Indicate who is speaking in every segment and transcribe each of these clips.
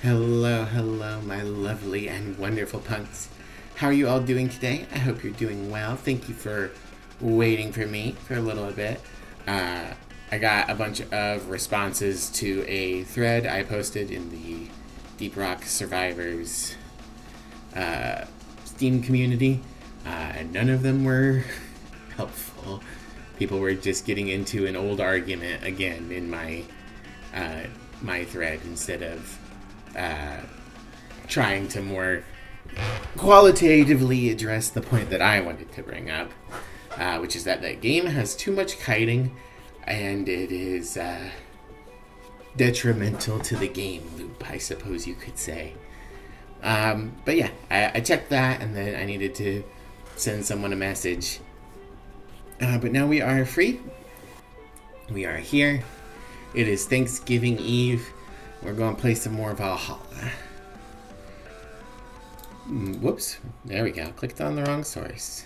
Speaker 1: Hello, hello, my lovely and wonderful punks. How are you all doing today? I hope you're doing well. Thank you for waiting for me for a little bit. I got a bunch of responses to a thread I posted in the Deep Rock Survivors Steam community, and none of them were helpful. People were just getting into an old argument again in my thread instead of trying to more qualitatively address the point that I wanted to bring up, which is that the game has too much kiting and it is detrimental to the game loop, I suppose you could say. But yeah, I checked that and then I needed to send someone a message. But now we are free. We are here. It is Thanksgiving Eve. We're going to play some more Valhalla. Whoops. There we go. Clicked on the wrong source.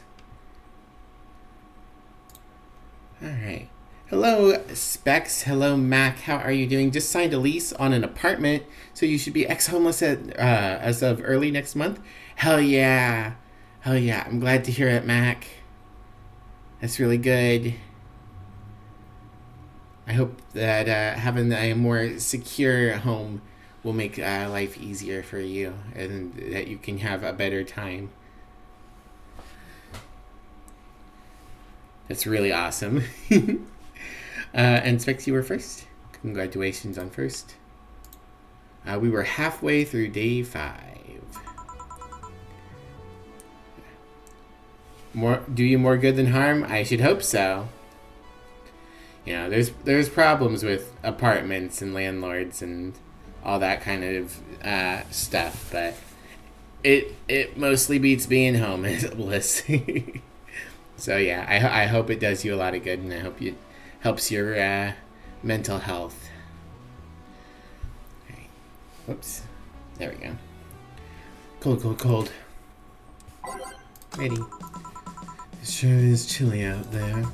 Speaker 1: Alright. Hello, Specs. Hello, Mac. How are you doing? Just signed a lease on an apartment, so you should be ex-homeless as of early next month. Hell yeah. Hell yeah. I'm glad to hear it, Mac. That's really good. I hope that having a more secure home will make life easier for you and that you can have a better time. That's really awesome. And Specs, you were first. Congratulations on first. We were halfway through day 5. Do you more good than harm? I should hope so. You know, there's problems with apartments and landlords and all that kind of stuff, but it mostly beats being homeless. So yeah, I hope it does you a lot of good, and I hope it helps your mental health. Right. Whoops. There we go. Cold, cold, cold. Ready. It sure is chilly out there.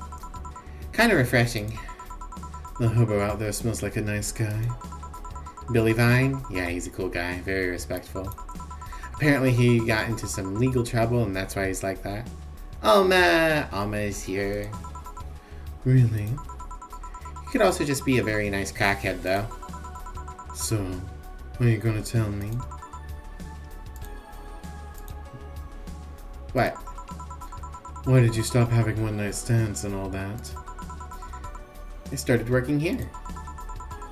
Speaker 1: Kind of refreshing. The hobo out there smells like a nice guy. Billy Vine? Yeah, he's a cool guy. Very respectful. Apparently he got into some legal trouble and that's why he's like that. Alma! Alma is here. Really? He could also just be a very nice crackhead, though. So, what are you gonna tell me? What? Why did you stop having one-night stands and all that? I started working here.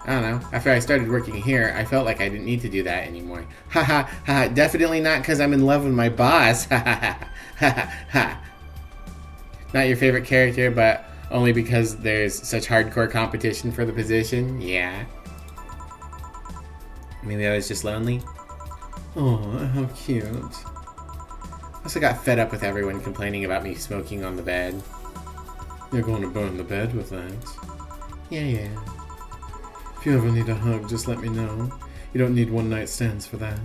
Speaker 1: I don't know. After I started working here, I felt like I didn't need to do that anymore. Ha ha ha. Definitely not because I'm in love with my boss. Ha ha ha ha. Not your favorite character, but only because there's such hardcore competition for the position? Yeah. Maybe I was just lonely? Oh, how cute. I also got fed up with everyone complaining about me smoking on the bed. You're going to burn the bed with that. Yeah. If you ever need a hug, just let me know. You don't need one-night stands for that.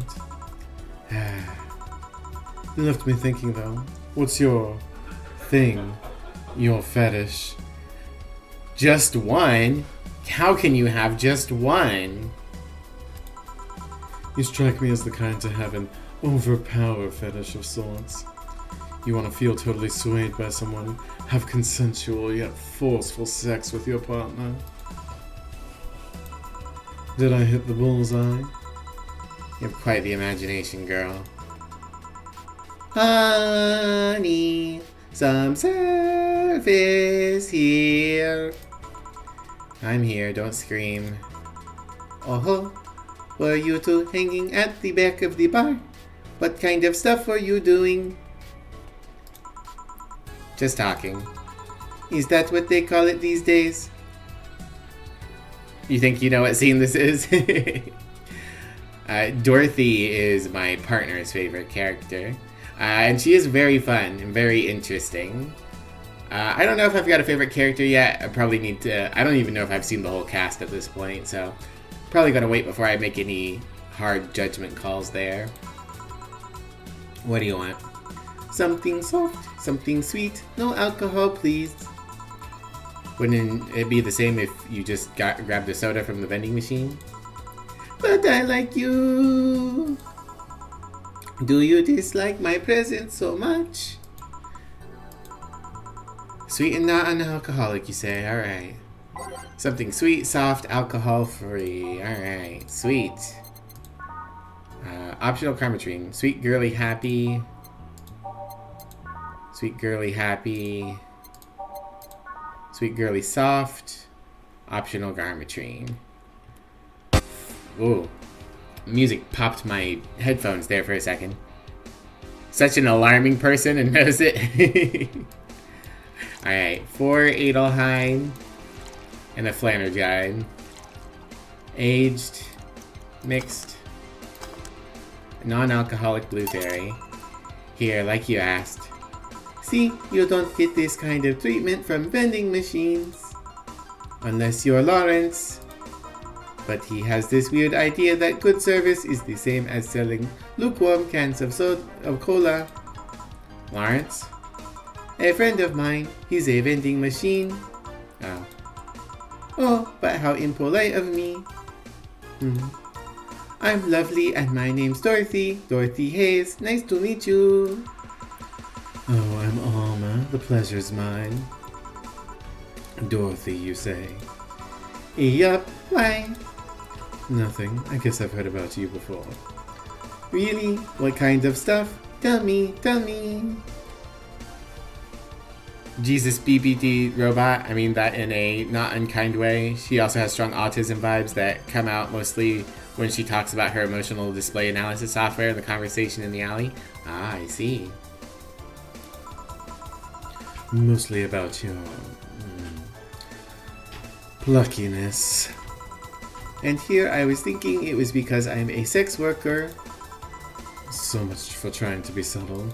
Speaker 1: You left me thinking, though. What's your thing? Your fetish? Just one? How can you have just one? You strike me as the kind to have an overpower fetish of sorts. You want to feel totally swayed by someone, have consensual yet forceful sex with your partner. Did I hit the bullseye? You have quite the imagination, girl. Honey, some service here. I'm here, don't scream. Oh, were you two hanging at the back of the bar? What kind of stuff were you doing? Just talking. Is that what they call it these days? You think you know what scene this is? Dorothy is my partner's favorite character. And she is very fun and very interesting. I don't know if I've got a favorite character yet. I probably need to... I don't even know if I've seen the whole cast at this point, so... Probably gonna wait before I make any hard judgment calls there. What do you want? Something soft, something sweet, no alcohol, please. Wouldn't it be the same if you just grabbed a soda from the vending machine? But I like you. Do you dislike my presence so much? Sweet and not an alcoholic, you say? Alright. Something sweet, soft, alcohol-free. Alright, sweet. Optional karmatrine. Sweet, girly, happy. Sweet, girly, happy. Sweet, girly, soft. Optional garmatrine. Ooh. Music popped my headphones there for a second. Such an alarming person and knows it. Alright, 4 Adelheim and a Flannergine. Aged, mixed, non-alcoholic blue fairy. Here, like you asked. See, you don't get this kind of treatment from vending machines. Unless you're Lawrence. But he has this weird idea that good service is the same as selling lukewarm cans of cola. Lawrence? A friend of mine. He's a vending machine. Oh. Oh, but how impolite of me. I'm lovely and my name's Dorothy. Dorothy Hayes. Nice to meet you. Oh, I'm Alma. The pleasure's mine. Dorothy, you say? Yup. Why? Nothing. I guess I've heard about you before. Really? What kind of stuff? Tell me, tell me. Jesus BBD robot, I mean that in a not unkind way. She also has strong autism vibes that come out mostly when she talks about her emotional display analysis software and the conversation in the alley. Ah, I see. Mostly about your pluckiness. And here I was thinking it was because I'm a sex worker. So much for trying to be subtle.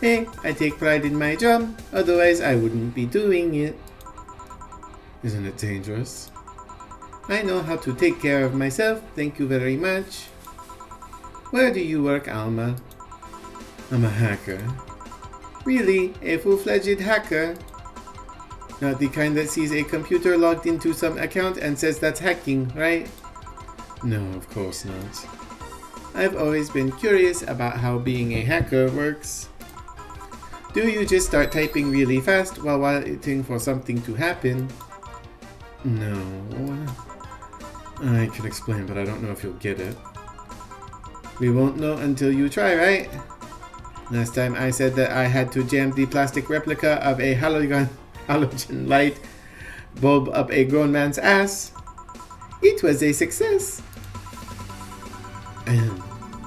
Speaker 1: Hey, I take pride in my job, otherwise I wouldn't be doing it. Isn't it dangerous? I know how to take care of myself, thank you very much. Where do you work, Alma? I'm a hacker. Really? A full-fledged hacker? Not the kind that sees a computer logged into some account and says that's hacking, right? No, of course not. I've always been curious about how being a hacker works. Do you just start typing really fast while waiting for something to happen? No. I can explain, but I don't know if you'll get it. We won't know until you try, right? Last time I said that I had to jam the plastic replica of a halogen light bulb up a grown man's ass. It was a success.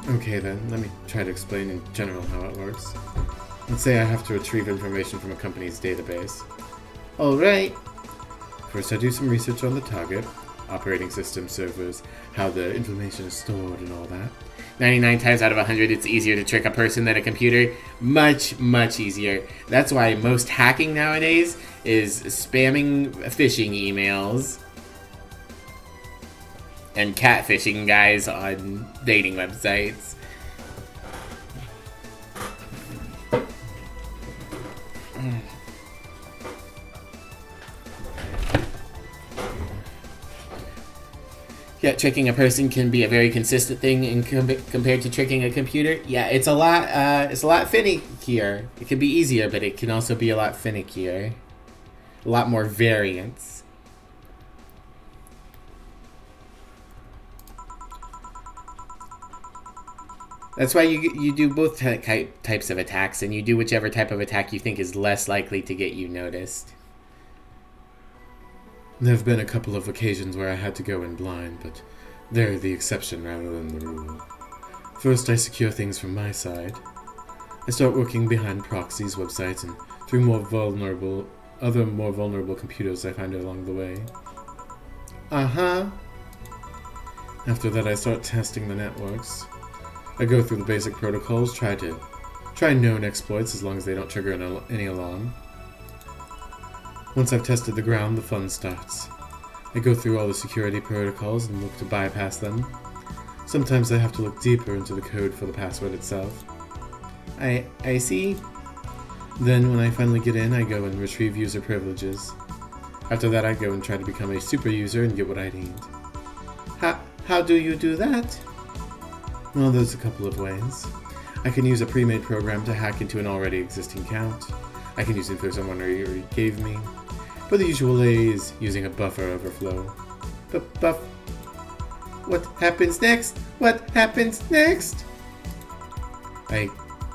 Speaker 1: Okay then, let me try to explain in general how it works. Let's say I have to retrieve information from a company's database. Alright. First I do some research on the target, operating system, servers, how the information is stored and all that. 99 times out of 100 it's easier to trick a person than a computer. Much, much easier. That's why most hacking nowadays is spamming phishing emails and catfishing guys on dating websites. Yeah, tricking a person can be a very consistent thing in compared to tricking a computer. Yeah, it's a lot finickier. It can be easier, but it can also be a lot finickier. A lot more variance. That's why you do both types of attacks, and you do whichever type of attack you think is less likely to get you noticed. There have been a couple of occasions where I had to go in blind, but they're the exception rather than the rule. First, I secure things from my side. I start working behind proxies, websites, and through other more vulnerable computers I find along the way. After that, I start testing the networks. I go through the basic protocols, try known exploits as long as they don't trigger any alarm. Once I've tested the ground, the fun starts. I go through all the security protocols and look to bypass them. Sometimes I have to look deeper into the code for the password itself. I see. Then when I finally get in, I go and retrieve user privileges. After that, I go and try to become a super user and get what I need. how do you do that? Well, there's a couple of ways. I can use a pre-made program to hack into an already existing account. I can use info someone already gave me. But the usual way is using a buffer overflow. What happens next? What happens next? I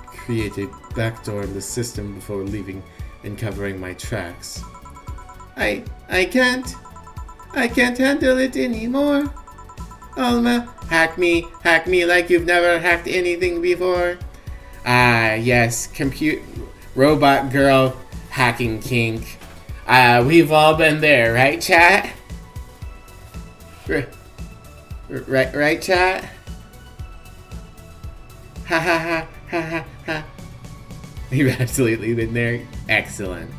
Speaker 1: created backdoor in the system before leaving and covering my tracks. I can't handle it anymore. Alma, hack me like you've never hacked anything before. Ah, yes, robot girl hacking kink. We've all been there, right, chat? Right, chat? Ha ha ha ha ha ha. You've absolutely been there. Excellent.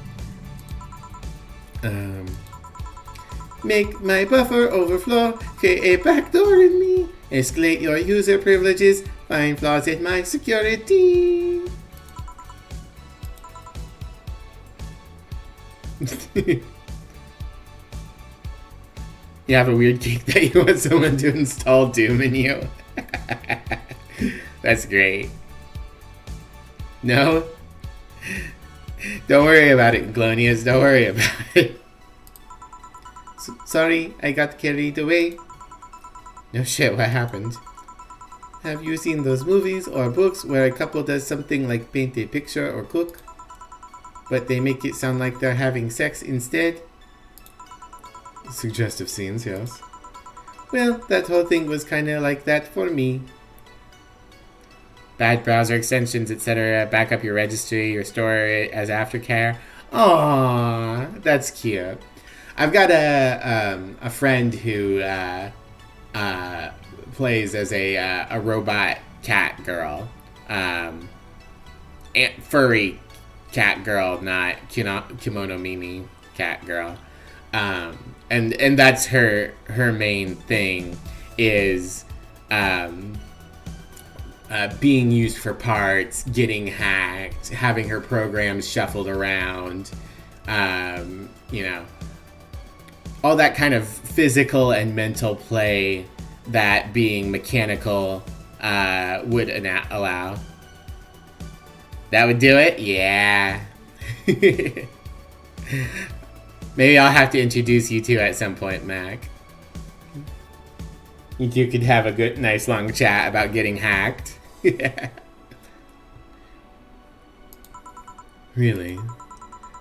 Speaker 1: Make my buffer overflow, create a backdoor in me, escalate your user privileges, find flaws in my security. You have a weird kink that you want someone to install Doom in you. That's great. No? Don't worry about it, Glonius. Don't worry about it. Sorry, I got carried away. No shit, what happened? Have you seen those movies or books where a couple does something like paint a picture or cook, but they make it sound like they're having sex instead? Suggestive scenes, yes. Well, that whole thing was kinda like that for me. Bad browser extensions, etc. Back up your registry or store it as aftercare. Aww, that's cute. I've got a friend who plays as a robot cat girl, furry cat girl, not kimono Mimi cat girl, and that's her main thing is being used for parts, getting hacked, having her programs shuffled around, you know. All that kind of physical and mental play that being mechanical would allow. That would do it? Yeah. Maybe I'll have to introduce you two at some point, Mac. You two could have a good, nice long chat about getting hacked. Really?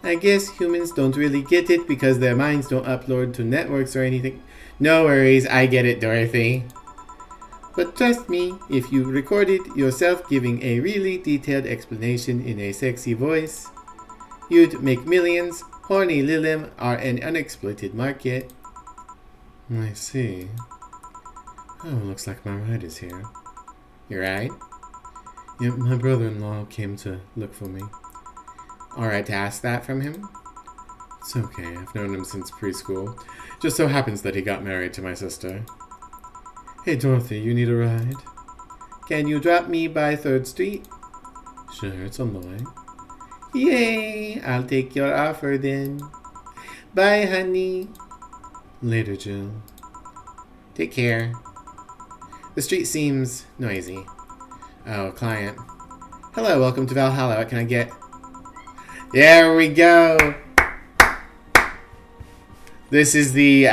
Speaker 1: I guess humans don't really get it because their minds don't upload to networks or anything. No worries, I get it, Dorothy. But trust me, if you recorded yourself giving a really detailed explanation in a sexy voice, you'd make millions. Horny Lilim are an unexploited market. I see. Oh, looks like my ride is here. You right? Yep, my brother-in-law came to look for me. Alright to ask that from him? It's okay, I've known him since preschool. Just so happens that he got married to my sister. Hey Dorothy, you need a ride? Can you drop me by 3rd Street? Sure, it's on the way. Yay! I'll take your offer then. Bye, honey. Later, Jill. Take care. The street seems noisy. Oh, client. Hello, welcome to Valhalla. What can I get? There we go. This is the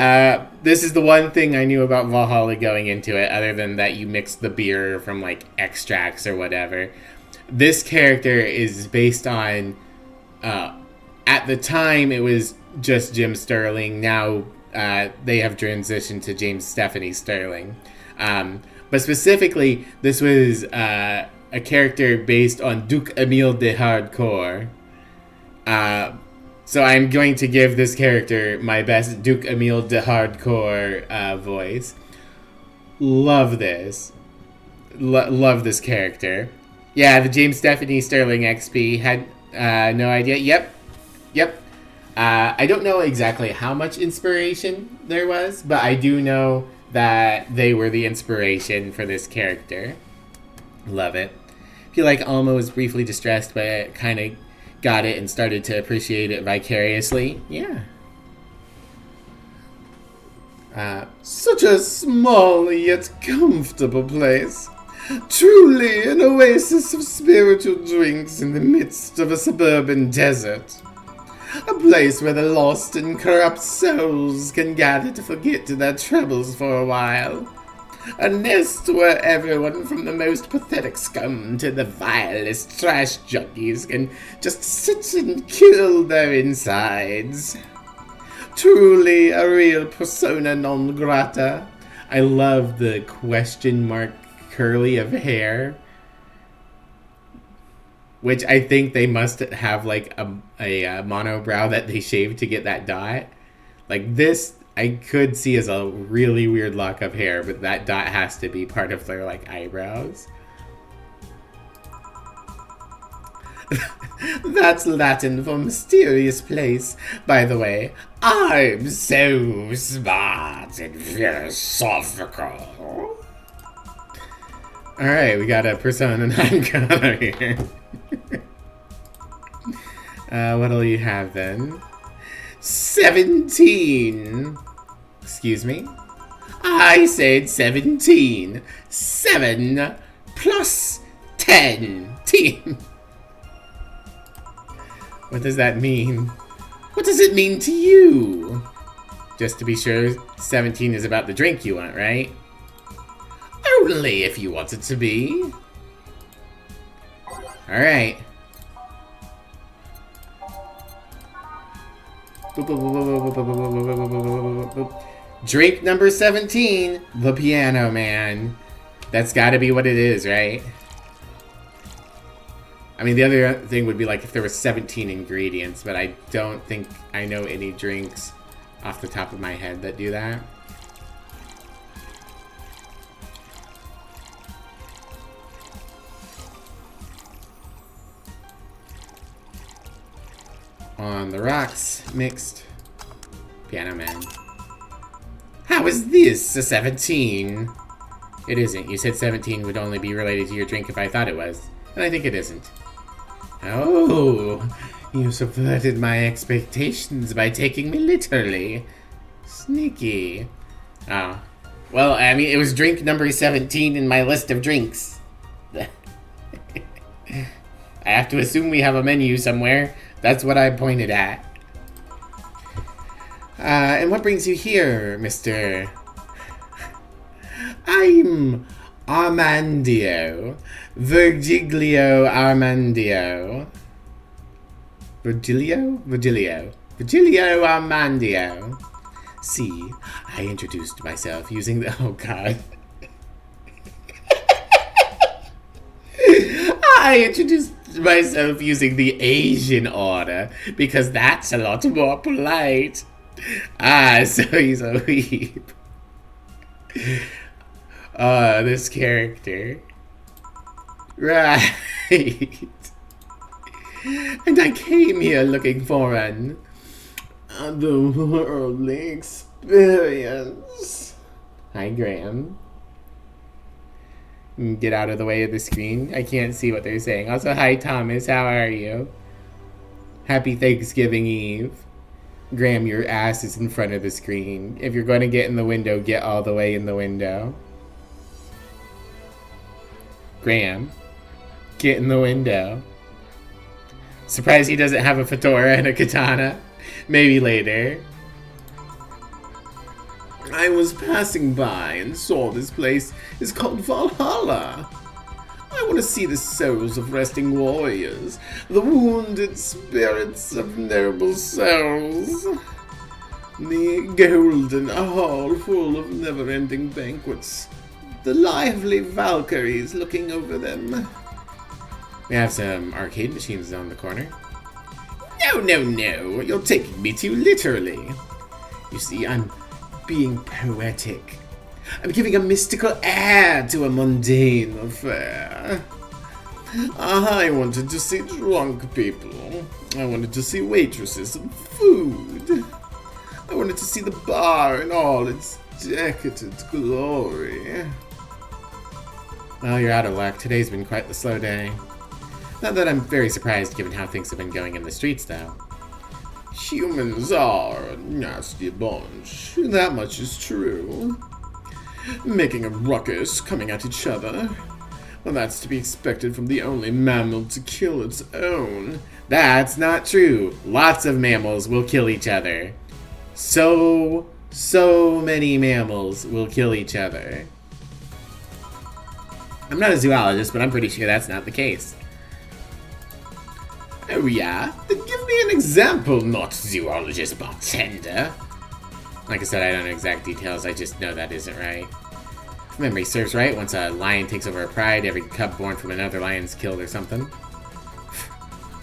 Speaker 1: one thing I knew about Valhalla going into it, other than that you mix the beer from like extracts or whatever. This character is based on, at the time it was just Jim Sterling. Now they have transitioned to James Stephanie Sterling. But specifically, this was a character based on Duke Emile de Hardcore. So I'm going to give this character my best Duke Emile de Hardcore voice. Love this. Love this character. Yeah, the James Stephanie Sterling XP had no idea. Yep. I don't know exactly how much inspiration there was, but I do know that they were the inspiration for this character. Love it. I feel like Alma was briefly distressed, but kind of got it and started to appreciate it vicariously. Yeah. Such a small yet comfortable place. Truly an oasis of spiritual drinks in the midst of a suburban desert. A place where the lost and corrupt souls can gather to forget their troubles for a while. A nest where everyone from the most pathetic scum to the vilest trash junkies can just sit and kill their insides. Truly a real persona non grata. I love the question mark curly of hair. Which I think they must have like a monobrow that they shaved to get that dot. Like this, I could see as a really weird lock of hair, but that dot has to be part of their like eyebrows. That's Latin for mysterious place, by the way. I'm so smart and philosophical. Alright, we got a persona non grata here. What'll you have then? 17. Excuse me? I said 17. 7 plus 10. What does that mean? What does it mean to you? Just to be sure, 17 is about the drink you want, right? Only if you want it to be. Alright. Drink number 17, the Piano Man. That's gotta be what it is, right? I mean, the other thing would be like if there was 17 ingredients, but I don't think I know any drinks off the top of my head that do that. On the rocks, mixed Piano Man. How is this a 17? It isn't. You said 17 would only be related to your drink if I thought it was. And I think it isn't. Oh, you subverted my expectations by taking me literally. Sneaky. Oh. Well, I mean, it was drink number 17 in my list of drinks. I have to assume we have a menu somewhere. That's what I pointed at. And what brings you here, Mr. I'm Armandio. Virgilio Armandio. Virgilio Armandio. See, I introduced myself using the... Oh, God. I introduced myself using the Asian order because that's a lot more polite. Ah, so he's a weeb. This character. Right. And I came here looking for an otherworldly experience. Hi, Graham. Get out of the way of the screen. I can't see what they're saying. Also, hi, Thomas. How are you? Happy Thanksgiving Eve. Graham, your ass is in front of the screen. If you're going to get in the window, get all the way in the window. Graham, get in the window. Surprised he doesn't have a fedora and a katana. Maybe later. I was passing by and saw this place is called Valhalla. I want to see the souls of resting warriors, the wounded spirits of noble souls. The golden hall full of never-ending banquets. The lively Valkyries looking over them. We have some arcade machines on the corner. No, you're taking me too literally. You see, I'm being poetic. I'm giving a mystical air to a mundane affair. I wanted to see drunk people. I wanted to see waitresses and food. I wanted to see the bar in all its decadent glory. Well, you're out of luck. Today's been quite the slow day. Not that I'm very surprised given how things have been going in the streets, though. Humans are a nasty bunch. That much is true. Making a ruckus, coming at each other. Well, that's to be expected from the only mammal to kill its own. That's not true. Lots of mammals will kill each other. So many mammals will kill each other. I'm not a zoologist, but I'm pretty sure that's not the case. Oh yeah? Then give me an example, not zoologist bartender. Like I said, I don't know exact details, I just know that isn't right. If memory serves right, once a lion takes over a pride, every cub born from another lion's killed or something.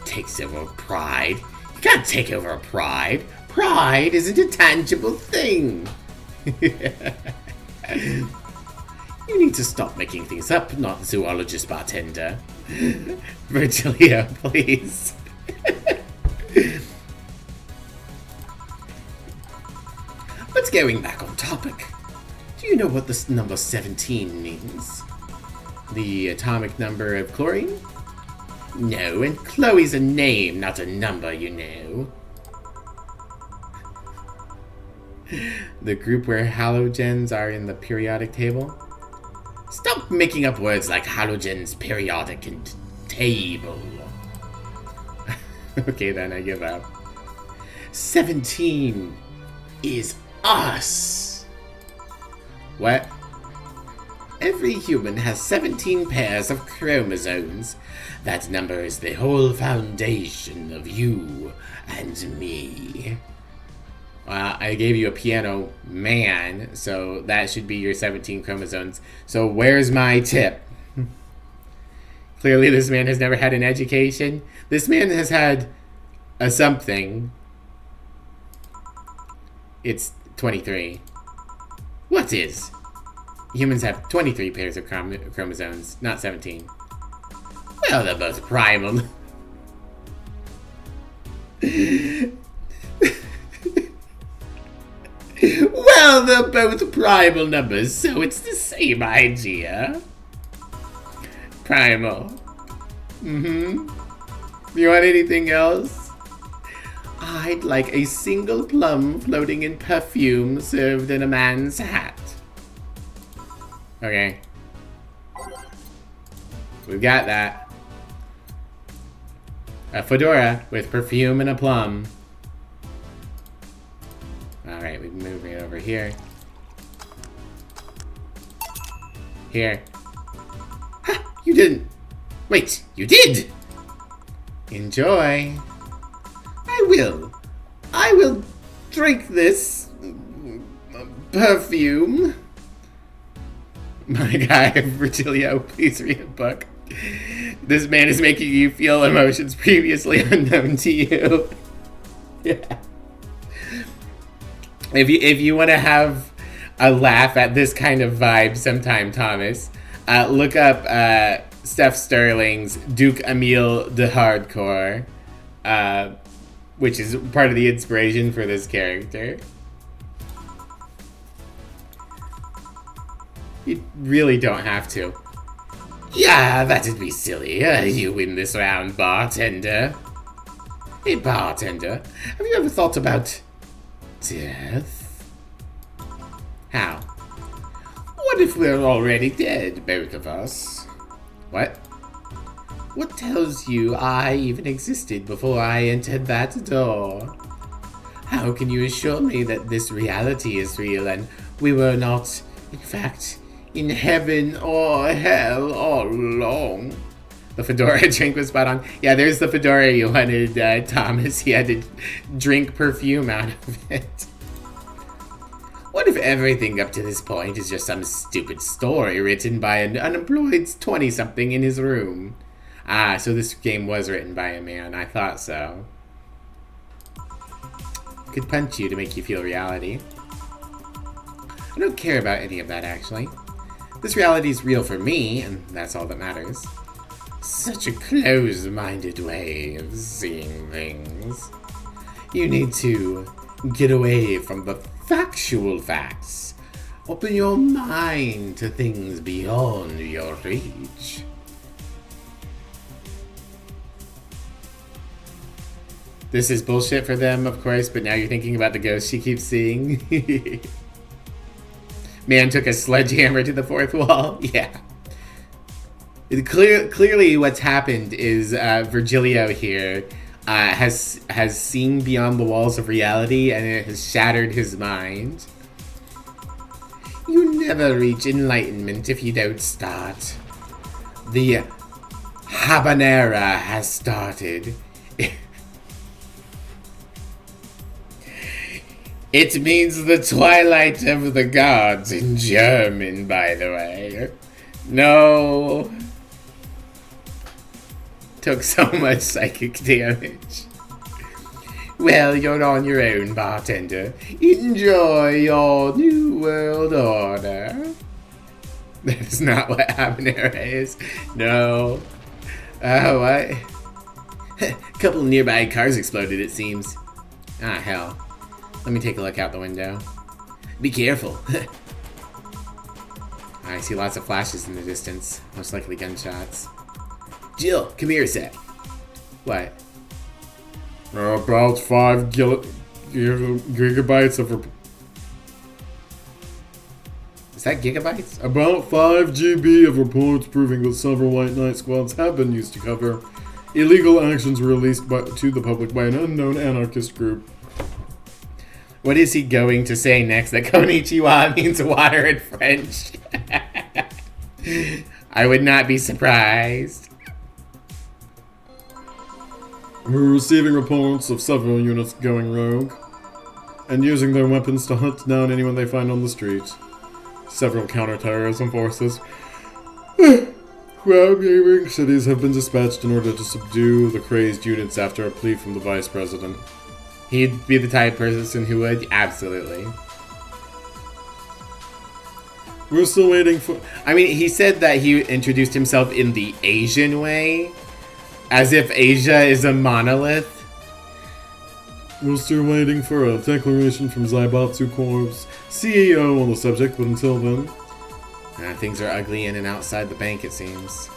Speaker 1: Takes over a pride? You can't take over a pride. Pride isn't a tangible thing. You need to stop making things up, not zoologist bartender. Virgilio, please. But going back on topic, do you know what this number 17 means? The atomic number of chlorine? No, and Chloe's a name, not a number, you know. The group where halogens are in the periodic table? Stop making up words like halogens, periodic, and table. Okay then, I give up. 17 is us. What? Every human has 17 pairs of chromosomes. That number is the whole foundation of you and me. I gave you a piano man, so that should be your 17 chromosomes. So where's my tip? Clearly this man has never had an education. This man has had a something. It's 23. What is? Humans have 23 pairs of chromosomes, not 17. Well, they're both primal. Well, they're both primal numbers, so it's the same idea. Primal. You want anything else? I'd like a single plum floating in perfume served in a man's hat. Okay. We've got that. A fedora with perfume and a plum. Alright, we can move it over here. Here. Ha! You didn't! Wait, you did! Enjoy. I will drink this perfume. My guy, Virgilio, please read a book. This man is making you feel emotions previously unknown to you. Yeah. If you want to have a laugh at this kind of vibe sometime, Thomas, look up Steph Sterling's Duke Emile de Hardcore, which is part of the inspiration for this character. You really don't have to. Yeah, that'd be silly. You win this round, bartender. Hey, bartender, have you ever thought about death? How? What if we're already dead, both of us? What? What tells you I even existed before I entered that door? How can you assure me that this reality is real and we were not, in fact, in heaven or hell all along? The fedora drink was spot on. Yeah, there's the fedora you wanted, Thomas. He had to drink perfume out of it. What if everything up to this point is just some stupid story written by an unemployed 20-something in his room? Ah, so this game was written by a man. I thought so. Could punch you to make you feel reality. I don't care about any of that, actually. This reality is real for me, and that's all that matters. Such a closed-minded way of seeing things. You need to get away from the factual facts. Open your mind to things beyond your reach. This is bullshit for them, of course, but now you're thinking about the ghost she keeps seeing. Man took a sledgehammer to the fourth wall. Yeah. Clearly what's happened is Virgilio here has seen beyond the walls of reality, and it has shattered his mind. You never reach enlightenment if you don't start. The habanera has started. It means the twilight of the gods in German, by the way. No. Took so much psychic damage. Well, you're on your own, bartender. Enjoy your new world order. That is not what habanera is. No. Oh, what? A couple nearby cars exploded, it seems. Ah, hell. Let me take a look out the window. Be careful. I see lots of flashes in the distance. Most likely gunshots. Jill, come here a sec. What?
Speaker 2: About 5 gigabytes of...
Speaker 1: Is that gigabytes?
Speaker 2: About 5 GB of reports proving that several White Knight squads have been used to cover illegal actions released to the public by an unknown anarchist group.
Speaker 1: What is he going to say next? That konnichiwa means water in French. I would not be surprised.
Speaker 2: We're receiving reports of several units going rogue and using their weapons to hunt down anyone they find on the street. Several counterterrorism forces from neighboring cities have been dispatched in order to subdue the crazed units after a plea from the vice president.
Speaker 1: He'd be the type of person who would? Absolutely.
Speaker 2: We're still waiting for...
Speaker 1: I mean, he said that he introduced himself in the Asian way, as if Asia is a monolith.
Speaker 2: We're still waiting for a declaration from Zaibatsu Corp's CEO on the subject, but until then...
Speaker 1: Things are ugly in and outside the bank, it seems.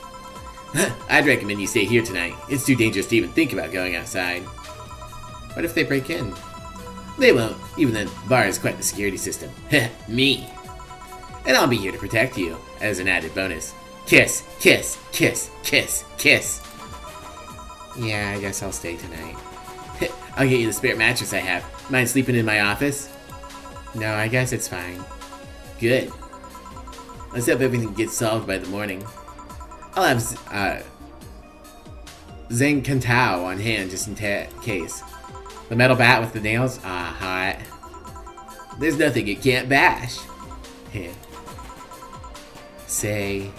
Speaker 1: I'd recommend you stay here tonight. It's too dangerous to even think about going outside. What if they break in? They won't. Even the bar is quite the security system. Me. And I'll be here to protect you, as an added bonus. Kiss, kiss, kiss, kiss, kiss. Yeah, I guess I'll stay tonight. I'll get you the spare mattress I have. Mind sleeping in my office? No, I guess it's fine. Good. Let's hope everything gets solved by the morning. I'll have Zhang Kantao on hand just in case. The metal bat with the nails? Ah, hot. There's nothing it can't bash. Say,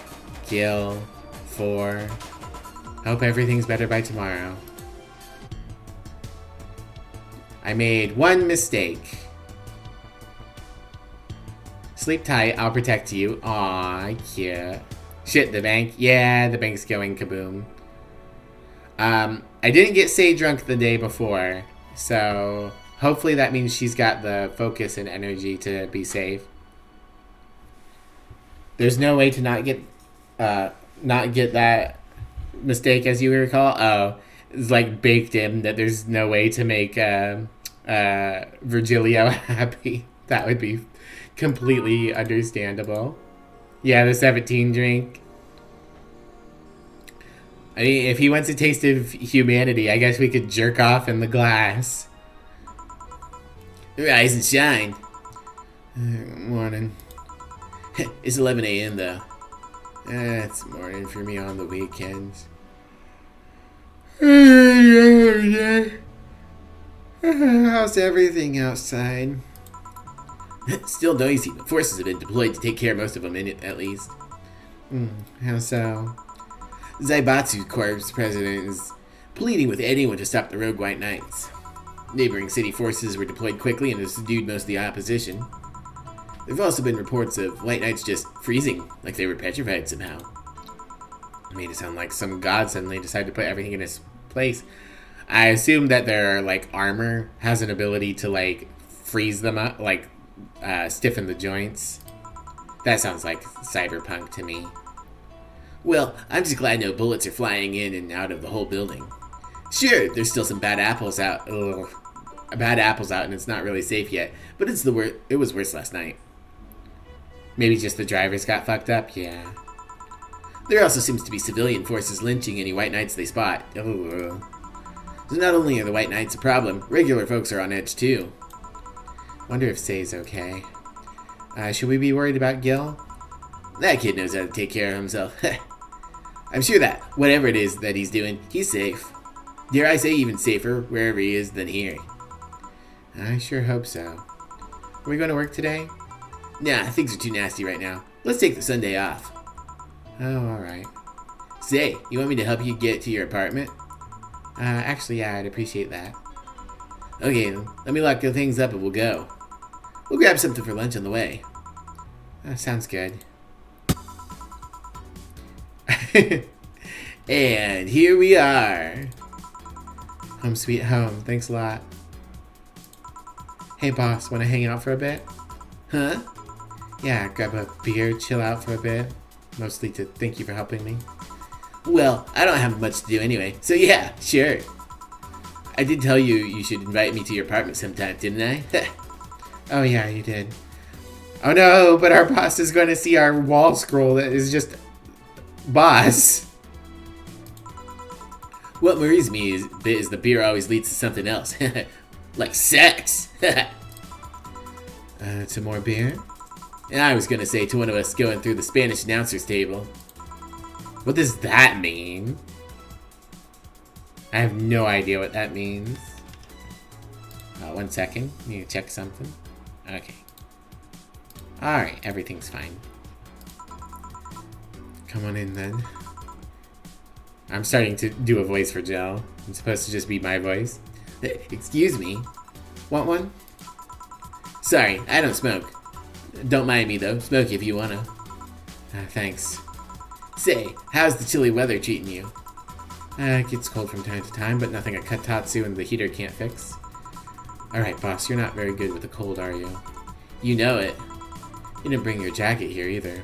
Speaker 1: Gil, 4. Hope everything's better by tomorrow. I made one mistake. Sleep tight, I'll protect you. Aw, cute. Shit, the bank. Yeah, the bank's going kaboom. I didn't get Say drunk the day before, so hopefully that means she's got the focus and energy to be safe. There's no way to not get that mistake, as you recall. Oh, it's like baked in that there's no way to make Virgilio happy. That would be completely understandable. Yeah, the 17 drink. I mean, if he wants a taste of humanity, I guess we could jerk off in the glass. Rise and shine. Morning. It's 11 a.m. though. It's morning for me on the weekends. How's everything outside? Still noisy, but forces have been deployed to take care of most of them, at least. How so? Zaibatsu Corp's president is pleading with anyone to stop the rogue White Knights. Neighboring city forces were deployed quickly and have subdued most of the opposition. There have also been reports of White Knights just freezing, like they were petrified somehow. It made it sound like some god suddenly decided to put everything in its place. I assume that their, like, armor has an ability to, like, freeze them up, like, stiffen the joints. That sounds like cyberpunk to me. Well, I'm just glad no bullets are flying in and out of the whole building. Sure, there's still some bad apples out. Ugh. Bad apples out, and it's not really safe yet. But it's it was worse last night. Maybe just the drivers got fucked up? Yeah. There also seems to be civilian forces lynching any white knights they spot. Oh. So not only are the white knights a problem, regular folks are on edge too. Wonder if Say's okay. Should we be worried about Gil? That kid knows how to take care of himself. I'm sure that, whatever it is that he's doing, he's safe. Dare I say even safer wherever he is than here. I sure hope so. Are we going to work today? Nah, things are too nasty right now. Let's take the Sunday off. Oh, alright. Say, you want me to help you get to your apartment? Actually, yeah, I'd appreciate that. Okay, then. Let me lock the things up and we'll go. We'll grab something for lunch on the way. Sounds good. And here we are. Home sweet home. Thanks a lot. Hey boss, wanna hang out for a bit? Huh? Yeah, grab a beer, chill out for a bit. Mostly to thank you for helping me. Well, I don't have much to do anyway, so yeah, sure. I did tell you you should invite me to your apartment sometime, didn't I? Oh yeah, you did. Oh no, but our boss is going to see our wall scroll that is just... Boss. What worries me is the beer always leads to something else. Like sex. To more beer? And I was gonna say to one of us going through the Spanish announcer's table. What does that mean? I have no idea what that means. 1 second. Need to check something. Okay. Alright, everything's fine. Come on in then. I'm starting to do a voice for Jill. It's supposed to just be my voice. Excuse me. Want one? Sorry, I don't smoke. Don't mind me though. Smoke if you wanna. Thanks. Say, how's the chilly weather treating you? It gets cold from time to time, but nothing a katatsu and the heater can't fix. Alright, boss, you're not very good with the cold, are you? You know it. You didn't bring your jacket here either.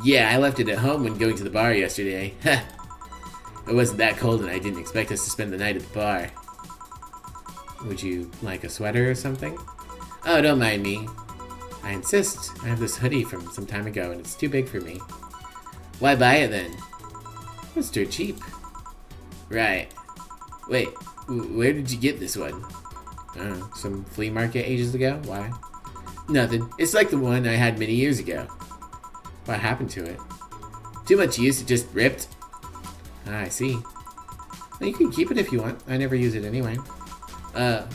Speaker 1: Yeah, I left it at home when going to the bar yesterday. It wasn't that cold and I didn't expect us to spend the night at the bar. Would you like a sweater or something? Oh, don't mind me. I insist. I have this hoodie from some time ago and it's too big for me. Why buy it then? It's dirt cheap. Right. Wait, where did you get this one? I don't know, some flea market ages ago? Why? Nothing. It's like the one I had many years ago. What happened to it? Too much use, it just ripped. I see. Well, you can keep it if you want. I never use it anyway.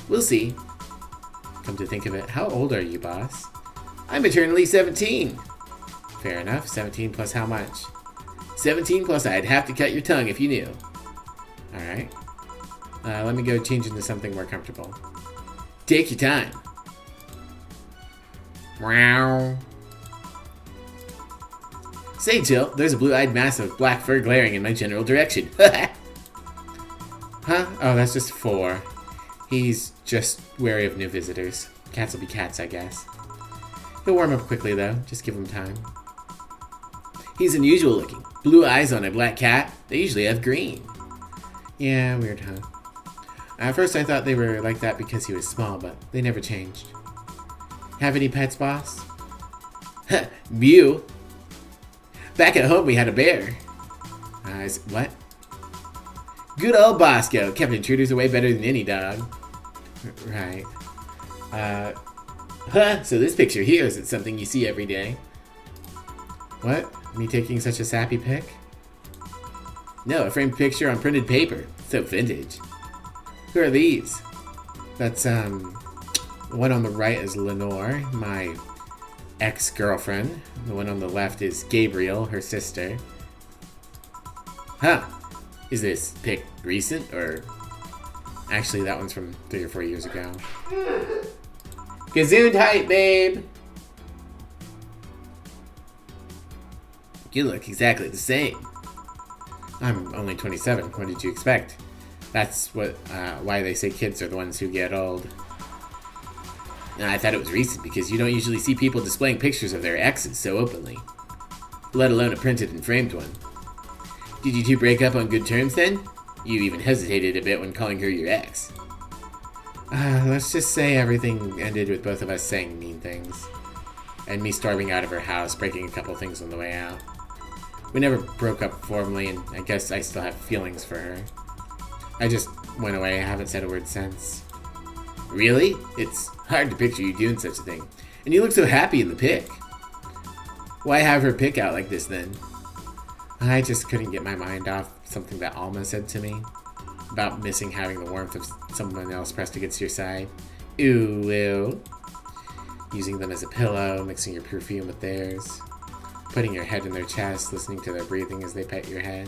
Speaker 1: We'll see. Come to think of it, how old are you, boss? I'm eternally 17. Fair enough. 17 plus how much? 17 plus I'd have to cut your tongue if you knew. Alright. Let me go change into something more comfortable. Take your time. Meow. Say, Jill, there's a blue-eyed mass of black fur glaring in my general direction. Huh? Oh, that's just 4. He's just wary of new visitors. Cats will be cats, I guess. He'll warm up quickly, though. Just give him time. He's unusual looking. Blue eyes on a black cat. They usually have green. Yeah, weird, huh? At first I thought they were like that because he was small, but they never changed. Have any pets, boss? Mew. Back at home we had a bear. What? Good old Bosco. Kept intruders away better than any dog. Right. So this picture here isn't something you see every day. What? Me taking such a sappy pic? No, a framed picture on printed paper. So vintage. Who are these? That's, the one on the right is Lenore, my ex-girlfriend. The one on the left is Gabriel, her sister. Huh. Is this pic recent, or... Actually, that one's from 3 or 4 years ago. Gesundheit, babe! You look exactly the same. I'm only 27. What did you expect? That's what, why they say kids are the ones who get old. I thought it was recent because you don't usually see people displaying pictures of their exes so openly. Let alone a printed and framed one. Did you two break up on good terms then? You even hesitated a bit when calling her your ex. Let's just say everything ended with both of us saying mean things. And me storming out of her house, breaking a couple things on the way out. We never broke up formally, and I guess I still have feelings for her. I just went away. I haven't said a word since. Really? It's hard to picture you doing such a thing. And you look so happy in the pic. Why have her pic out like this then? I just couldn't get my mind off something that Alma said to me. About missing having the warmth of someone else pressed against your side. Ooh, ew. Using them as a pillow, mixing your perfume with theirs. Putting your head in their chest, listening to their breathing as they pet your head.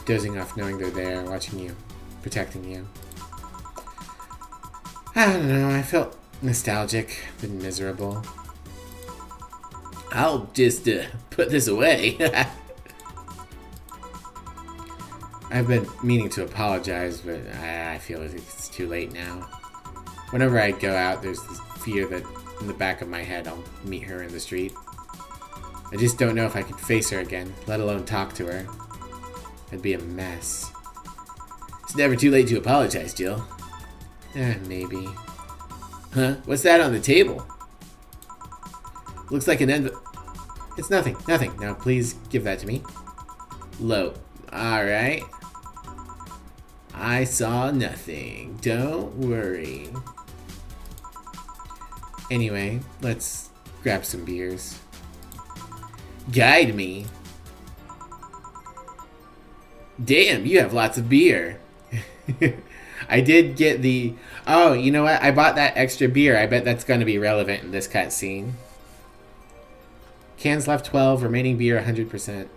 Speaker 1: Dozing off knowing they're there, watching you, protecting you. I don't know, I felt nostalgic, but miserable. I'll just put this away. I've been meaning to apologize, but I feel like it's too late now. Whenever I go out, there's this fear that in the back of my head I'll meet her in the street. I just don't know if I could face her again, let alone talk to her. It'd be a mess. It's never too late to apologize, Jill. Maybe. Huh? What's that on the table? Looks like an envelope. It's nothing. Now please give that to me. Low. Alright. I saw nothing. Don't worry. Anyway, let's grab some beers. Guide me. Damn, you have lots of beer. I did get the... Oh, you know what? I bought that extra beer. I bet that's going to be relevant in this cutscene. Cans left 12, remaining beer 100%.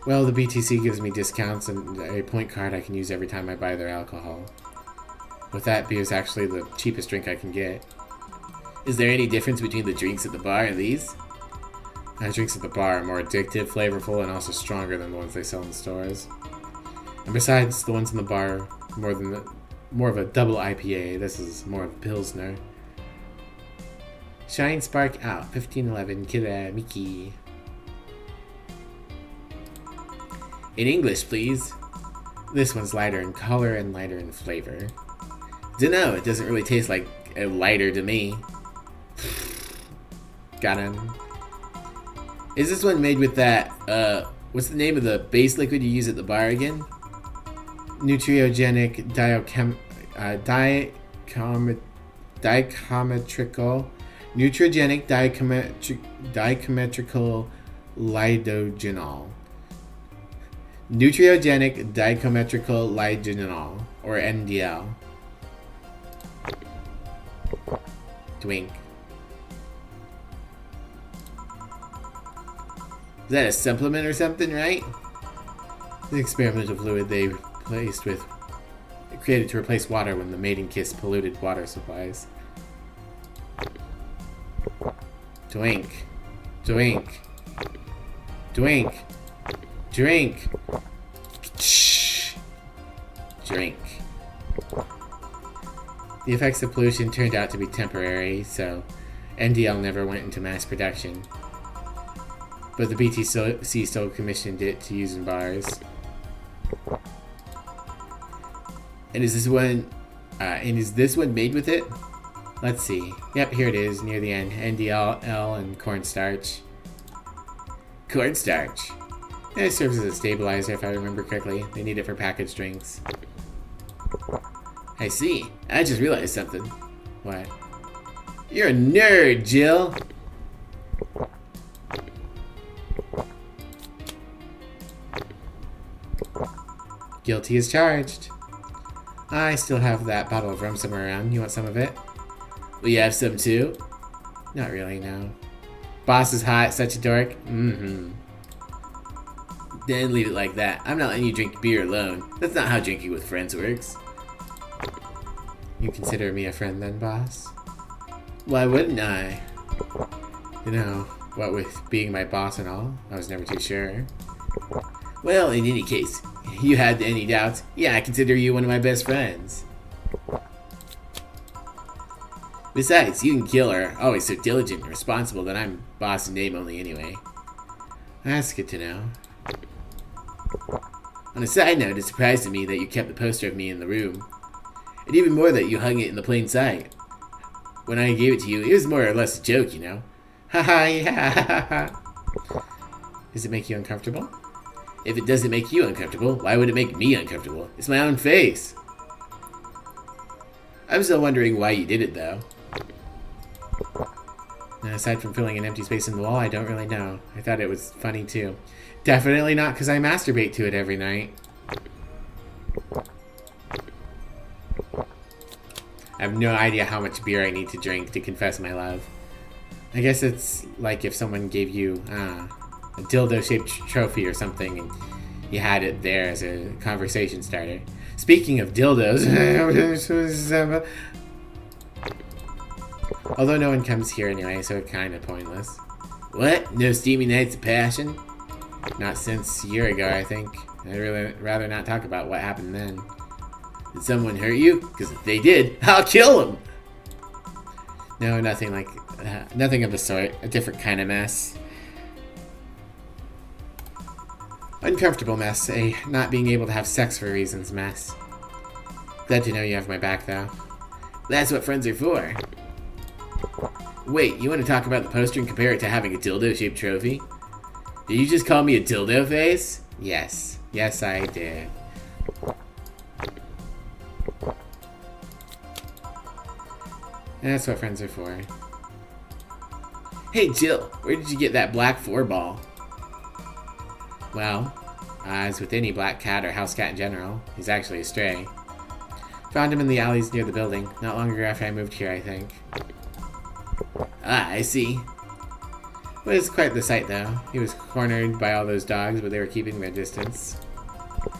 Speaker 1: Well, the BTC gives me discounts and a point card I can use every time I buy their alcohol. With that, beer's actually the cheapest drink I can get. Is there any difference between the drinks at the bar and these? Drinks at the bar are more addictive, flavorful, and also stronger than the ones they sell in the stores. And besides, the ones in the bar are more of a double IPA. This is more of a Pilsner. Shine Spark out, 1511, Kira Miki. In English, please. This one's lighter in color and lighter in flavor. Dunno, it doesn't really taste like a lighter to me. Got him. Is this one made with that, what's the name of the base liquid you use at the bar again? Nutriogenic dichometrical lidogenol. Nutriogenic dichometrical lidogenol, or NDL. Twink. Is that a supplement or something, right? The experimental fluid they created to replace water when the mating kiss polluted water supplies. Drink. Drink. Drink. Drink. Drink. The effects of pollution turned out to be temporary, so NDL never went into mass production. But the BTC still commissioned it to use in bars. And is this one made with it? Let's see. Yep, here it is, near the end. NDL and cornstarch. Cornstarch. It serves as a stabilizer, if I remember correctly. They need it for packaged drinks. I see. I just realized something. What? You're a nerd, Jill! Guilty as charged. I still have that bottle of rum somewhere around. You want some of it? Will you have some too? Not really, no. Boss is hot, such a dork. Mm-hmm. Then leave it like that. I'm not letting you drink beer alone. That's not how drinking with friends works. You consider me a friend then, boss? Why wouldn't I? You know, what with being my boss and all, I was never too sure. Well, in any case, you had any doubts? Yeah, I consider you one of my best friends. Besides, you and Gil are always so diligent and responsible that I'm boss in name only anyway. That's good to know. On a side note, it surprises me that you kept the poster of me in the room. And even more that you hung it in the plain sight. When I gave it to you, it was more or less a joke, you know? Haha, yeah. Does it make you uncomfortable? If it doesn't make you uncomfortable, why would it make me uncomfortable? It's my own face. I'm still wondering why you did it, though. Now, aside from filling an empty space in the wall, I don't really know. I thought it was funny, too. Definitely not because I masturbate to it every night. I have no idea how much beer I need to drink to confess my love. I guess it's like if someone gave you a dildo-shaped trophy or something and you had it there as a conversation starter. Speaking of dildos... Although no one comes here anyway, so it's kind of pointless. What? No steamy nights of passion? Not since a year ago, I think. I'd really rather not talk about what happened then. Did someone hurt you? Because if they did, I'll kill them! No, nothing like... nothing of the sort. A different kind of mess. Uncomfortable mess. A not being able to have sex for reasons mess. Glad to know you have my back, though. That's what friends are for. Wait, you want to talk about the poster and compare it to having a dildo-shaped trophy? Did you just call me a dildo face? Yes. Yes, I did. That's what friends are for. Hey, Jill, where did you get that black 4-ball? Well, as with any black cat or house cat in general, he's actually a stray. Found him in the alleys near the building, not long ago after I moved here, I think. Ah, I see. It was quite the sight, though. He was cornered by all those dogs, but they were keeping their distance.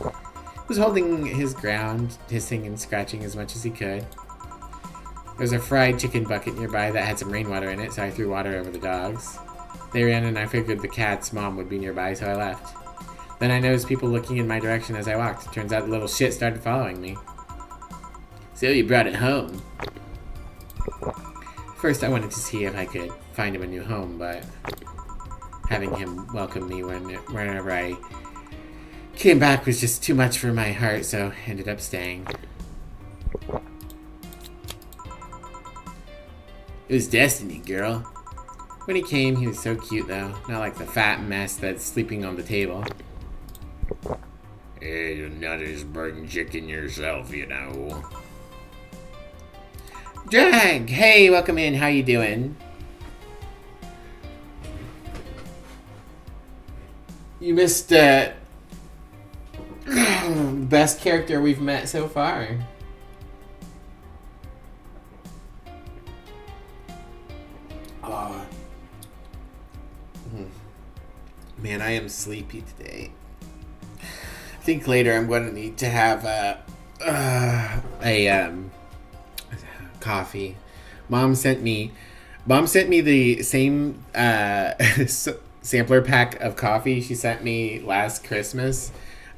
Speaker 1: He was holding his ground, hissing and scratching as much as he could. There was a fried chicken bucket nearby that had some rainwater in it, so I threw water over the dogs. They ran and I figured the cat's mom would be nearby, so I left. Then I noticed people looking in my direction as I walked. Turns out the little shit started following me. So you brought it home. First I wanted to see if I could find him a new home, but having him welcome me whenever I came back was just too much for my heart, so I ended up staying. It was destiny, girl. When he came, he was so cute, though. Not like the fat mess that's sleeping on the table.
Speaker 3: Hey, you're not as burnt chicken yourself, you know.
Speaker 1: Drag! Hey, welcome in. How you doing? You missed, best character we've met so far. Man, I am sleepy today. I think later I'm going to need to have a coffee. Mom sent me the same sampler pack of coffee she sent me last Christmas.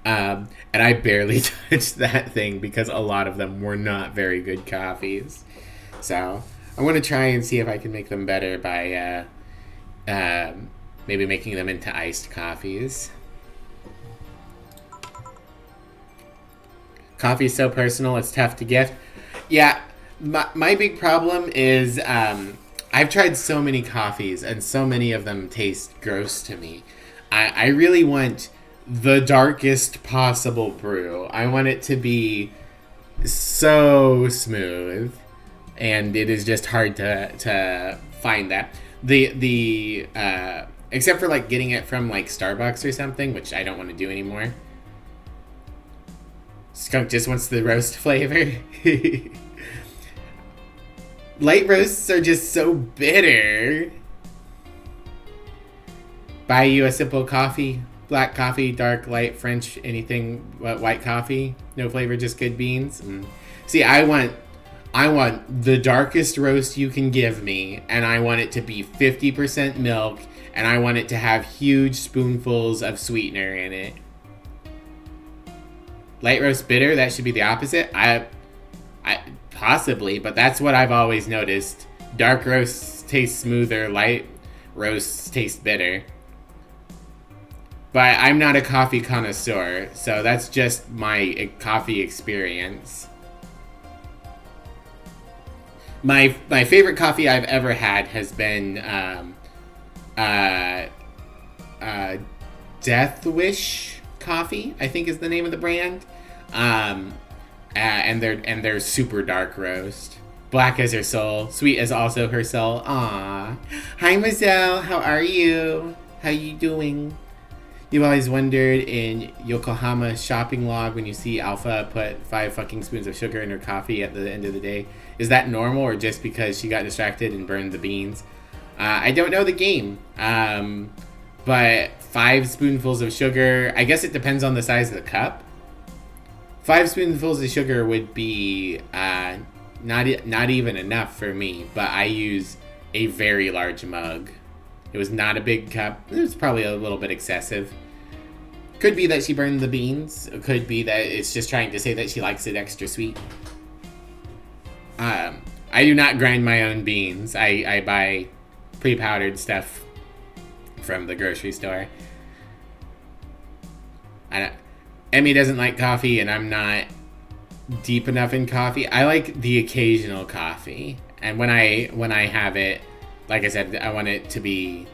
Speaker 1: And I barely touched that thing because a lot of them were not very good coffees. So I want to try and see if I can make them better by maybe making them into iced coffees. Coffee's so personal, it's tough to gift. Yeah, my big problem is I've tried so many coffees and so many of them taste gross to me. I really want the darkest possible brew. I want it to be so smooth, and it is just hard to find that. The except for like getting it from like Starbucks or something, which I don't want to do anymore. Skunk just wants the roast flavor. Light roasts are just so bitter. Buy you a simple coffee. Black coffee, dark, light, French, anything but white coffee. No flavor, just good beans. See, I want the darkest roast you can give me, and I want it to be 50% milk, and I want it to have huge spoonfuls of sweetener in it. Light roast bitter, that should be the opposite. I possibly, but that's what I've always noticed. Dark roasts taste smoother, light roasts taste bitter. But I'm not a coffee connoisseur, so that's just my coffee experience. My favorite coffee I've ever had has been Death Wish coffee, I think is the name of the brand. And they're super dark roast. Black as her soul, sweet as also her soul. Aww. Hi, Mazel. How are you? How you doing? You've always wondered in Yokohama shopping log when you see Alpha put 5 fucking spoons of sugar in her coffee at the end of the day. Is that normal or just because she got distracted and burned the beans? I don't know the game. But 5 spoonfuls of sugar, I guess it depends on the size of the cup. 5 spoonfuls of sugar would be not even enough for me, but I use a very large mug. It was not a big cup. It was probably a little bit excessive. Could be that she burned the beans. It could be that it's just trying to say that she likes it extra sweet. I do not grind my own beans. I buy pre-powdered stuff from the grocery store. Emmy doesn't like coffee, and I'm not deep enough in coffee. I like the occasional coffee, and when I have it, like I said, I want it to be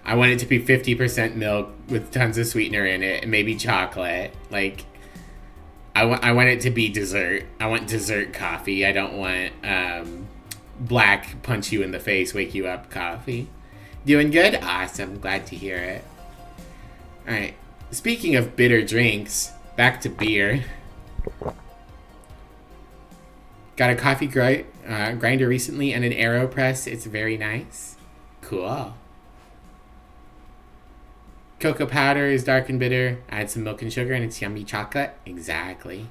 Speaker 1: I want it to be 50% milk with tons of sweetener in it, and maybe chocolate. Like I want it to be dessert. I want dessert coffee. I don't want black punch you in the face, wake you up coffee. Doing good? Awesome. Glad to hear it. Alright. Speaking of bitter drinks, back to beer. Got a coffee grinder recently and an AeroPress. It's very nice. Cool. Cocoa powder is dark and bitter. Add some milk and sugar and it's yummy chocolate. Exactly.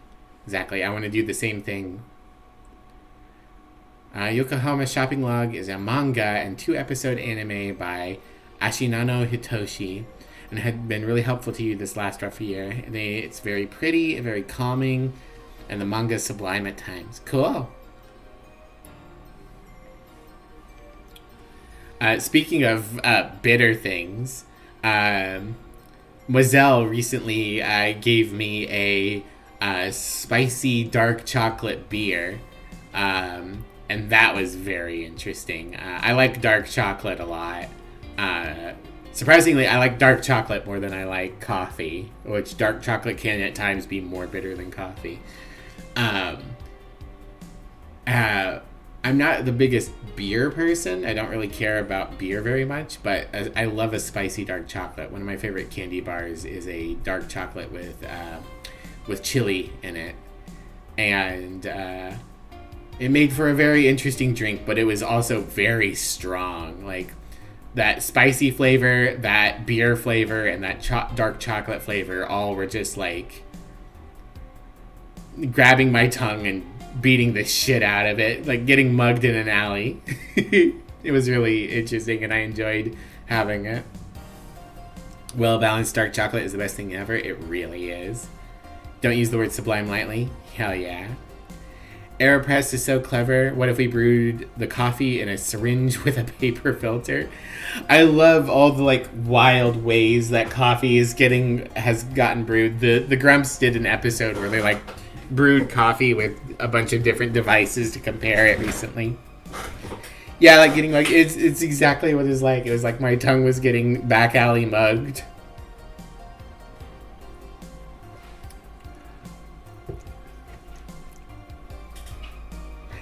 Speaker 1: I want to do the same thing. Yokohama Shopping Log is a manga and 2-episode anime by Ashinano Hitoshi, and had been really helpful to you this last rough year. It's very pretty, very calming, and the manga is sublime at times. Cool. Speaking of bitter things, Moselle recently gave me a spicy dark chocolate beer. And that was very interesting. I like dark chocolate a lot. Surprisingly, I like dark chocolate more than I like coffee, which dark chocolate can at times be more bitter than coffee. I'm not the biggest beer person. I don't really care about beer very much, but I love a spicy dark chocolate. One of my favorite candy bars is a dark chocolate with chili in it. And it made for a very interesting drink, but it was also very strong. Like, that spicy flavor, that beer flavor, and that dark chocolate flavor all were just, like, grabbing my tongue and beating the shit out of it. Like, getting mugged in an alley. It was really interesting, and I enjoyed having it. Well-balanced dark chocolate is the best thing ever. It really is. Don't use the word sublime lightly. Hell yeah. AeroPress is so clever. What if we brewed the coffee in a syringe with a paper filter? I love all the like wild ways that coffee has gotten brewed. The Grumps did an episode where they like brewed coffee with a bunch of different devices to compare it recently. Yeah, like getting like it's exactly what it was like. It was like my tongue was getting back alley mugged.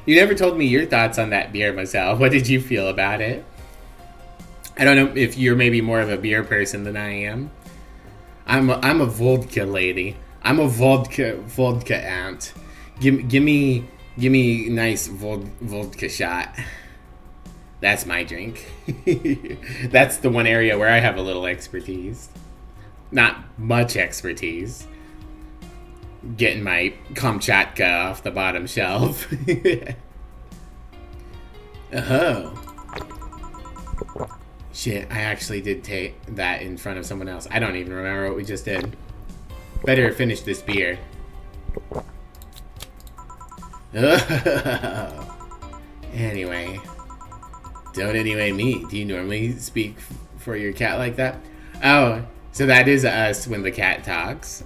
Speaker 1: You never told me your thoughts on that beer, Marcel. What did you feel about it? I don't know if you're maybe more of a beer person than I am. I'm a vodka lady. I'm a vodka aunt. Give me nice vodka shot. That's my drink. That's the one area where I have a little expertise. Not much expertise. Getting my Kamchatka off the bottom shelf. Oh. Shit, I actually did take that in front of someone else. I don't even remember what we just did. Better finish this beer. Oh. Anyway. Don't anyway me. Do you normally speak for your cat like that? Oh, so that is us when the cat talks.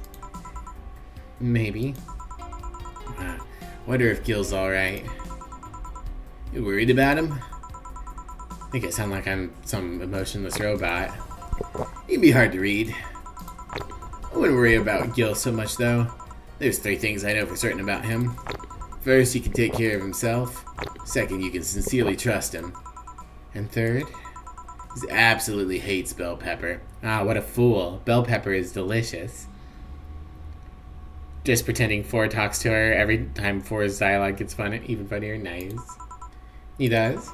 Speaker 1: Maybe. Wonder if Gil's alright. You worried about him? I think I sound like I'm some emotionless robot. He'd be hard to read. I wouldn't worry about Gil so much, though. There's 3 things I know for certain about him. First, he can take care of himself. Second, you can sincerely trust him. And third, he absolutely hates bell pepper. Ah, what a fool. Bell pepper is delicious. Just pretending Four talks to her every time Four's dialogue gets even funnier. Nice. He does.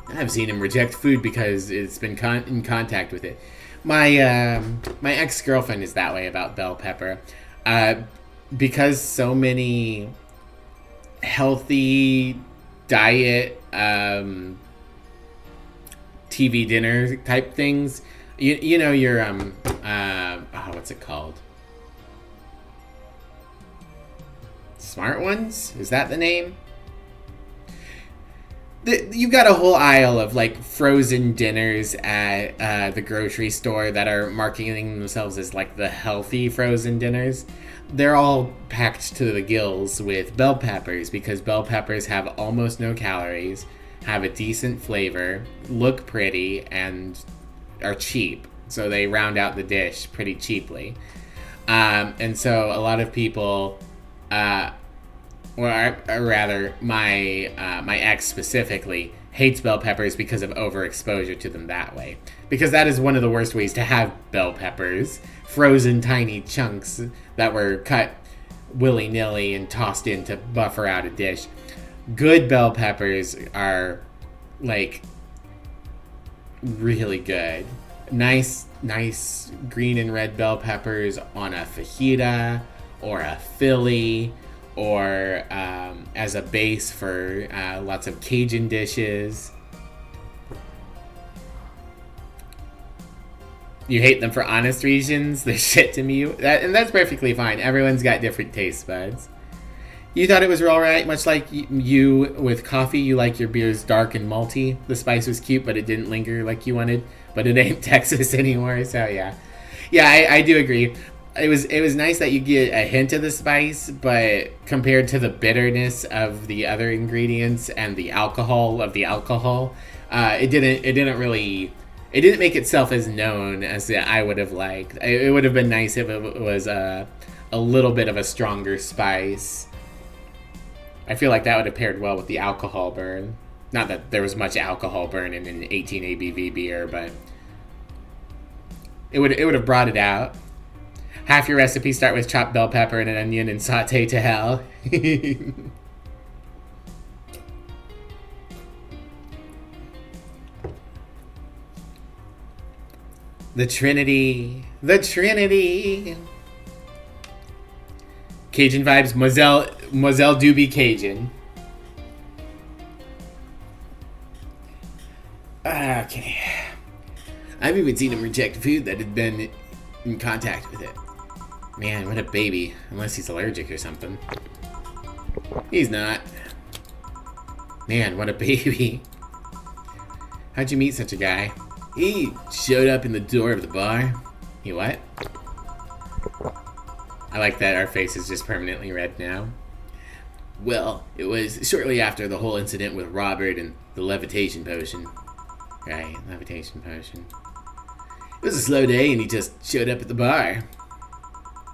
Speaker 1: I've seen him reject food because it's been in contact with it. My my ex-girlfriend is that way about bell pepper. Because so many healthy diet TV dinner type things. You know your what's it called? Smart Ones? Is that the name? You've got a whole aisle of like frozen dinners at the grocery store that are marketing themselves as like the healthy frozen dinners. They're all packed to the gills with bell peppers because bell peppers have almost no calories, have a decent flavor, look pretty, and are cheap. So they round out the dish pretty cheaply. And so a lot of people, or rather, my ex specifically hates bell peppers because of overexposure to them that way. Because that is one of the worst ways to have bell peppers. Frozen tiny chunks that were cut willy-nilly and tossed in to buffer out a dish. Good bell peppers are, like, really good. Nice green and red bell peppers on a fajita or a Philly or as a base for lots of Cajun dishes. You hate them for honest reasons. They're shit to me. And that's perfectly fine. Everyone's got different taste buds. You thought it was all right, much like you with coffee. You like your beers dark and malty. The spice was cute, but it didn't linger like you wanted. But it ain't Texas anymore, so yeah. Yeah, I do agree. It was nice that you get a hint of the spice, but compared to the bitterness of the other ingredients and the alcohol of the alcohol, it didn't make itself as known as I would have liked. It would have been nice if it was a little bit of a stronger spice. I feel like that would have paired well with the alcohol burn. Not that there was much alcohol burn in an 18 ABV beer, but it would have brought it out. Half your recipes start with chopped bell pepper and an onion and saute to hell. The Trinity. The Trinity. Cajun vibes. Moselle do be Cajun. Okay. I've even seen him reject food that had been in contact with it. Man, what a baby. Unless he's allergic or something. He's not. Man, what a baby. How'd you meet such a guy? He showed up in the door of the bar. He what? I like that our face is just permanently red now. Well, it was shortly after the whole incident with Robert and the levitation potion. Right, levitation potion. It was a slow day and he just showed up at the bar.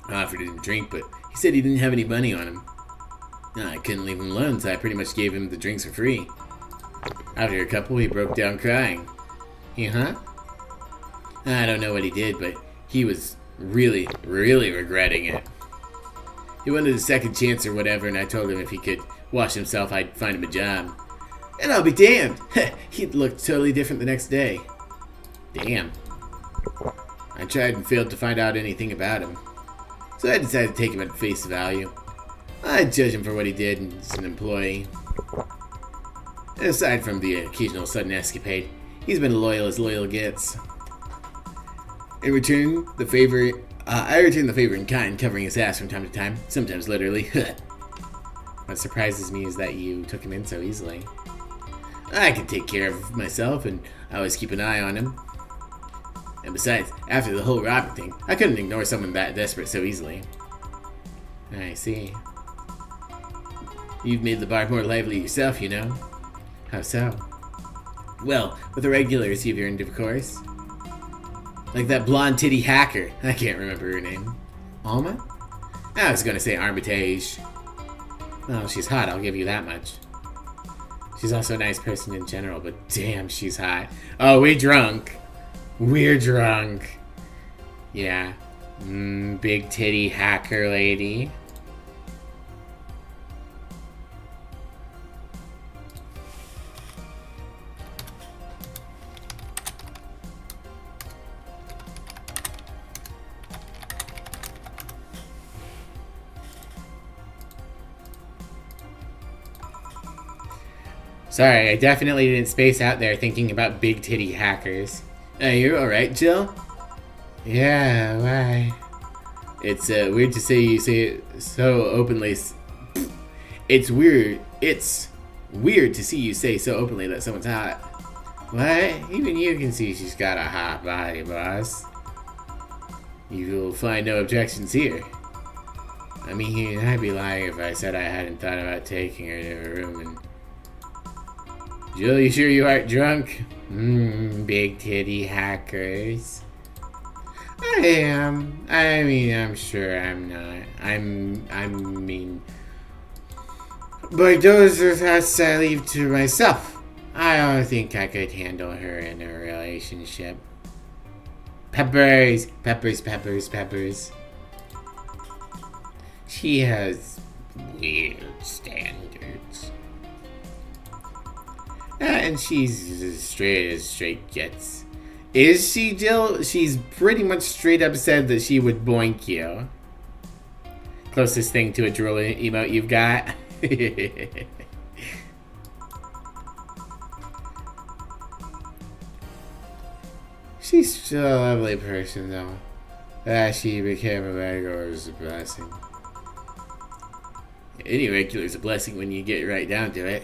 Speaker 1: I offered him a drink, but he said he didn't have any money on him. I couldn't leave him alone, so I pretty much gave him the drinks for free. After a couple, he broke down crying. Huh? I don't know what he did, but he was really, really regretting it. He wanted a second chance or whatever, and I told him if he could wash himself, I'd find him a job. And I'll be damned! He'd look totally different the next day. Damn. I tried and failed to find out anything about him. So I decided to take him at face value. I'd judge him for what he did as an employee. And aside from the occasional sudden escapade, he's been loyal as loyal gets. I returned the favor in kind, covering his ass from time to time, sometimes literally. What surprises me is that you took him in so easily. I can take care of myself, and I always keep an eye on him. And besides, after the whole robbing thing, I couldn't ignore someone that desperate so easily. I see. You've made the bar more lively yourself, you know. How so? Well, with the regulars you've earned, of course. Like that blonde titty hacker. I can't remember her name. Alma? I was gonna say Armitage. Well, she's hot, I'll give you that much. She's also a nice person in general, but damn, she's hot. Oh, we're drunk. We're drunk. Yeah. Big titty hacker lady. Sorry, I definitely didn't space out there thinking about big titty hackers. You alright, Jill? Yeah, why? It's weird to say you say it so openly. It's weird. It's weird to see you say so openly that someone's hot. What? Even you can see she's got a hot body, boss. You'll find no objections here. I mean, I'd be lying if I said I hadn't thought about taking her to her room and... Jill, you sure you aren't drunk? Big titty hackers. I am. I mean, I'm sure I'm not. I mean... But those are thoughts I leave to myself. I don't think I could handle her in a relationship. Peppers. She has weird standards. And she's as straight gets. Is she, Jill? She's pretty much straight up said that she would boink you. Closest thing to a drool emote you've got. She's still a lovely person, though. That she became a regular is a blessing. Any regular is a blessing when you get right down to it.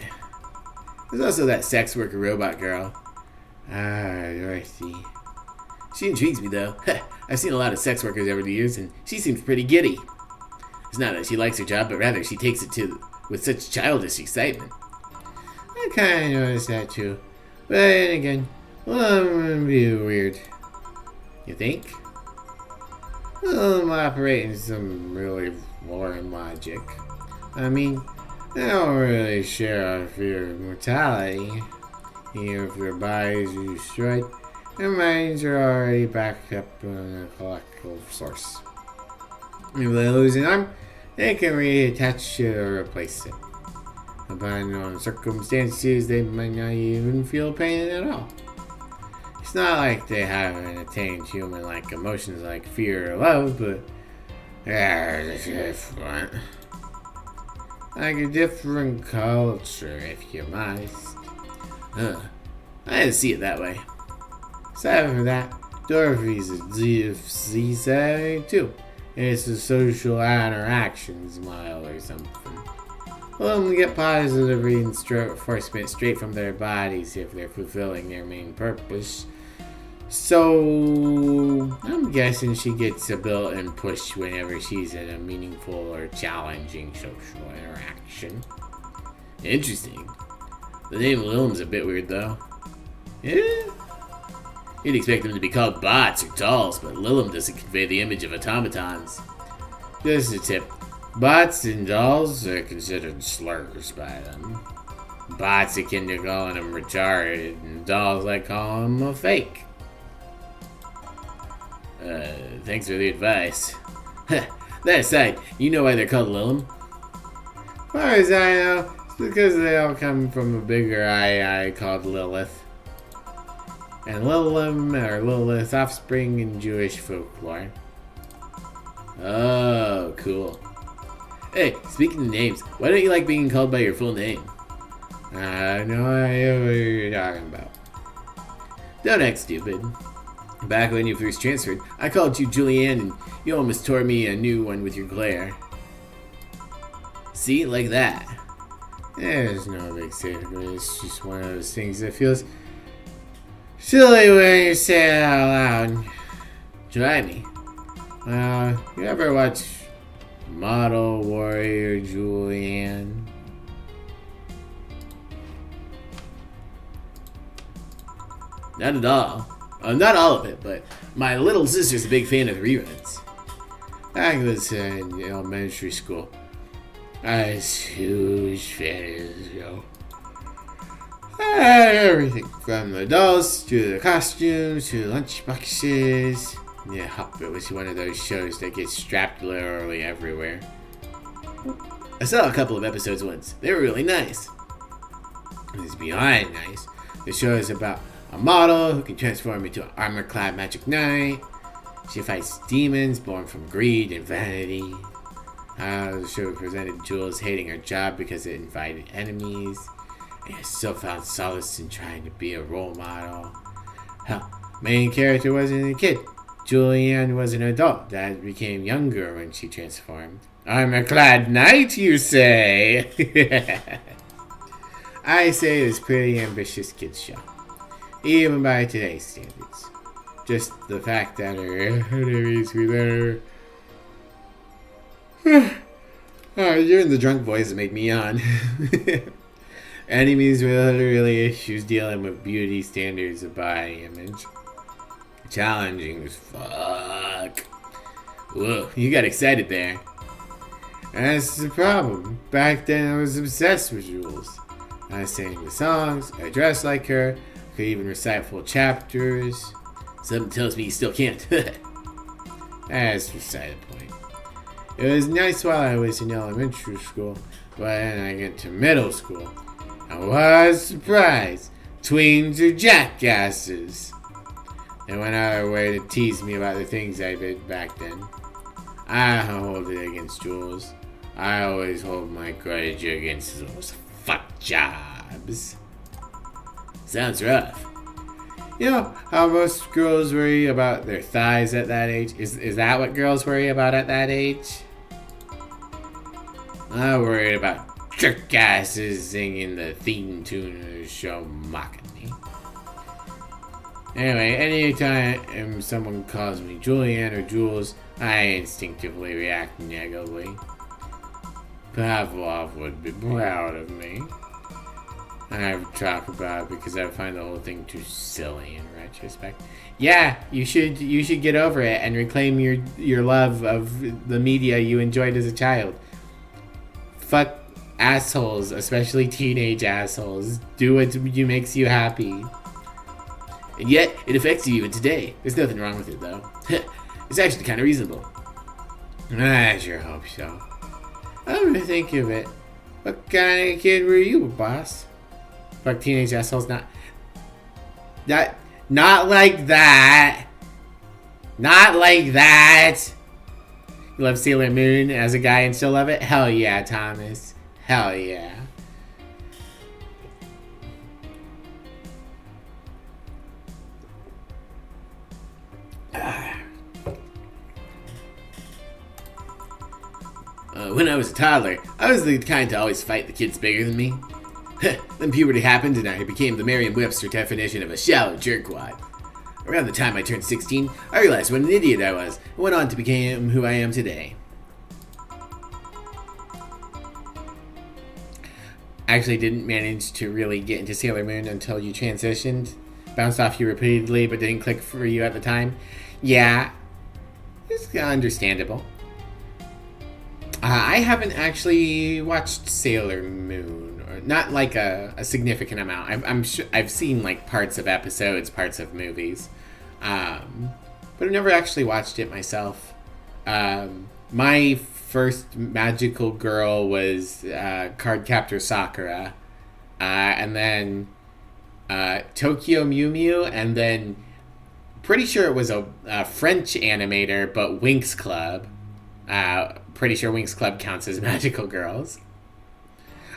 Speaker 1: There's also that sex worker robot girl. Dorothy. She intrigues me, though. I've seen a lot of sex workers over the years, and she seems pretty giddy. It's not that she likes her job, but rather she takes it with such childish excitement. I kind of noticed that, too. But then again, well, I'm gonna be weird. You think? Well, I'm operating some really foreign logic. I mean, they don't really share our fear of mortality. Even if their bodies are destroyed, their minds are already backed up in a collective source. If they lose an arm, they can reattach it or replace it. Depending on circumstances, they might not even feel pain at all. It's not like they haven't attained human-like emotions like fear or love, but they're different. Like a different culture, if you must. I didn't see it that way. Aside from that, Dorothy's a DFC setting too. It's a social interaction smile or something. Let them get positive reinforcement straight from their bodies if they're fulfilling their main purpose. So, I'm guessing she gets a built-in push whenever she's in a meaningful or challenging social interaction. Interesting. The name Lilm's a bit weird, though. Yeah? You'd expect them to be called bots or dolls, but Lilm doesn't convey the image of automatons. Just a tip. Bots and dolls are considered slurs by them. Bots akin to calling them retarded, and dolls like calling them a fake. Thanks for the advice. That aside, you know why they're called Lilm? As far as I know, it's because they all come from a bigger eye called Lilith. And Lilm are Lilith's offspring in Jewish folklore. Oh, cool. Hey, speaking of names, why don't you like being called by your full name? I have no idea what you're talking about. Don't act stupid. Back when you first transferred, I called you Julianne and you almost tore me a new one with your glare. See, like that. There's no big secret. It's just one of those things that feels silly when you say it out loud. Try me. You ever watch Model Warrior Julianne? Not at all. Not all of it, but my little sister's a big fan of the reruns. I was in elementary school. I was a huge fan of the show. Everything from the dolls to the costumes to the lunchboxes. Yeah, it was one of those shows that gets strapped literally everywhere. I saw a couple of episodes once. They were really nice. It was beyond nice. The show is about a model who can transform into an armor-clad magic knight. She fights demons born from greed and vanity. The show presented Jules hating her job because it invited enemies. And still found solace in trying to be a role model. Hell, main character wasn't a kid. Julianne was an adult that became younger when she transformed. Armor-clad knight, you say? I say it's a pretty ambitious kids show. Even by today's standards. Just the fact that her enemies were there. You're in the drunk voice that made me yawn. Enemies were literally issues dealing with beauty standards of body image. Challenging as fuck. Whoa, you got excited there. That's the problem. Back then I was obsessed with Jules. I sang the songs, I dressed like her, could even recite full chapters. Something tells me you still can't. That's beside the point. It was nice while I was in elementary school, but then I get to middle school. I was surprised. Tweens are jackasses. They went out of their way to tease me about the things I did back then. I don't hold it against Jules. I always hold my grudge against those fuck jobs. Sounds rough. You know how most girls worry about their thighs at that age? Is that what girls worry about at that age? I'm worried about jerk asses singing the theme tune of the show mocking me. Anyway, anytime someone calls me Julianne or Jules, I instinctively react negatively. Pavlov would be proud of me. I talk about it because I find the whole thing too silly in retrospect. Yeah, you should get over it and reclaim your love of the media you enjoyed as a child. Fuck assholes, especially teenage assholes. Do what makes you happy. And yet, it affects you even today. There's nothing wrong with it, though. It's actually kind of reasonable. I sure hope so. I'm gonna think of it. What kind of kid were you, boss? Fuck teenage assholes, not like that. Not like that. You love Sailor Moon as a guy and still love it? Hell yeah, Thomas. Hell yeah. When I was a toddler, I was the kind to always fight the kids bigger than me. Then puberty happened and I became the Merriam-Webster definition of a shallow jerkwad. Around the time I turned 16, I realized what an idiot I was and went on to become who I am today. Actually didn't manage to really get into Sailor Moon until you transitioned. Bounced off you repeatedly but didn't click for you at the time. Yeah, it's understandable. I haven't actually watched Sailor Moon, or not like a significant amount. I'm sure I've seen like parts of episodes, parts of movies, but I've never actually watched it myself. My first magical girl was Cardcaptor Sakura, and then Tokyo Mew Mew, and then pretty sure it was a French animator, but Winx Club. Pretty sure Winx Club counts as magical girls.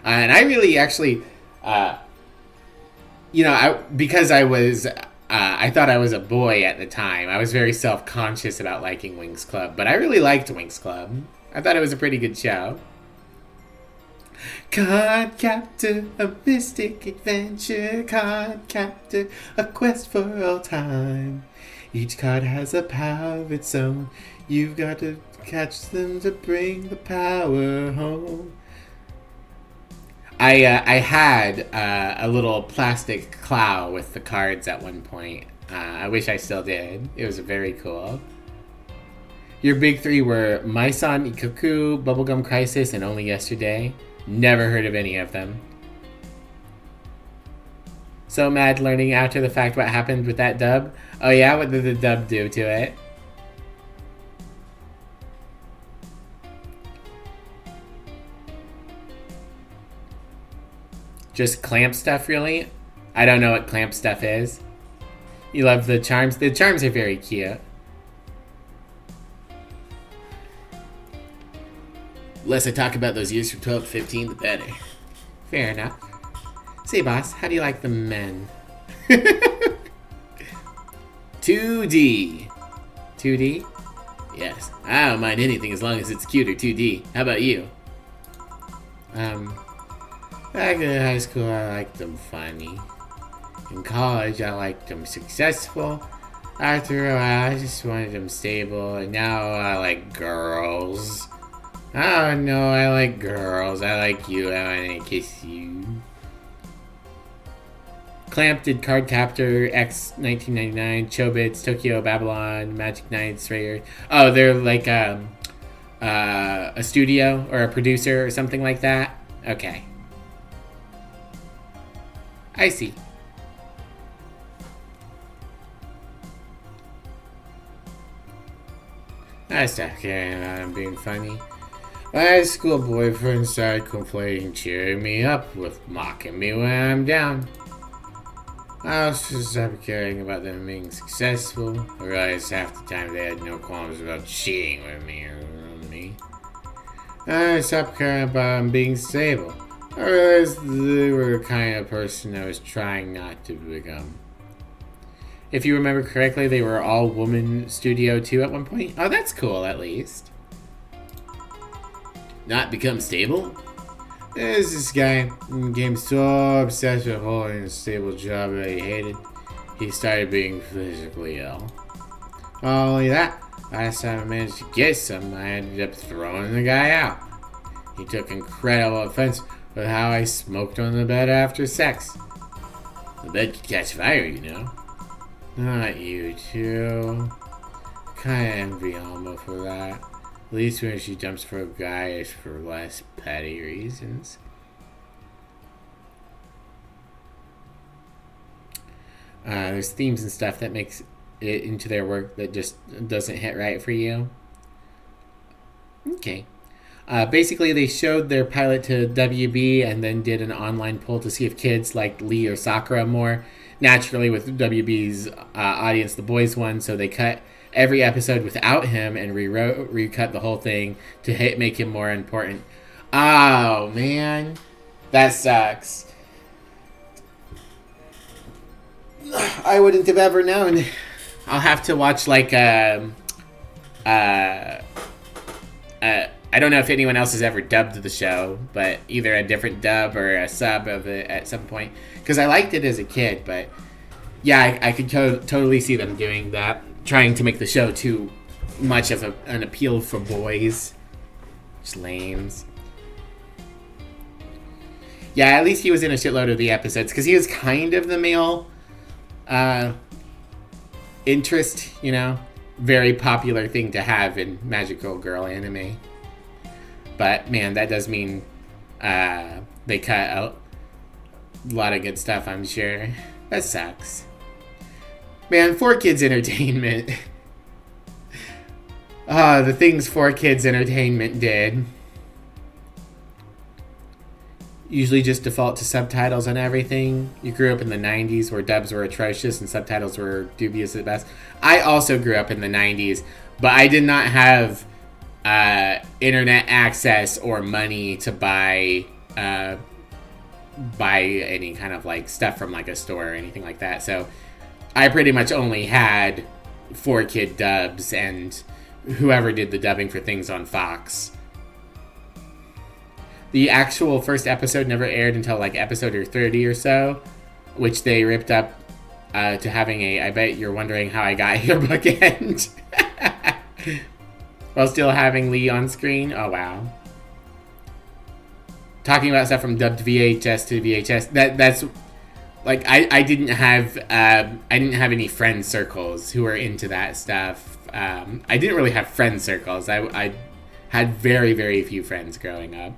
Speaker 1: And I really actually, because I thought I was a boy at the time, I was very self-conscious about liking Winx Club, but I really liked Winx Club. I thought it was a pretty good show. Card captor, a mystic adventure. Card captor, a quest for all time. Each card has a power of its own. You've got to catch them to bring the power home. I had a little plastic claw with the cards at one point. I wish I still did. It was very cool. Your big three were Maison Ikoku, Bubblegum Crisis, and Only Yesterday. Never heard of any of them. So mad learning after the fact what happened with that dub. Oh yeah, what did the dub do to it? Just clamp stuff, really? I don't know what clamp stuff is. You love the charms? The charms are very cute. The less I talk about those years from 12 to 15, the better. Fair enough. Say, boss, how do you like the men? 2D. 2D? Yes. I don't mind anything as long as it's cute or 2D. How about you? Back in high school, I liked them funny. In college, I liked them successful. After a while, I just wanted them stable. And now I like girls. Oh no, I like girls. I like you. I want to kiss you. Clamp did Card Captor, X 1999, Chobits, Tokyo, Babylon, Magic Knights, Rare. Oh, they're like a studio or a producer or something like that? Okay. I see. I stopped caring about him being funny. My high school boyfriend started complaining, cheering me up with mocking me when I'm down. I also stopped caring about them being successful. I realized half the time they had no qualms about cheating with me or on me. I stopped caring about them being stable. I realized they were the kind of person I was trying not to become. If you remember correctly, they were all woman studio too at one point. Oh, that's cool at least. Not become stable? There's this guy who became so obsessed with holding a stable job that he hated, he started being physically ill. Not only that, last time I managed to get some, I ended up throwing the guy out. He took incredible offense with how I smoked on the bed after sex. The bed could catch fire, you know. Not you two. Kinda envy Alma for that. At least when she jumps for a guy, it's for less petty reasons. There's themes and stuff that makes it into their work that just doesn't hit right for you. Okay. Basically, they showed their pilot to WB and then did an online poll to see if kids liked Lee or Sakura more. Naturally, with WB's audience, the boys won, so they cut every episode without him and recut the whole thing to make him more important. Oh, man. That sucks. I wouldn't have ever known. I'll have to watch, like, I don't know if anyone else has ever dubbed the show, but either a different dub or a sub of it at some point. Because I liked it as a kid, but yeah, I could totally see them doing that. Trying to make the show too much of an appeal for boys. Just lames. Yeah, at least he was in a shitload of the episodes, because he was kind of the male interest, you know? Very popular thing to have in magical girl anime. But, man, that does mean they cut out a lot of good stuff, I'm sure. That sucks. Man, 4Kids Entertainment. The things 4Kids Entertainment did. Usually just default to subtitles on everything. You grew up in the 90s where dubs were atrocious and subtitles were dubious at best. I also grew up in the 90s, but I did not have internet access or money to buy any kind of like stuff from like a store or anything like that. So I pretty much only had 4Kid dubs and whoever did the dubbing for things on Fox. The actual first episode never aired until like episode 30 or so, which they ripped up to having a I bet you're wondering how I got here bookend. While still having Lee on screen. Oh wow. Talking about stuff from dubbed VHS to VHS. That's like I didn't have any friend circles who were into that stuff. I didn't really have friend circles. I had very, very few friends growing up.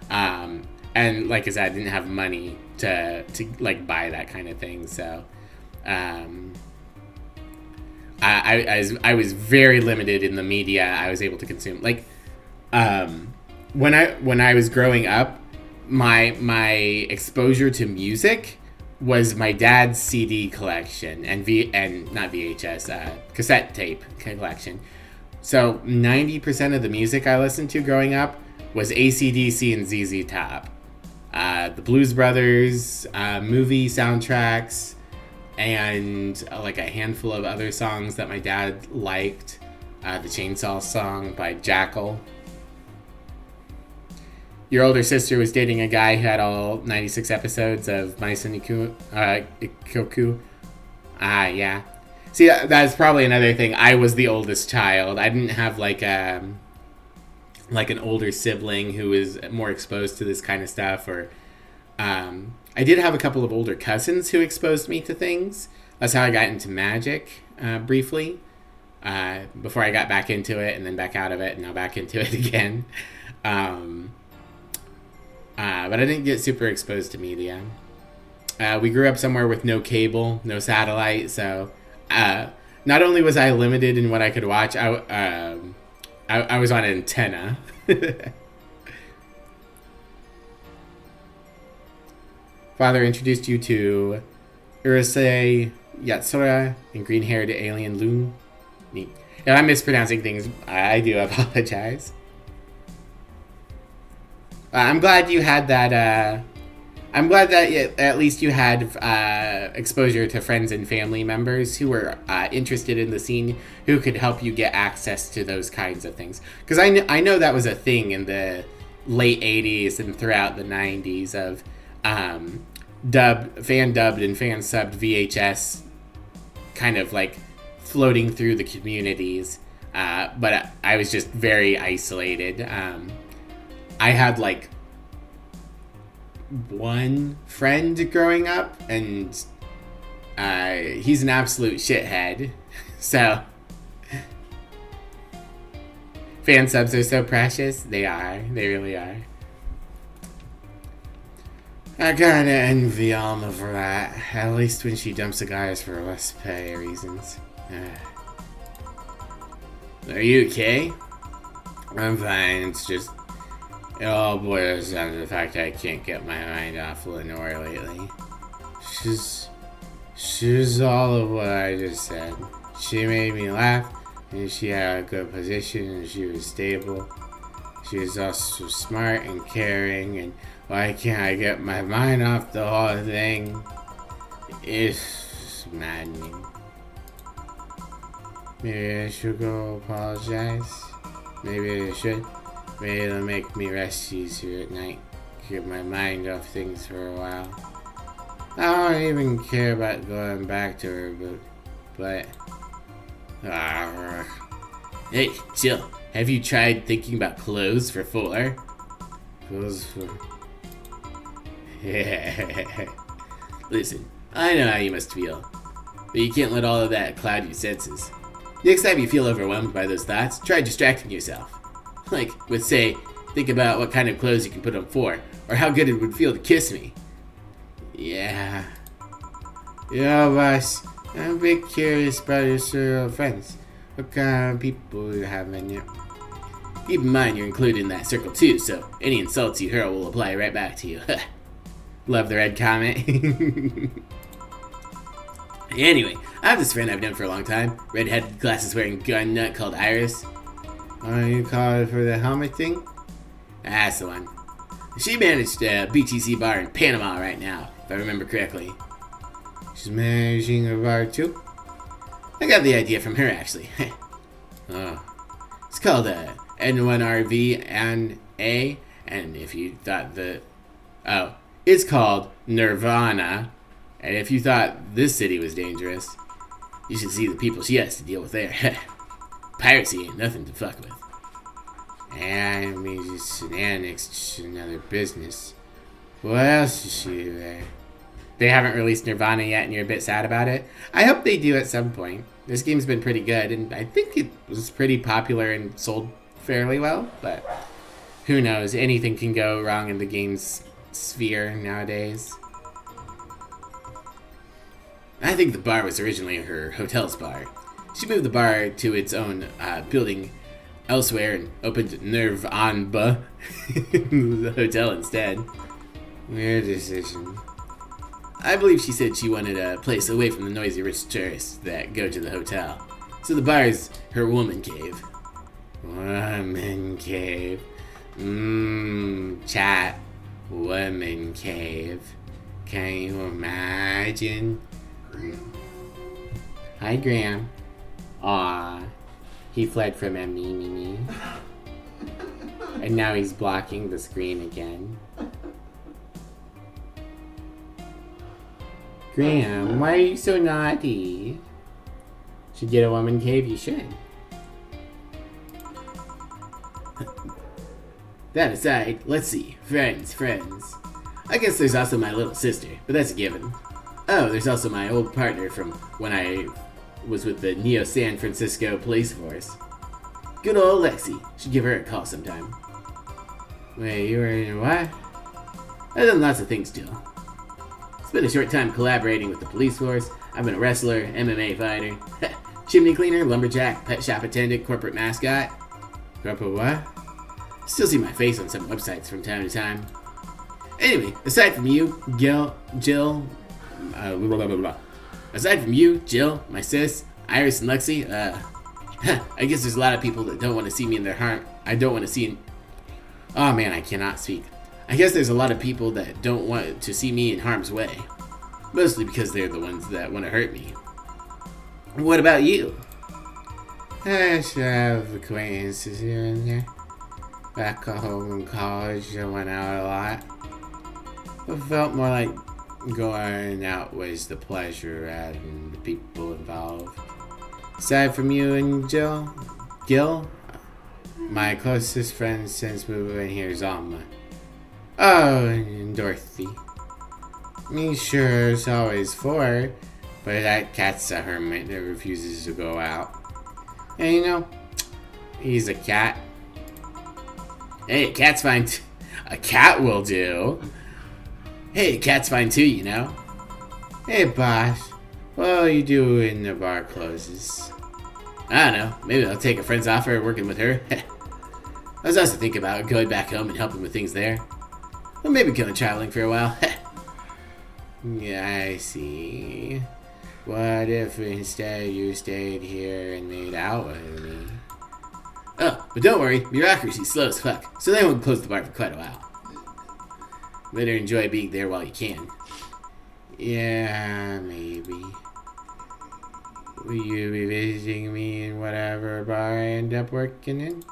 Speaker 1: And like I said, I didn't have money to like buy that kind of thing. So I was very limited in the media I was able to consume. Like when I was growing up, my exposure to music was my dad's CD collection and not VHS, cassette tape collection. So 90% of the music I listened to growing up was AC/DC and ZZ Top. The Blues Brothers, movie soundtracks, and like a handful of other songs that my dad liked. The Chainsaw Song by Jackal. Your older sister was dating a guy who had all 96 episodes of Mice and Ikoku. Yeah. See, that's probably another thing. I was the oldest child. I didn't have like an older sibling who was more exposed to this kind of stuff. Or I did have a couple of older cousins who exposed me to things. That's how I got into magic briefly. Before I got back into it and then back out of it and now back into it again. But I didn't get super exposed to media. We grew up somewhere with no cable, no satellite, so not only was I limited in what I could watch, I was on antenna. Father introduced you to Urusei Yatsura and green-haired alien Loon. Neat. If I'm mispronouncing things, I do apologize. I'm glad you had that. I'm glad that at least you had exposure to friends and family members who were interested in the scene, who could help you get access to those kinds of things. Because I know that was a thing in the late 80s and throughout the 90s of fan dubbed and fan subbed VHS kind of like floating through the communities. But I was just very isolated. I had like one friend growing up, and he's an absolute shithead. So fan subs are so precious. They are. They really are. I kinda envy Alma for that. At least when she dumps the guys for less pay reasons. Are you okay? I'm fine. It's just it all boils down to the fact that I can't get my mind off Lenore lately. She's all of what I just said. She made me laugh, and she had a good position, and she was stable. She was also smart and caring, and why can't I get my mind off the whole thing? It's maddening. Maybe I should go apologize. Maybe I should. Maybe it'll make me rest easier at night. Get my mind off things for a while. I don't even care about going back to her, but hey, chill. Have you tried thinking about clothes for 4? Clothes for... Listen, I know how you must feel, but you can't let all of that cloud your senses. Next time you feel overwhelmed by those thoughts, try distracting yourself. Like, with say, think about what kind of clothes you can put on 4, or how good it would feel to kiss me. Yeah. Boss, I'm a bit curious about your circle of friends. What kind of people you have in you? Keep in mind you're included in that circle too, so any insults you hurl will apply right back to you. Love the red comment. Anyway, I have this friend I've known for a long time. Red-headed, glasses-wearing gun nut called Iris. Oh, you call it for the helmet thing? That's the one. She managed a BTC bar in Panama right now, if I remember correctly. She's managing a bar too? I got the idea from her, actually. Oh. It's called N1RV and A, And if you thought it's called Nirvana. And if you thought this city was dangerous, you should see the people she has to deal with there. Piracy ain't nothing to fuck with. And I mean, just annexed to another business. What else does she do there? They haven't released Nirvana yet, and you're a bit sad about it. I hope they do at some point. This game's been pretty good, and I think it was pretty popular and sold fairly well, but who knows? Anything can go wrong in the game's sphere nowadays. I think the bar was originally her hotel's bar. She moved the bar to its own building elsewhere and opened Nirvana, the hotel instead. Weird decision. I believe she said she wanted a place away from the noisy rich tourists that go to the hotel. So the bar is her woman cave. Woman cave. Chat. Woman cave. Can you imagine? Hi, Graham. Aw. He fled from me. And now he's blocking the screen again. Graham, why are you so naughty? Should get a woman cave? You should. That aside, let's see. Friends. I guess there's also my little sister, but that's a given. Oh, there's also my old partner from when I was with the Neo San Francisco Police Force. Good old Lexi. Should give her a call sometime. Wait, you were in what? I've done lots of things, Jill. Spent a short time collaborating with the police force. I've been a wrestler, MMA fighter, chimney cleaner, lumberjack, pet shop attendant, corporate mascot. Corporate what? Still see my face on some websites from time to time. Anyway, aside from you, Jill, aside from you, Jill, my sis, Iris, and Lexi, I guess there's a lot of people that don't want to see me in their harm. Oh man, I cannot speak. I guess there's a lot of people that don't want to see me in harm's way. Mostly because they're the ones that want to hurt me. What about you? I should have acquaintances here and there. Back home in college, I went out a lot. It felt more like going out was the pleasure rather than the people involved. Aside from you and Gil, my closest friend since moving here is Alma. Oh, and Dorothy. Me sure it's always for, but that cat's a hermit that refuses to go out. And you know, he's a cat. Hey, a cat's fine. A cat will do. Hey, a cat's fine too, you know. Hey, boss. What will you do when the bar closes? I don't know. Maybe I'll take a friend's offer working with her. I was also thinking about going back home and helping with things there. Or maybe going traveling for a while. Yeah, I see. What if instead you stayed here and made out with me? Oh, but don't worry, bureaucracy's slow as fuck, so they won't close the bar for quite a while. Better enjoy being there while you can. Yeah, maybe. Will you be visiting me in whatever bar I end up working in?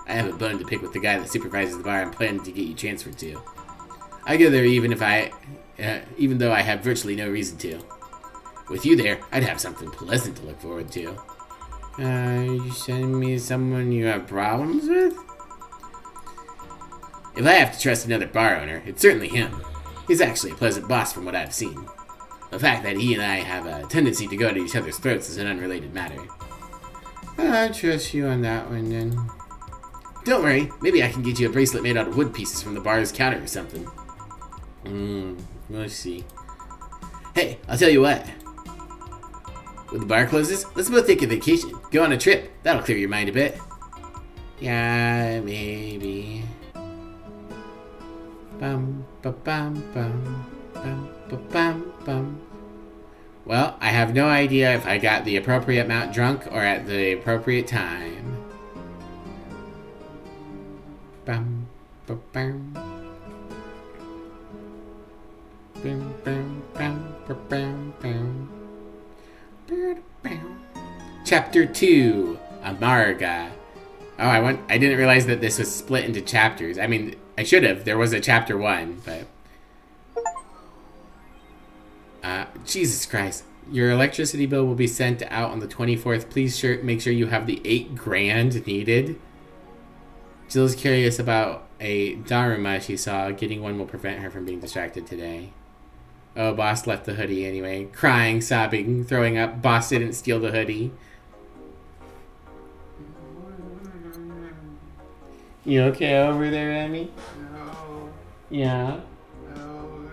Speaker 1: I have a bone to pick with the guy that supervises the bar I'm planning to get you transferred to. I go there even though I have virtually no reason to. With you there, I'd have something pleasant to look forward to. You sending me someone you have problems with? If I have to trust another bar owner, it's certainly him. He's actually a pleasant boss from what I've seen. The fact that he and I have a tendency to go to each other's throats is an unrelated matter. I trust you on that one then. Don't worry, maybe I can get you a bracelet made out of wood pieces from the bar's counter or something. We'll see. Hey, I'll tell you what. When the bar closes, let's both take a vacation. Go on a trip. That'll clear your mind a bit. Yeah, maybe. Bum, ba, bum, bum, bum, ba, bum, bum. Well, I have no idea if I got the appropriate amount drunk or at the appropriate time. Bum, ba, bum. Bum, bum, bum, ba, bum, bum. Chapter 2, Amarga. Oh, I didn't realize that this was split into chapters. I mean, I should have. There was a chapter 1, but... Jesus Christ. Your electricity bill will be sent out on the 24th. Please make sure you have the 8 grand needed. Jill's curious about a Daruma she saw. Getting one will prevent her from being distracted today. Oh, boss left the hoodie anyway. Crying, sobbing, throwing up. Boss didn't steal the hoodie. You okay over there, Emmy?
Speaker 4: No.
Speaker 1: Yeah?
Speaker 4: No.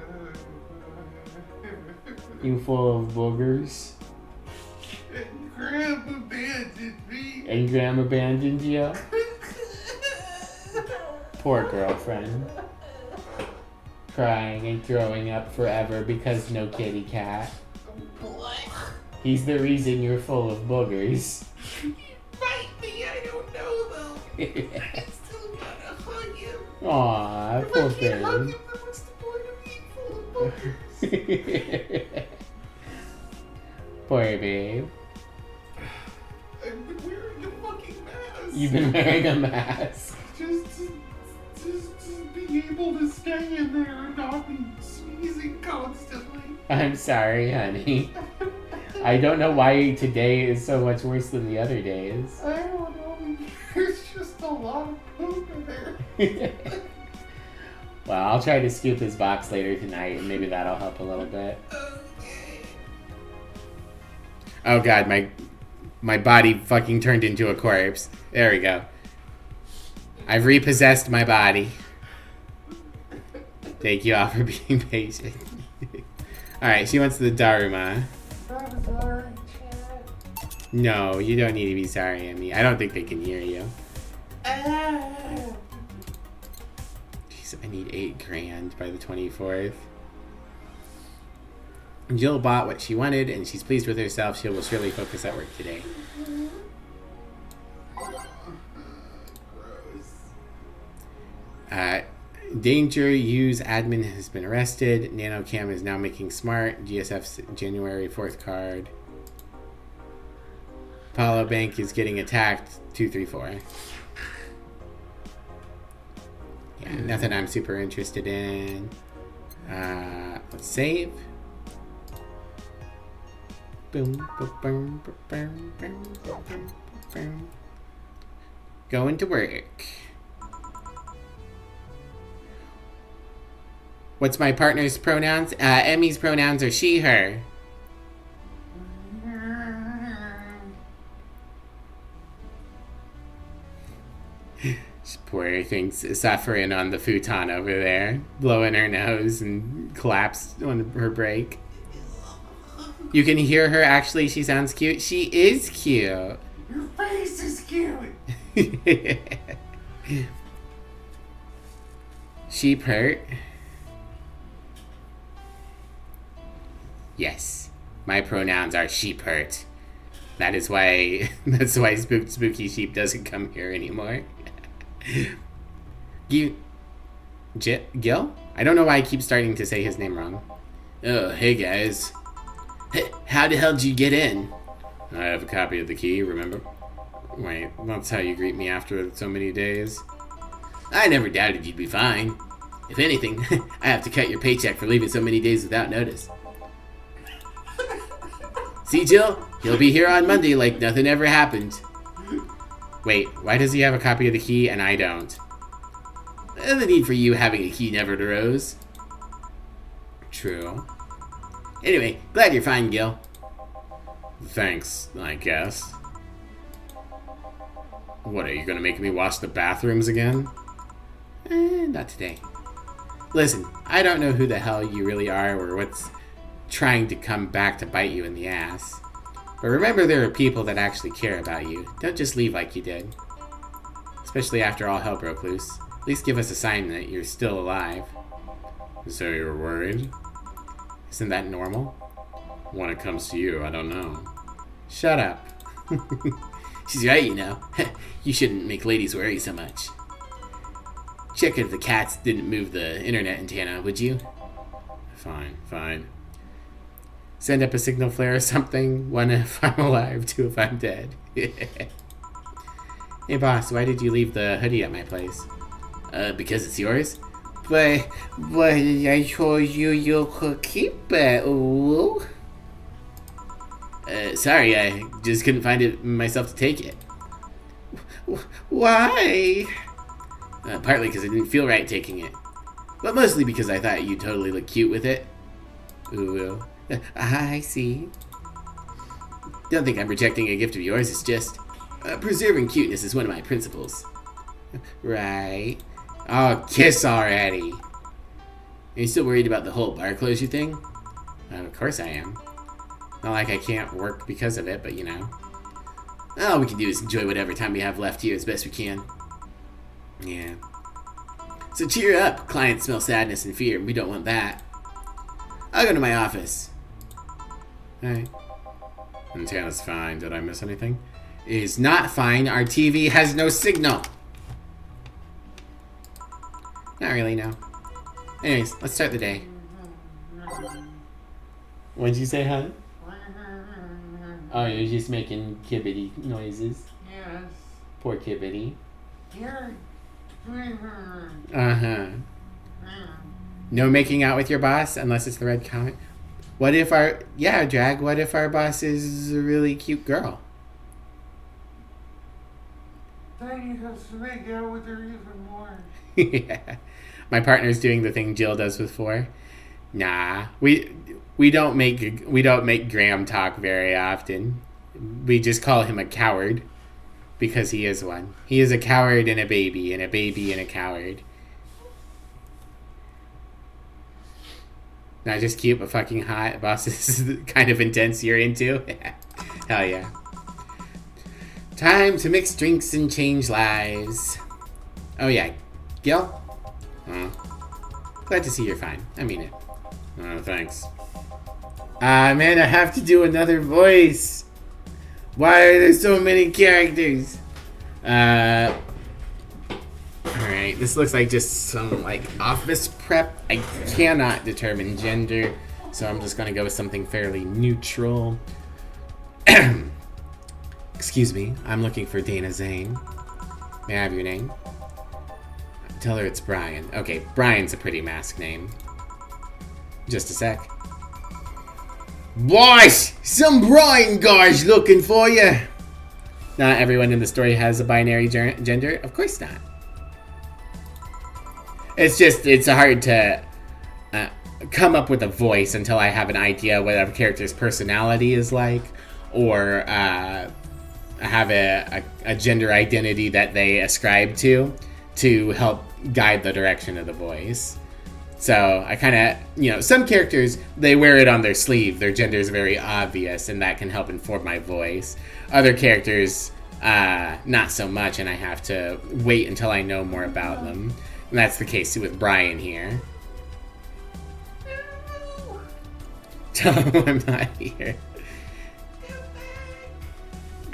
Speaker 1: You full of boogers?
Speaker 4: Grandma abandoned me.
Speaker 1: And Graham abandoned you? Poor girlfriend. Crying and throwing up forever because no kitty cat.
Speaker 4: What?
Speaker 1: He's the reason you're full of boogers.
Speaker 4: Fight me, I don't know though. I still gotta hug him.
Speaker 1: Aw,
Speaker 4: If
Speaker 1: poor
Speaker 4: I can't hug
Speaker 1: thing.
Speaker 4: him, then what's the point of being full of boogers?
Speaker 1: Poor babe.
Speaker 4: I've been wearing a fucking mask.
Speaker 1: You've been wearing a mask.
Speaker 4: Just be able to stay in there and not be sneezing constantly.
Speaker 1: I'm sorry, honey. I don't know why today is so much worse than the other days.
Speaker 4: I don't know. There's just a lot of poop in there.
Speaker 1: Well, I'll try to scoop his box later tonight, and maybe that'll help a little bit.
Speaker 4: Okay.
Speaker 1: Oh god, my body fucking turned into a corpse. There we go. I've repossessed my body. Thank you all for being patient. Alright, she wants the Daruma.
Speaker 4: I'm sorry, Chad.
Speaker 1: No, you don't need to be sorry, Emmy. I don't think they can hear you. Jeez, I need 8 grand by the 24th. Jill bought what she wanted, and she's pleased with herself. She will surely focus at work today. Danger Use admin has been arrested. NanoCam is now making smart. GSF's January 4th card. Apollo Bank is getting attacked. 234. Yeah, nothing I'm super interested in. Let's save. Boom, boom, boom, boom, boom, boom, boom, boom. Going to work. What's my partner's pronouns? Emmy's pronouns are she, her. Poor thing's suffering on the futon over there, blowing her nose and collapsed on her break. You can hear her. Actually, she sounds cute. She is cute.
Speaker 4: Your face is cute.
Speaker 1: Sheep hurt. Yes, my pronouns are sheep hurt. That's why Spooky Sheep doesn't come here anymore. Gil? I don't know why I keep starting to say his name wrong. Oh, hey guys. How the hell did you get in? I have a copy of the key, remember? Wait, that's how you greet me after so many days. I never doubted you'd be fine. If anything, I have to cut your paycheck for leaving so many days without notice. See, Jill? He'll be here on Monday like nothing ever happened. Wait, why does he have a copy of the key and I don't? The need for you having a key never arose. True. Anyway, glad you're fine, Gil. Thanks, I guess. What, are you gonna make me wash the bathrooms again? Not today. Listen, I don't know who the hell you really are or what's trying to come back to bite you in the ass. But remember, there are people that actually care about you. Don't just leave like you did. Especially after all hell broke loose. At least give us a sign that you're still alive. So you're worried? Isn't that normal? When it comes to you, I don't know. Shut up. She's right, you know. You shouldn't make ladies worry so much. Check if the cats didn't move the internet antenna, would you? Fine, fine. Send up a signal flare or something. 1 if I'm alive, 2 if I'm dead. Hey boss, why did you leave the hoodie at my place? Because it's yours? But I told you could keep it, ooh. Sorry, I just couldn't find it myself to take it. Why? Partly because I didn't feel right taking it. But mostly because I thought you'd totally look cute with it. Ooh. I see. Don't think I'm rejecting a gift of yours, it's just... preserving cuteness is one of my principles. Right. Oh, kiss already. Are you still worried about the whole bar closure thing? Of course I am. Not like I can't work because of it, but you know. All we can do is enjoy whatever time we have left here as best we can. Yeah. So cheer up. Clients smell sadness and fear. We don't want that. I'll go to my office. Alright.
Speaker 2: Antenna's fine. Did I miss anything?
Speaker 1: It is not fine. Our TV has no signal. Not really, no. Anyways, let's start the day. What'd you say, hon? Oh, you're just making kibbity noises.
Speaker 4: Yes.
Speaker 1: Poor kibbity.
Speaker 4: You're...
Speaker 1: Uh-huh. No making out with your boss unless it's the red comic. What if our... Yeah, Drag, what if our boss is a really cute girl?
Speaker 4: Then you have to make out with her even more.
Speaker 1: Yeah. My partner's doing the thing Jill does with 4. Nah. We don't make Graham talk very often. We just call him a coward. Because he is one. He is a coward and a baby and a coward. Not just cute, but fucking hot. Boss is the kind of intense you're into. Hell yeah. Time to mix drinks and change lives. Oh yeah. Gil? Glad to see you're fine. I mean it.
Speaker 2: Thanks.
Speaker 1: Man, I have to do another voice. Why are there so many characters? Alright, this looks like just some, like, office prep. I cannot determine gender, so I'm just gonna go with something fairly neutral. Excuse me, I'm looking for Dana Zane. May I have your name? Tell her it's Brian. Okay, Brian's a pretty mask name. Just a sec. Boys! Some Brian guys looking for you! Not everyone in the story has a binary gender. Of course not. It's hard to come up with a voice until I have an idea what a character's personality is like, or have a gender identity that they ascribe to help guide the direction of the voice. So I kind of, some characters, they wear it on their sleeve. Their gender is very obvious, and that can help inform my voice. Other characters, not so much, and I have to wait until I know more about them. And that's the case with Brian here. Tell him I'm not here.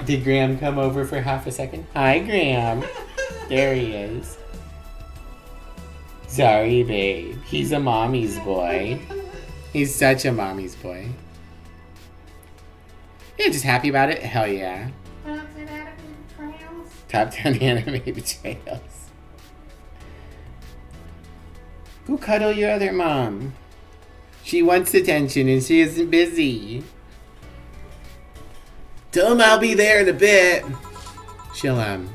Speaker 1: Did Graham come over for half a second? Hi, Graham. There he is. Sorry, babe. He's a mommy's boy. He's such a mommy's boy. You're just happy about it? Hell yeah. Top 10 animated trails. Go cuddle your other mom. She wants attention and she isn't busy. Tell him I'll be there in a bit. She'll, oh,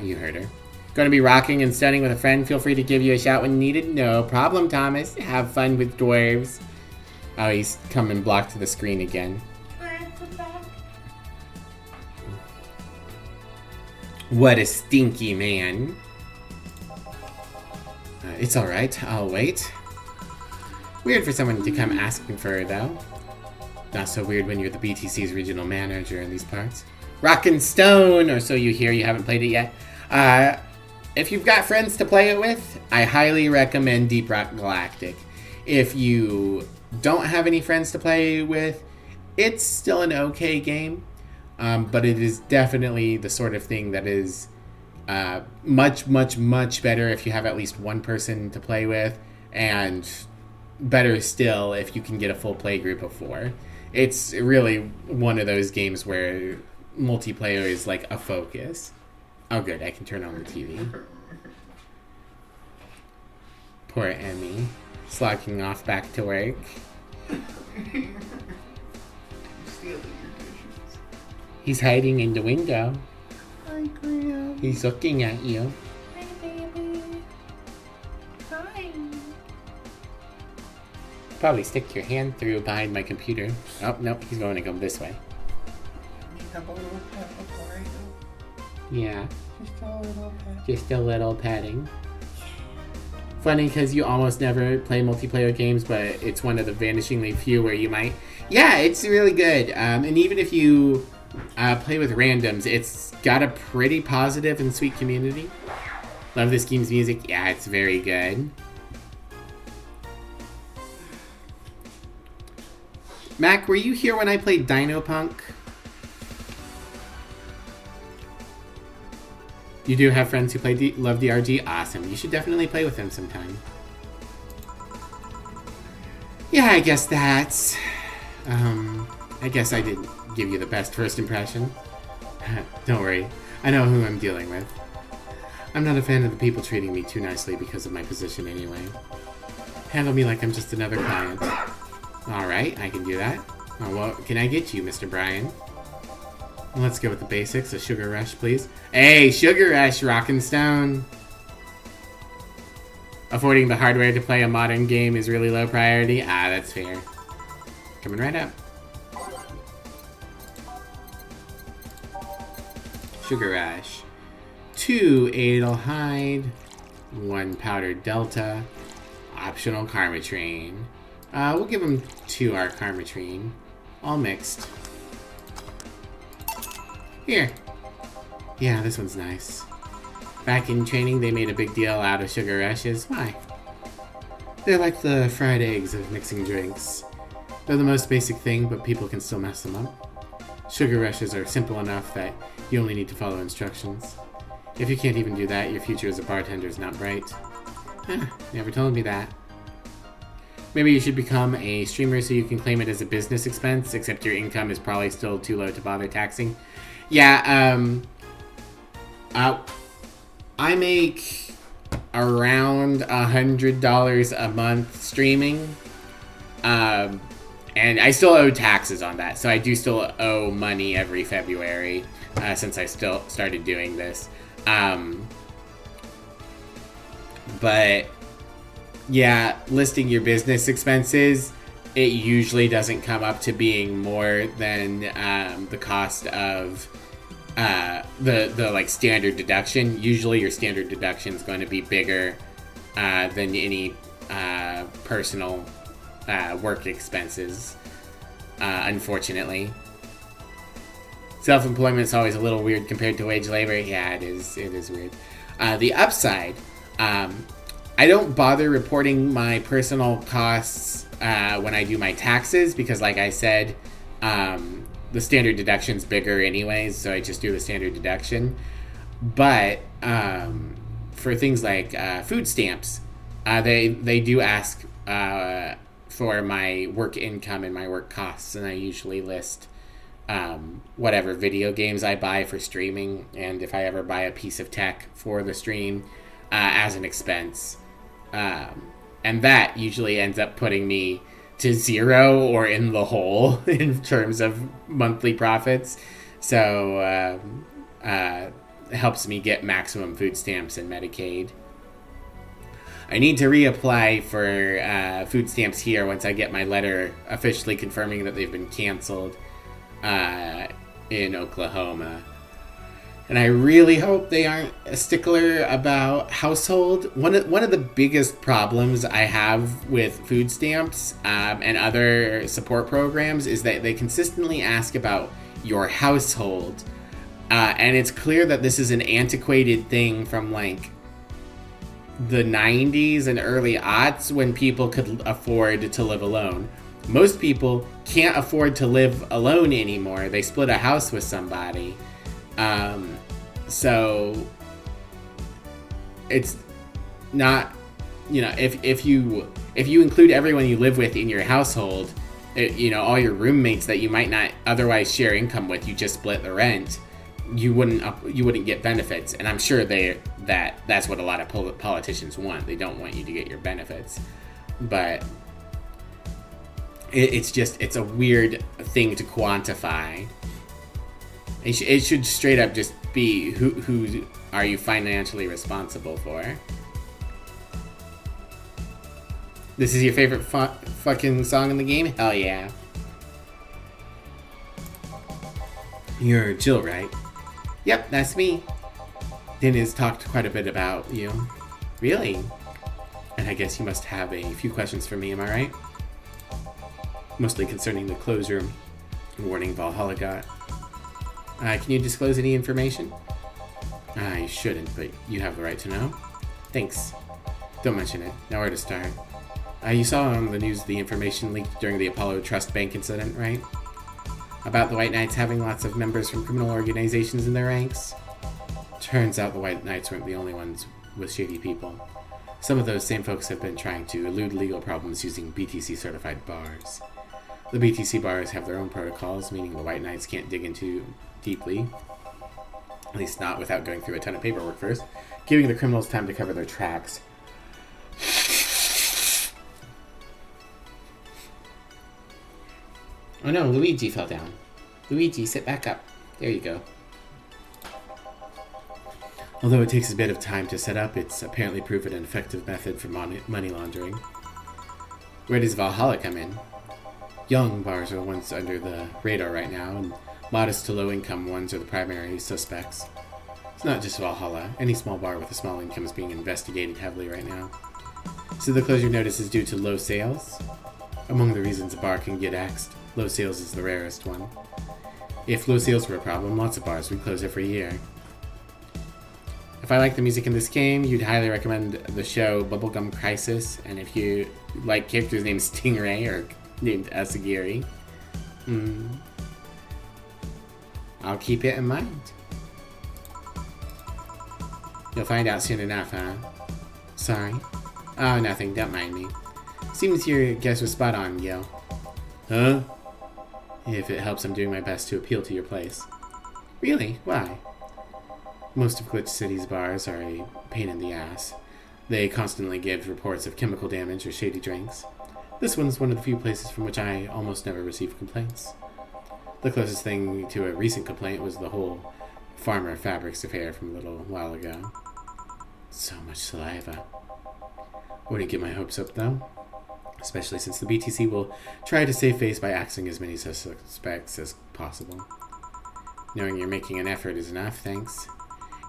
Speaker 1: you heard her. Going to be rocking and studying with a friend. Feel free to give you a shout when needed. No problem, Thomas. Have fun with dwarves. Oh, he's come and blocked the screen again. What a stinky man. It's alright. I'll wait. Weird for someone to come asking for her, though. Not so weird when you're the BTC's regional manager in these parts. Rockin' Stone, or so you hear. You haven't played it yet. If you've got friends to play it with, I highly recommend Deep Rock Galactic. If you don't have any friends to play with, it's still an okay game, but it is definitely the sort of thing that is much, much, much better if you have at least one person to play with, and better still if you can get a full play group of 4. It's really one of those games where multiplayer is like a focus. Oh, good. I can turn on the TV. Poor Emmy. Slogging off back to work.
Speaker 4: Stealing your dishes.
Speaker 1: He's hiding in the window.
Speaker 4: Hi, Graham.
Speaker 1: He's looking at you.
Speaker 4: Hi, baby. Hi.
Speaker 1: Probably stick your hand through behind my computer. Oh, nope. He's going to go this way.
Speaker 4: Need a little pet before I go.
Speaker 1: Yeah.
Speaker 4: Just a little pet.
Speaker 1: Just a little petting. Funny because you almost never play multiplayer games, but it's one of the vanishingly few where you might. Yeah, it's really good. And even if you play with randoms, it's got a pretty positive and sweet community. Love this game's music. Yeah, it's very good. Mac, were you here when I played Dino Punk? You do have friends who play love DRG? Awesome. You should definitely play with them sometime. Yeah, I guess that's... I guess I didn't give you the best first impression. Don't worry. I know who I'm dealing with. I'm not a fan of the people treating me too nicely because of my position anyway. Handle me like I'm just another client. Alright, I can do that. Oh, what can I get you, Mr. Brian? Let's go with the basics. A sugar rush, please. Hey, sugar rush, rockin' stone. Affording the hardware to play a modern game is really low priority. Ah, that's fair. Coming right up. Sugar rush. 2 Adel hide. 1 powdered delta. Optional karmatrine. We'll give him 2 our karmatrine. All mixed. Here. Yeah, this one's nice. Back in training, they made a big deal out of sugar rushes. Why? They're like the fried eggs of mixing drinks. They're the most basic thing, but people can still mess them up. Sugar rushes are simple enough that you only need to follow instructions. If you can't even do that, your future as a bartender is not bright. Never told me that. Maybe you should become a streamer so you can claim it as a business expense, except your income is probably still too low to bother taxing. Yeah, I make around $100 a month streaming, and I still owe taxes on that, so I do still owe money every February, since I still started doing this. But yeah, listing your business expenses, it usually doesn't come up to being more than the cost of the like standard deduction. Usually your standard deduction is going to be bigger than any personal work expenses, unfortunately. Self-employment is always a little weird compared to wage labor. Yeah, it is weird. The upside, I don't bother reporting my personal costs when I do my taxes because, like I said, the standard deduction's bigger anyways, so I just do the standard deduction. But for things like food stamps, they do ask for my work income and my work costs, and I usually list whatever video games I buy for streaming, and if I ever buy a piece of tech for the stream as an expense. And that usually ends up putting me to 0 or in the hole in terms of monthly profits. So it helps me get maximum food stamps and Medicaid. I need to reapply for food stamps here once I get my letter officially confirming that they've been canceled in Oklahoma. And I really hope they aren't a stickler about household. One of the biggest problems I have with food stamps and other support programs is that they consistently ask about your household. And it's clear that this is an antiquated thing from like the 90s and early aughts when people could afford to live alone. Most people can't afford to live alone anymore. They split a house with somebody. So it's not, if you include everyone you live with in your household, all your roommates that you might not otherwise share income with, you just split the rent. you wouldn't get benefits, and I'm sure that's what a lot of politicians want. They don't want you to get your benefits, but it's a weird thing to quantify. It should straight up just be who are you financially responsible for. This is your favorite fucking song in the game? Hell yeah. You're Jill, right? Yep, that's me. Dennis talked quite a bit about you. Really? And I guess you must have a few questions for me, am I right? Mostly concerning the closed room warning Valhalla got. Can you disclose any information? I shouldn't, but you have the right to know. Thanks. Don't mention it. Now where to start? You saw on the news the information leaked during the Apollo Trust Bank incident, right? About the White Knights having lots of members from criminal organizations in their ranks. Turns out the White Knights weren't the only ones with shady people. Some of those same folks have been trying to elude legal problems using BTC-certified bars. The BTC bars have their own protocols, meaning the White Knights can't dig into deeply. At least not without going through a ton of paperwork first, giving the criminals time to cover their tracks. Oh no, Luigi fell down. Luigi, sit back up. There you go. Although it takes a bit of time to set up, it's apparently proven an effective method for money laundering. Where does Valhalla come in? Young bars are the ones under the radar right now, and modest to low-income ones are the primary suspects. It's not just Valhalla. Any small bar with a small income is being investigated heavily right now. So the closure notice is due to low sales? Among the reasons a bar can get axed, low sales is the rarest one. If low sales were a problem, lots of bars would close every year. If I like the music in this game, you'd highly recommend the show Bubblegum Crisis, and if you like characters named Stingray or named Asagiri, I'll keep it in mind. You'll find out soon enough, huh? Sorry. Oh, nothing, don't mind me. Seems your guess was spot on, Gil. Huh? If it helps, I'm doing my best to appeal to your place. Really? Why? Most of Glitch City's bars are a pain in the ass. They constantly give reports of chemical damage or shady drinks. This one's one of the few places from which I almost never receive complaints. The closest thing to a recent complaint was the whole Farmer Fabrics affair from a little while ago. So much saliva. Wouldn't get my hopes up, though. Especially since the BTC will try to save face by axing as many suspects as possible. Knowing you're making an effort is enough, thanks.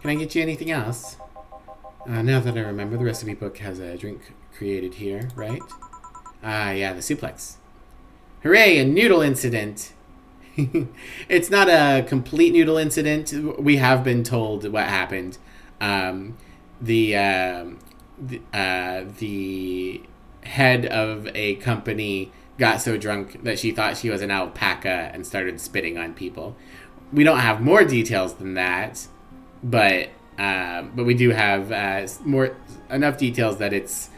Speaker 1: Can I get you anything else? Now that I remember, the recipe book has a drink created here, right? Yeah, the suplex. Hooray, a noodle incident! It's not a complete noodle incident. We have been told what happened. The head of a company got so drunk that she thought she was an alpaca and started spitting on people. We don't have more details than that, but we do have enough details that it's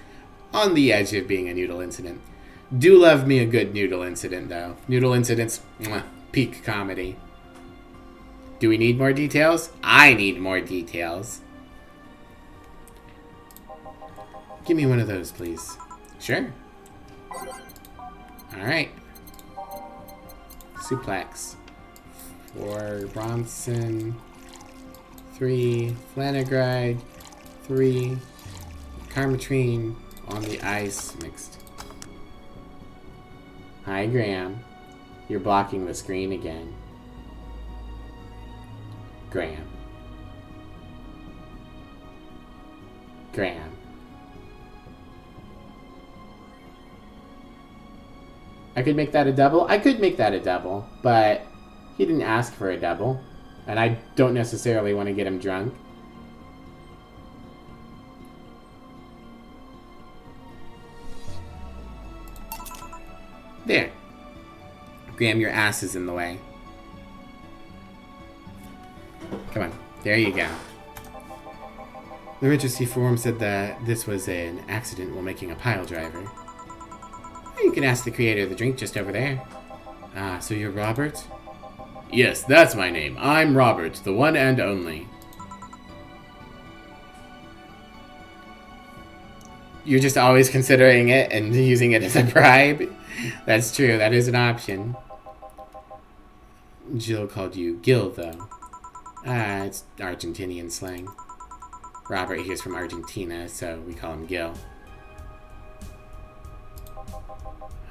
Speaker 1: on the edge of being a noodle incident. Do love me a good noodle incident, though. Noodle incidents, peak comedy. Do we need more details? I need more details. Give me one of those, please. Sure. Alright. Suplex. 4 Bronson. 3 Flanagride. 3 Carmetrine on the ice mixed. Hi, Graham. You're blocking the screen again. Graham. Graham. I could make that a double? I could make that a double, but he didn't ask for a double, and I don't necessarily want to get him drunk. There. Graham, your ass is in the way. Come on. There you go. The registry form said that this was an accident while making a pile driver. You can ask the creator of the drink just over there. Ah, so you're Robert? Yes, that's my name. I'm Robert, the one and only. You're just always considering it and using it as a bribe? That's true, that is an option. Jill called you Gil, though. Ah, it's Argentinian slang. Robert here's from Argentina, so we call him Gil.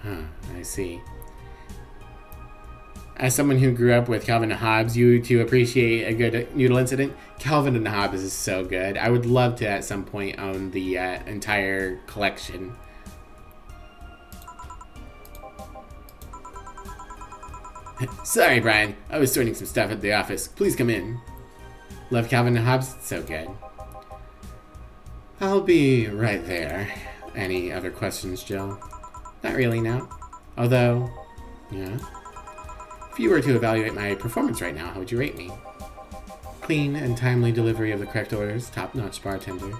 Speaker 1: Huh, I see. As someone who grew up with Calvin and Hobbes, you too appreciate a good noodle incident? Calvin and Hobbes is so good. I would love to at some point own the entire collection. Sorry, Brian. I was sorting some stuff at the office. Please come in. Love Calvin and Hobbes? So good. I'll be right there. Any other questions, Jill? Not really, no. Although, yeah. If you were to evaluate my performance right now, how would you rate me? Clean and timely delivery of the correct orders, top-notch bartender.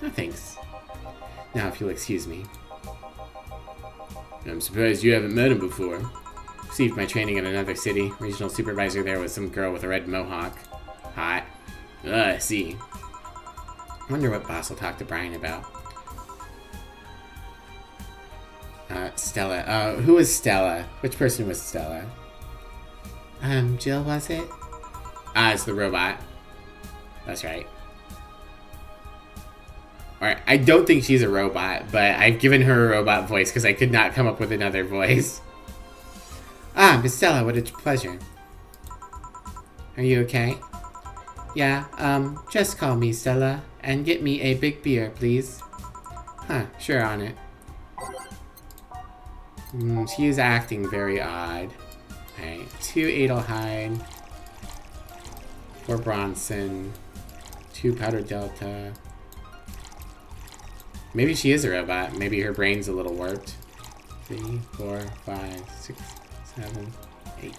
Speaker 1: No thanks. Now, if you'll excuse me. I'm surprised you haven't met him before. Received my training in another city. Regional supervisor there was some girl with a red mohawk. Hot. I see. Wonder what boss will talk to Brian about. Stella. Who was Stella? Which person was Stella? Jill, was it? Ah, it's the robot. That's right. Alright, I don't think she's a robot, but I've given her a robot voice because I could not come up with another voice. Ah, Miss Stella, what a pleasure. Are you okay? Yeah, just call me Stella, and get me a big beer, please. Huh, sure on it. She is acting very odd. Alright, 2 Adelheid, 4 Bronson, 2 Powder Delta. Maybe she is a robot. Maybe her brain's a little warped. 3, 4, 5, 6, 7, 8.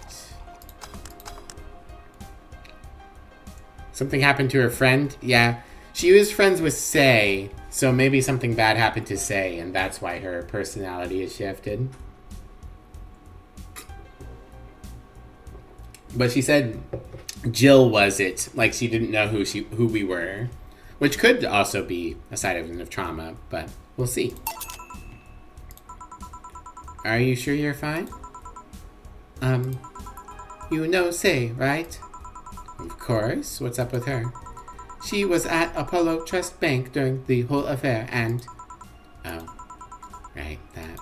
Speaker 1: Something happened to her friend? Yeah, she was friends with Say, so maybe something bad happened to Say, and that's why her personality is shifted. But she said Jill was it, like she didn't know who we were. Which could also be a side of trauma, but we'll see. Are you sure you're fine? You know Say, right? Of course. What's up with her? She was at Apollo Trust Bank during the whole affair and... Oh. Right, that.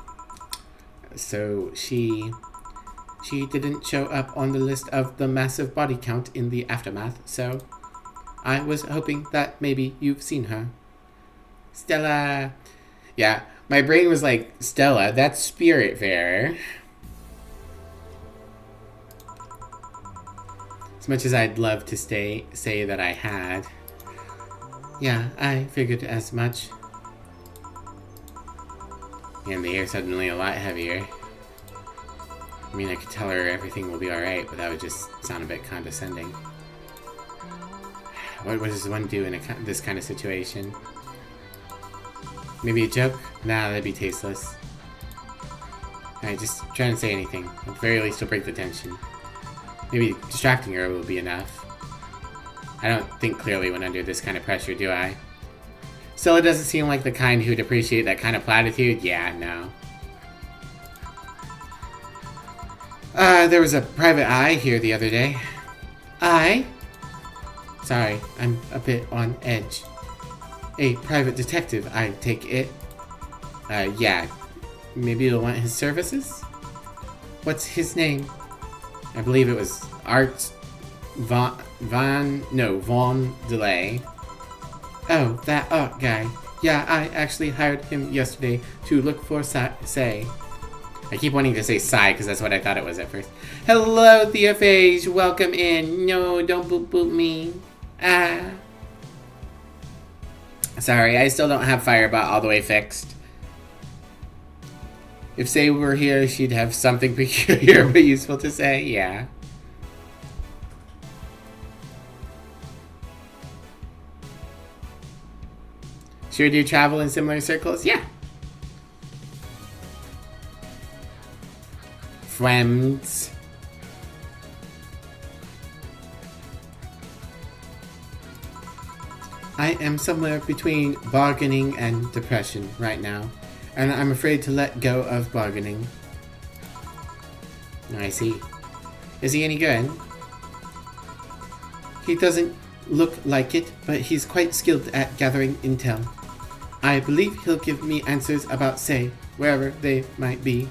Speaker 1: So she didn't show up on the list of the massive body count in the aftermath, so... I was hoping that maybe you've seen her. Stella! Yeah, my brain was like, Stella, that's Spiritfarer. As much as I'd love to say that I had. Yeah, I figured as much. And the air's suddenly a lot heavier. I mean, I could tell her everything will be alright, but that would just sound a bit condescending. What does one do in this kind of situation? Maybe a joke? Nah, that'd be tasteless. Alright, just trying to say anything. At the very least, it'll break the tension. Maybe distracting her will be enough. I don't think clearly when under this kind of pressure, do I? Stella doesn't seem like the kind who'd appreciate that kind of platitude. Yeah, no. There was a private eye here the other day. Eye? Sorry, I'm a bit on edge. A private detective, I take it. Yeah. Maybe you'll want his services? What's his name? I believe it was Art Von Delay. Oh, that art guy. Yeah, I actually hired him yesterday to look for Say. I keep wanting to say Psy because that's what I thought it was at first. Hello, Theophage. Welcome in. No, don't boop boop me. Ah. Sorry, I still don't have Firebot all the way fixed. If Say were here, she'd have something peculiar but useful to say. Yeah. Sure do travel in similar circles? Yeah. Friends. I am somewhere between bargaining and depression right now, and I'm afraid to let go of bargaining. I see. Is he any good? He doesn't look like it, but he's quite skilled at gathering intel. I believe he'll give me answers about Say, wherever they might be.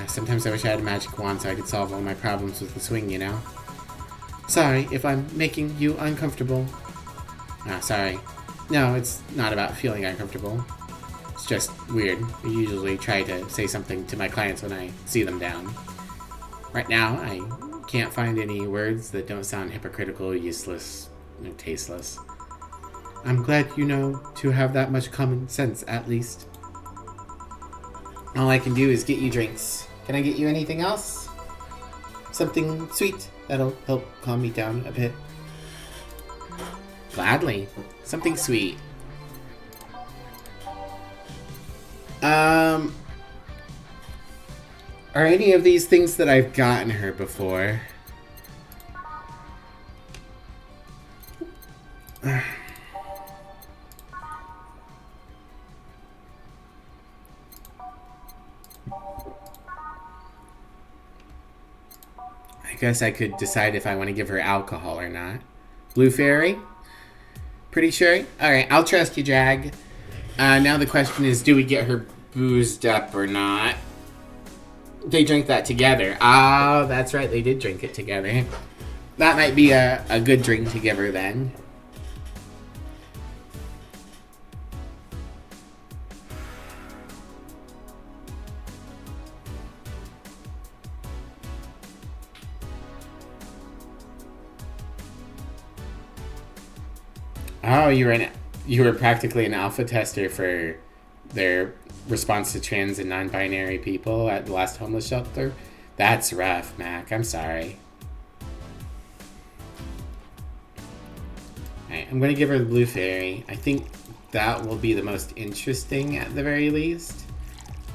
Speaker 1: Sometimes I wish I had a magic wand so I could solve all my problems with the swing, you know? Sorry if I'm making you uncomfortable. Sorry. No, it's not about feeling uncomfortable. It's just weird. I usually try to say something to my clients when I see them down. Right now, I can't find any words that don't sound hypocritical, useless, or tasteless. I'm glad you know to have that much common sense, at least. All I can do is get you drinks. Can I get you anything else? Something sweet that'll help calm me down a bit. Gladly. Something sweet. Are any of these things that I've gotten her before? I guess I could decide if I want to give her alcohol or not. Blue Fairy? Pretty sure? Alright, I'll trust you, Jag. Now the question is, do we get her boozed up or not? They drink that together. Ah, that's right, they did drink it together. That might be a good drink to give her then. Oh, you were practically an alpha tester for their response to trans and non-binary people at the last homeless shelter. That's rough, Mac. I'm sorry. Alright, I'm gonna give her the Blue Fairy. I think that will be the most interesting at the very least.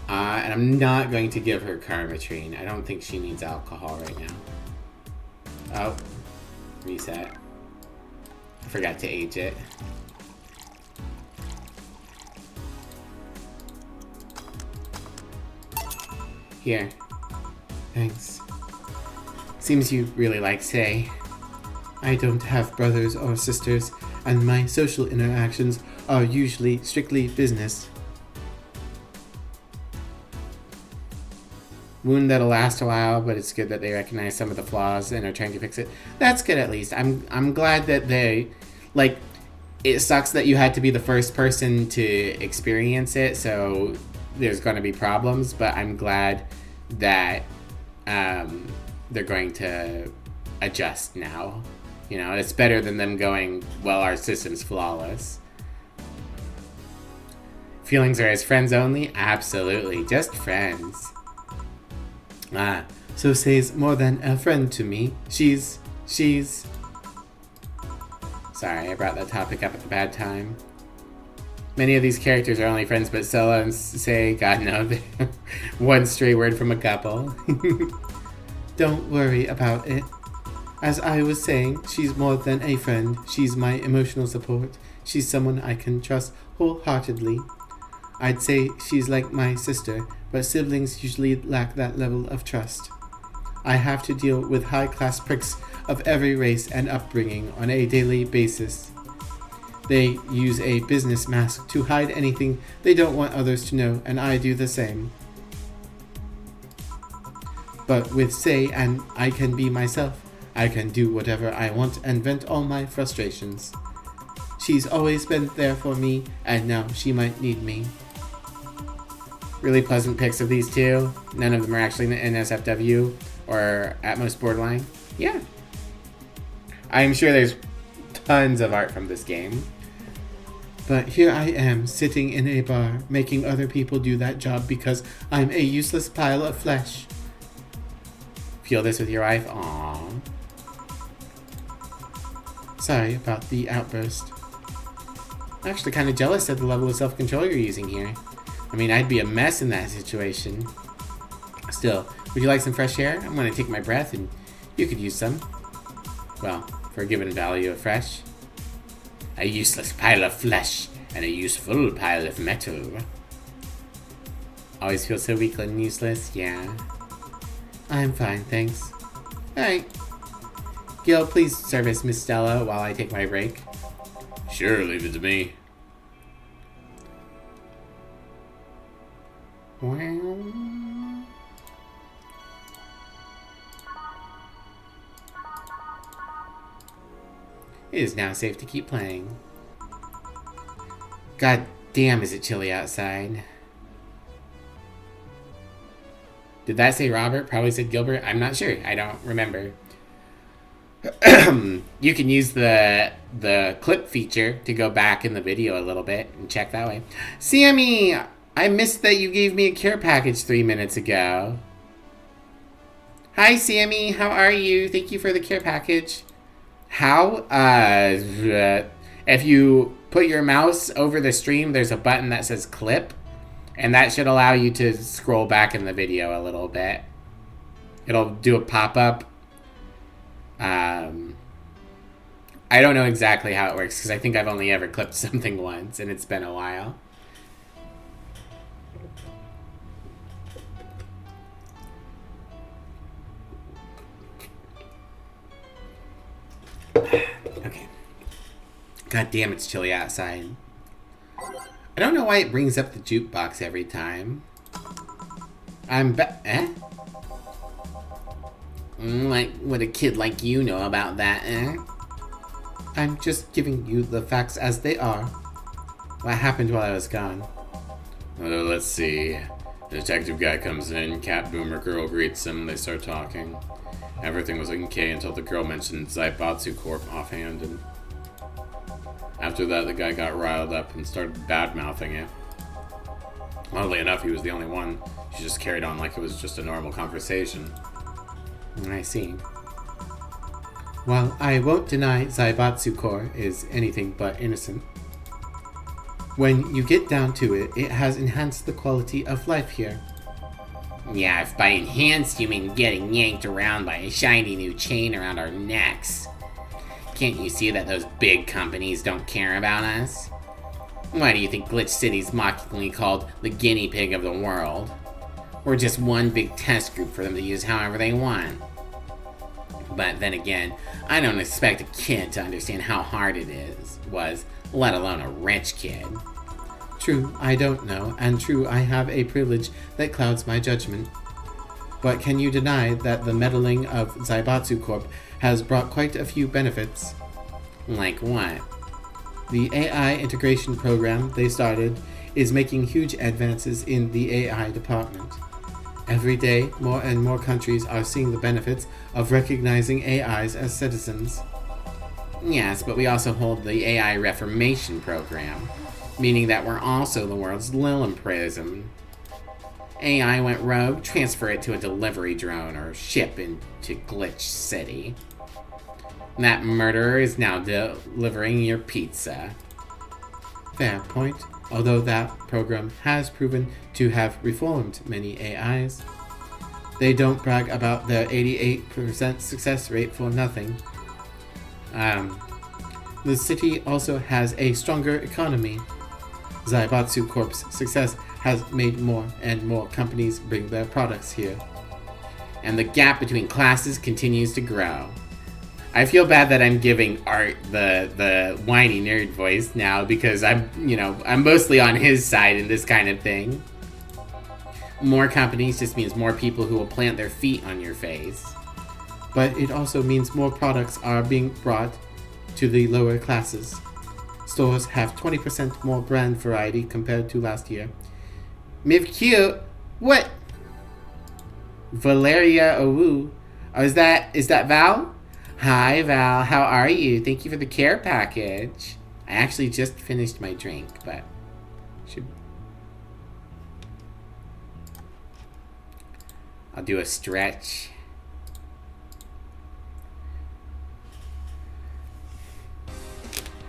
Speaker 1: And I'm not going to give her Karmatrine. I don't think she needs alcohol right now. Oh, reset. I forgot to age it. Here. Thanks. Seems you really like Say. I don't have brothers or sisters, and my social interactions are usually strictly business. Wound that'll last a while, but it's good that they recognize some of the flaws and are trying to fix it. That's good at least. I'm glad that they, like, it sucks that you had to be the first person to experience it, so there's going to be problems, but I'm glad that they're going to adjust now. You know, it's better than them going, well, our system's flawless. Feelings are as friends only? Absolutely, just friends. So Say's more than a friend to me. She's... Sorry, I brought that topic up at the bad time. Many of these characters are only friends, but Scylla and Say, God no, one stray word from a couple. Don't worry about it. As I was saying, she's more than a friend. She's my emotional support. She's someone I can trust wholeheartedly. I'd say she's like my sister, but siblings usually lack that level of trust. I have to deal with high-class pricks of every race and upbringing on a daily basis. They use a business mask to hide anything they don't want others to know, and I do the same. But with Say, and I can be myself. I can do whatever I want and vent all my frustrations. She's always been there for me, and now she might need me. Really pleasant pics of these two. None of them are actually in NSFW or at most borderline. Yeah. I'm sure there's tons of art from this game. But here I am, sitting in a bar, making other people do that job because I'm a useless pile of flesh. Feel this with your wife? Aww. Sorry about the outburst. I'm actually kind of jealous at the level of self-control you're using here. I mean, I'd be a mess in that situation. Still, would you like some fresh air? I'm going to take my breath and you could use some. Well, for a given value of fresh. A useless pile of flesh and a useful pile of metal. Always feel so weak and useless? Yeah. I'm fine, thanks. Alright. Gil, please service Miss Stella while I take my break.
Speaker 3: Sure, leave it to me.
Speaker 1: It is now safe to keep playing. God damn, is it chilly outside. Did that say Robert? Probably said Gilbert. I'm not sure. I don't remember. You can use the clip feature to go back in the video a little bit and check that way. Sammy! I missed that you gave me a care package 3 minutes ago. Hi, Sammy. How are you? Thank you for the care package. How? If you put your mouse over the stream, there's a button that says clip. And that should allow you to scroll back in the video a little bit. It'll do a pop-up. I don't know exactly how it works because I think I've only ever clipped something once and it's been a while. Okay. God damn, it's chilly outside. I don't know why it brings up the jukebox every time. Like, what a kid like you know about that, eh? I'm just giving you the facts as they are. What happened while I was gone?
Speaker 3: Let's see. The detective guy comes in, Cat Boomer girl greets him, they start talking. Everything was okay until the girl mentioned Zaibatsu Corp offhand, and after that the guy got riled up and started bad-mouthing it. Oddly enough, he was the only one. She just carried on like it was just a normal conversation.
Speaker 1: I see. While I won't deny Zaibatsu Corp is anything but innocent, when you get down to it, it has enhanced the quality of life here. Yeah, if by enhanced you mean getting yanked around by a shiny new chain around our necks. Can't you see that those big companies don't care about us? Why do you think Glitch City's mockingly called the guinea pig of the world? We're just one big test group for them to use however they want. But then again, I don't expect a kid to understand how hard it was, let alone a rich kid. True, I don't know, and true, I have a privilege that clouds my judgment. But can you deny that the meddling of Zaibatsu Corp has brought quite a few benefits? Like what? The AI integration program they started is making huge advances in the AI department. Every day, more and more countries are seeing the benefits of recognizing AIs as citizens. Yes, but we also hold the AI Reformation program, meaning that we're also the world's Lilum Prism. AI went rogue, transfer it to a delivery drone or ship into Glitch City. That murderer is now delivering your pizza. Fair point. Although that program has proven to have reformed many AIs. They don't brag about their 88% success rate for nothing. The city also has a stronger economy. Zaibatsu Corp's success has made more and more companies bring their products here. And the gap between classes continues to grow. I feel bad that I'm giving Art the whiny nerd voice now because I'm mostly on his side in this kind of thing. More companies just means more people who will plant their feet on your face. But it also means more products are being brought to the lower classes. Stores have 20% more brand variety compared to last year. MivQ, what? Valeria Owu. Oh, is that Val? Hi, Val. How are you? Thank you for the care package. I actually just finished my drink, but I'll do a stretch.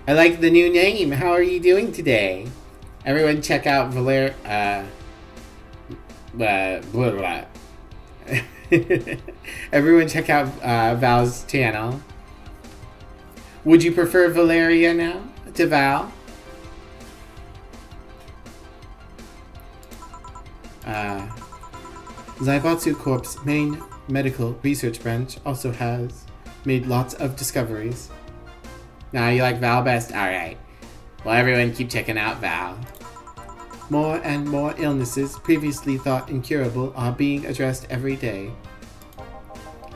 Speaker 1: I like the new name. How are you doing today? Everyone check out blah, blah. Everyone check out Val's channel. Would you prefer Valeria now to Val? Zaibatsu Corp's main medical research branch also has made lots of discoveries.
Speaker 3: Now you like Val best? Alright. Well, everyone keep checking out Val.
Speaker 1: More and more illnesses previously thought incurable are being addressed every day.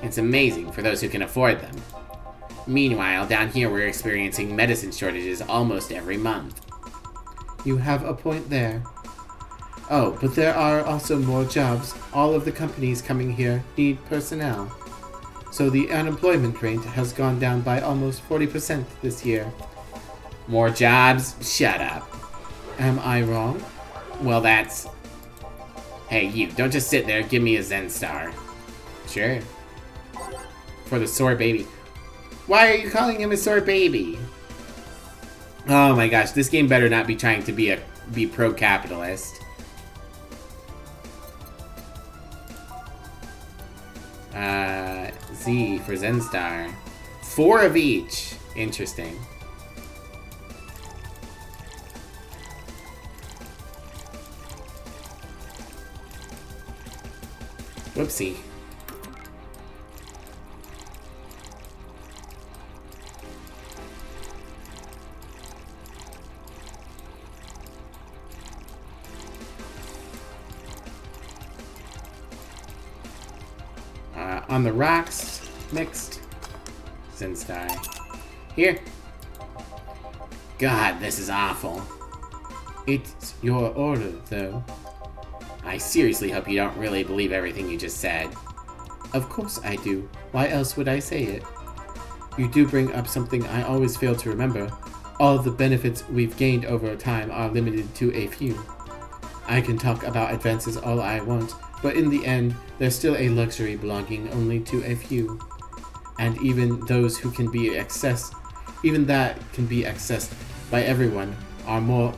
Speaker 3: It's amazing for those who can afford them. Meanwhile, down here we're experiencing medicine shortages almost every month.
Speaker 1: You have a point there. Oh, but there are also more jobs. All of the companies coming here need personnel. So the unemployment rate has gone down by almost 40% this year.
Speaker 3: More jobs? Shut up.
Speaker 1: Am I wrong?
Speaker 3: Well, that's... Hey, you, don't just sit there. Give me a Zen Star.
Speaker 1: Sure.
Speaker 3: For the sore baby. Why are you calling him a sore baby? Oh my gosh, this game better not be trying to be pro-capitalist. Z for Zen Star. 4 of each. Interesting. Whoopsie. On the rocks, mixed. Zinstai. Here. God, this is awful.
Speaker 1: It's your order, though.
Speaker 3: I seriously hope you don't really believe everything you just said.
Speaker 1: Of course I do. Why else would I say it? You do bring up something I always fail to remember. All the benefits we've gained over time are limited to a few. I can talk about advances all I want, but in the end, there's still a luxury belonging only to a few. And even those who can be accessed, even that can be accessed by everyone, are more...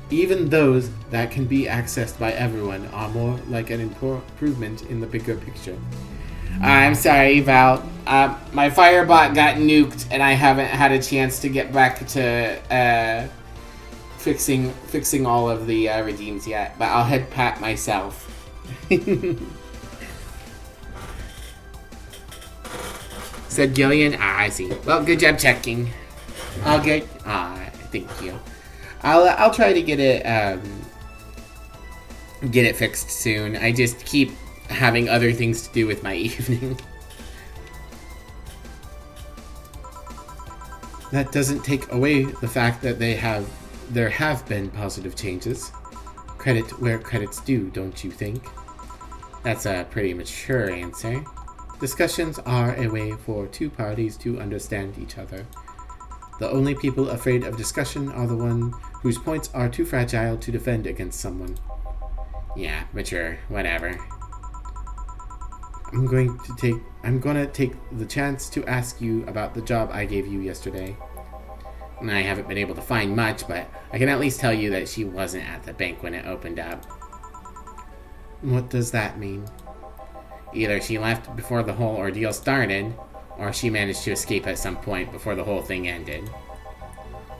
Speaker 1: Even those that can be accessed by everyone are more like an improvement in the bigger picture.
Speaker 3: I'm sorry, Val. My Firebot got nuked, and I haven't had a chance to get back to fixing all of the redeems yet. But I'll head pat myself. Said Gillian. I see. Well, good job checking.
Speaker 1: I'll get.
Speaker 3: Thank you. I'll try to get it fixed soon. I just keep having other things to do with my evening.
Speaker 1: That doesn't take away the fact that there have been positive changes. Credit where credit's due, don't you think?
Speaker 3: That's a pretty mature answer.
Speaker 1: Discussions are a way for two parties to understand each other. The only people afraid of discussion are the ones whose points are too fragile to defend against someone.
Speaker 3: Yeah, mature. Whatever.
Speaker 1: I'm gonna take the chance to ask you about the job I gave you yesterday.
Speaker 3: I haven't been able to find much, but I can at least tell you that she wasn't at the bank when it opened up.
Speaker 1: What does that mean?
Speaker 3: Either she left before the whole ordeal started, or she managed to escape at some point before the whole thing ended.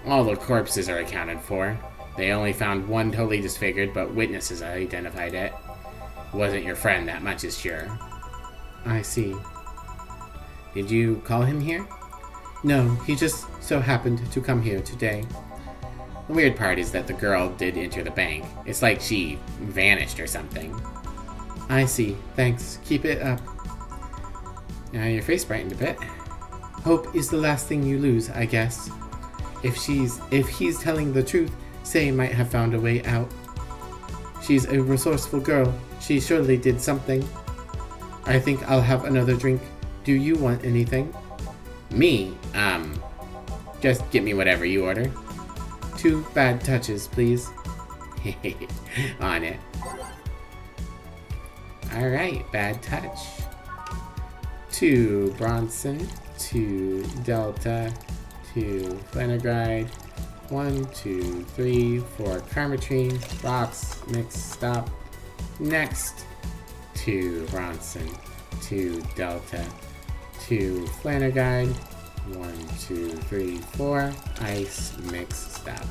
Speaker 3: All the corpses are accounted for. They only found one totally disfigured, but witnesses identified it. Wasn't your friend, that much is sure.
Speaker 1: I see.
Speaker 3: Did you call him here?
Speaker 1: No, he just so happened to come here today.
Speaker 3: The weird part is that the girl did enter the bank. It's like she vanished or something.
Speaker 1: I see. Thanks. Keep it up.
Speaker 3: Your face brightened a bit.
Speaker 1: Hope is the last thing you lose, I guess. If he's telling the truth, Sei might have found a way out. She's a resourceful girl. She surely did something. I think I'll have another drink. Do you want anything?
Speaker 3: Me? Just get me whatever you order.
Speaker 1: 2 bad touches, please.
Speaker 3: On it.
Speaker 1: Alright, bad touch. 2 Bronson, 2 Delta, 2 Flannegride, 1, 2, 3, 4 Karmatrine, rocks, mix, stop. Next. 2 Bronson, 2 Delta, 2 Flanneguide, 1, 2, 3, 4. Ice, mix, stab.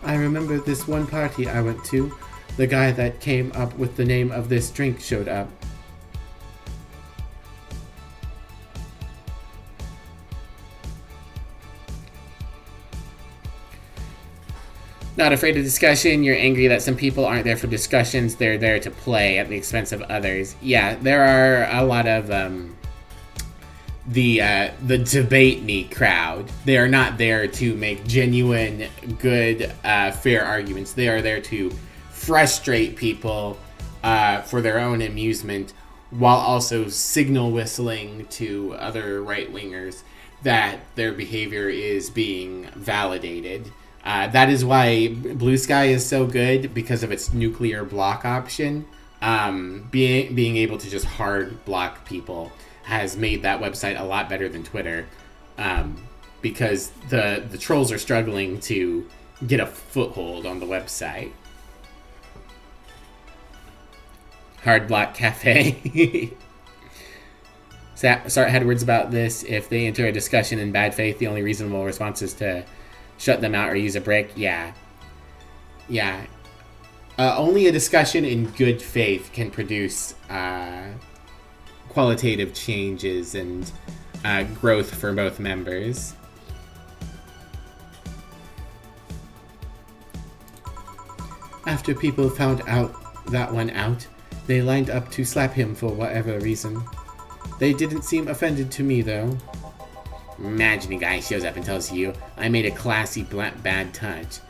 Speaker 1: I remember this one party I went to. The guy that came up with the name of this drink showed up. Not afraid of discussion. You're angry that some people aren't there for discussions. They're there to play at the expense of others. Yeah, there are a lot of the debate-me crowd. They are not there to make genuine, good, fair arguments. They are there to frustrate people for their own amusement, while also signal whistling to other right-wingers that their behavior is being validated. That is why Blue Sky is so good, because of its nuclear block option. Being able to just hard block people has made that website a lot better than Twitter, because the trolls are struggling to get a foothold on the website. Hard block cafe. Start had words about this. If they enter a discussion in bad faith, the only reasonable response is to shut them out or use a brick. Yeah. Only a discussion in good faith can produce qualitative changes and growth for both members. After people found that one out, they lined up to slap him for whatever reason. They didn't seem offended to me, though. Imagine a guy shows up and tells you, I made a classy bad touch.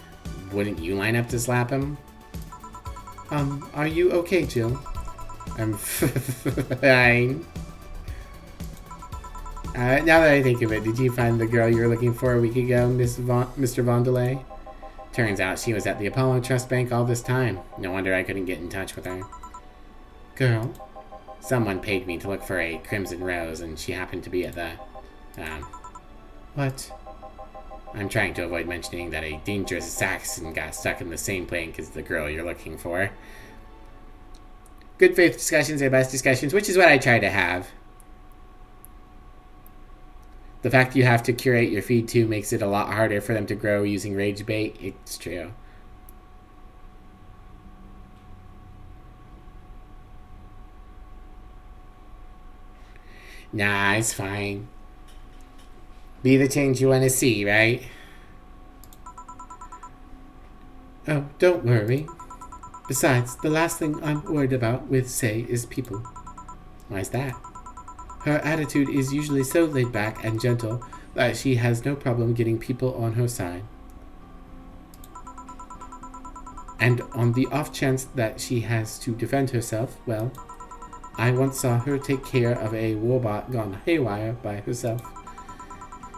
Speaker 1: Wouldn't you line up to slap him? Are you okay, Jill? I'm fine. Now that I think of it, did you find the girl you were looking for a week ago, Mr. Vondelay? Turns out she was at the Apollo Trust Bank all this time. No wonder I couldn't get in touch with her. Girl? Someone paid me to look for a Crimson Rose, and she happened to be at the... What? I'm trying to avoid mentioning that a dangerous assassin got stuck in the same plane as the girl you're looking for. Good faith discussions are best discussions, which is what I try to have. The fact you have to curate your feed too makes it a lot harder for them to grow using rage bait. It's true. Nah, it's fine. Be the change you want to see, right? Oh, don't worry. Besides, the last thing I'm worried about with Say is people. Why's that? Her attitude is usually so laid back and gentle that she has no problem getting people on her side. And on the off chance that she has to defend herself, well, I once saw her take care of a warbot gone haywire by herself.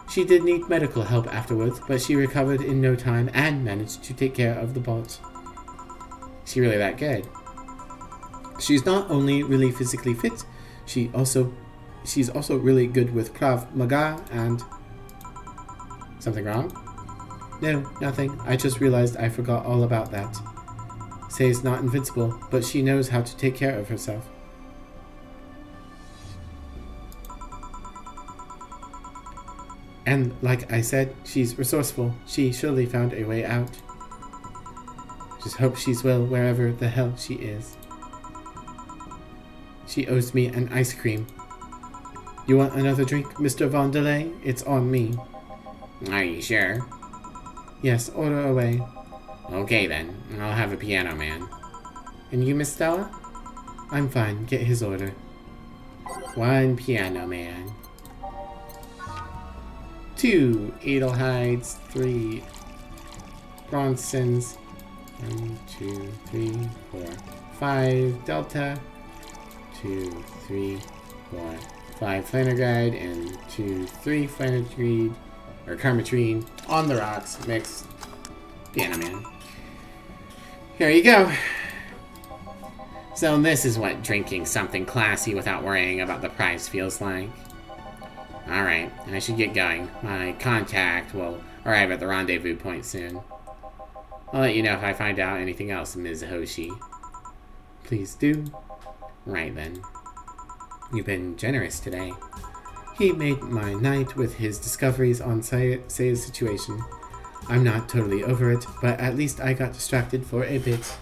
Speaker 1: She did need medical help afterwards, but she recovered in no time and managed to take care of the bot. Is she really that good? She's not only really physically fit, she's also really good with Krav Maga and... Something wrong? No, nothing. I just realized I forgot all about that. Say's not invincible, but she knows how to take care of herself. And like I said, she's resourceful. She surely found a way out. Just hope she's well wherever the hell she is. She owes me an ice cream. You want another drink, Mr. Vondelay? It's on me.
Speaker 3: Are you sure?
Speaker 1: Yes, order away.
Speaker 3: Okay then, I'll have a Piano Man.
Speaker 1: And you, Miss Stella? I'm fine, get his order.
Speaker 3: 1 Piano Man.
Speaker 1: 2 Edelhides, 3 Bronsons, 1, 2, 3, 4, 5 Delta, 2, 3, 4, 5 Flannerguide, and 2, 3 Flannerguide, or Karmatrine, on the rocks, mixed Piano Man. Here you go.
Speaker 3: So this is what drinking something classy without worrying about the price feels like. Alright, I should get going. My contact will arrive at the rendezvous point soon. I'll let you know if I find out anything else, Ms. Hoshi.
Speaker 1: Please do.
Speaker 3: Right then.
Speaker 1: You've been generous today. He made my night with his discoveries on Seiya's situation. I'm not totally over it, but at least I got distracted for a bit.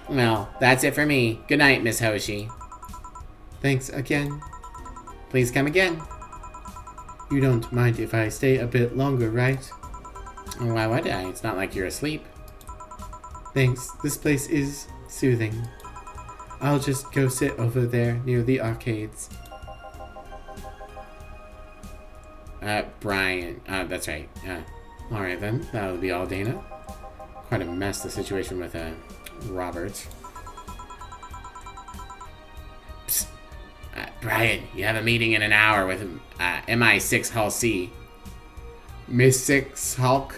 Speaker 3: Well, that's it for me. Good night, Miss Hoshi.
Speaker 1: Thanks again.
Speaker 3: Please come again.
Speaker 1: You don't mind if I stay a bit longer, right?
Speaker 3: Why would I? It's not like you're asleep.
Speaker 1: Thanks. This place is soothing. I'll just go sit over there near the arcades.
Speaker 3: Brian. That's right.
Speaker 1: Alright then, that'll be all, Dana.
Speaker 3: Quite a mess, the situation with, Robert. Psst. Brian, you have a meeting in an hour with, MI6 Hall C.
Speaker 1: Miss Six Hulk?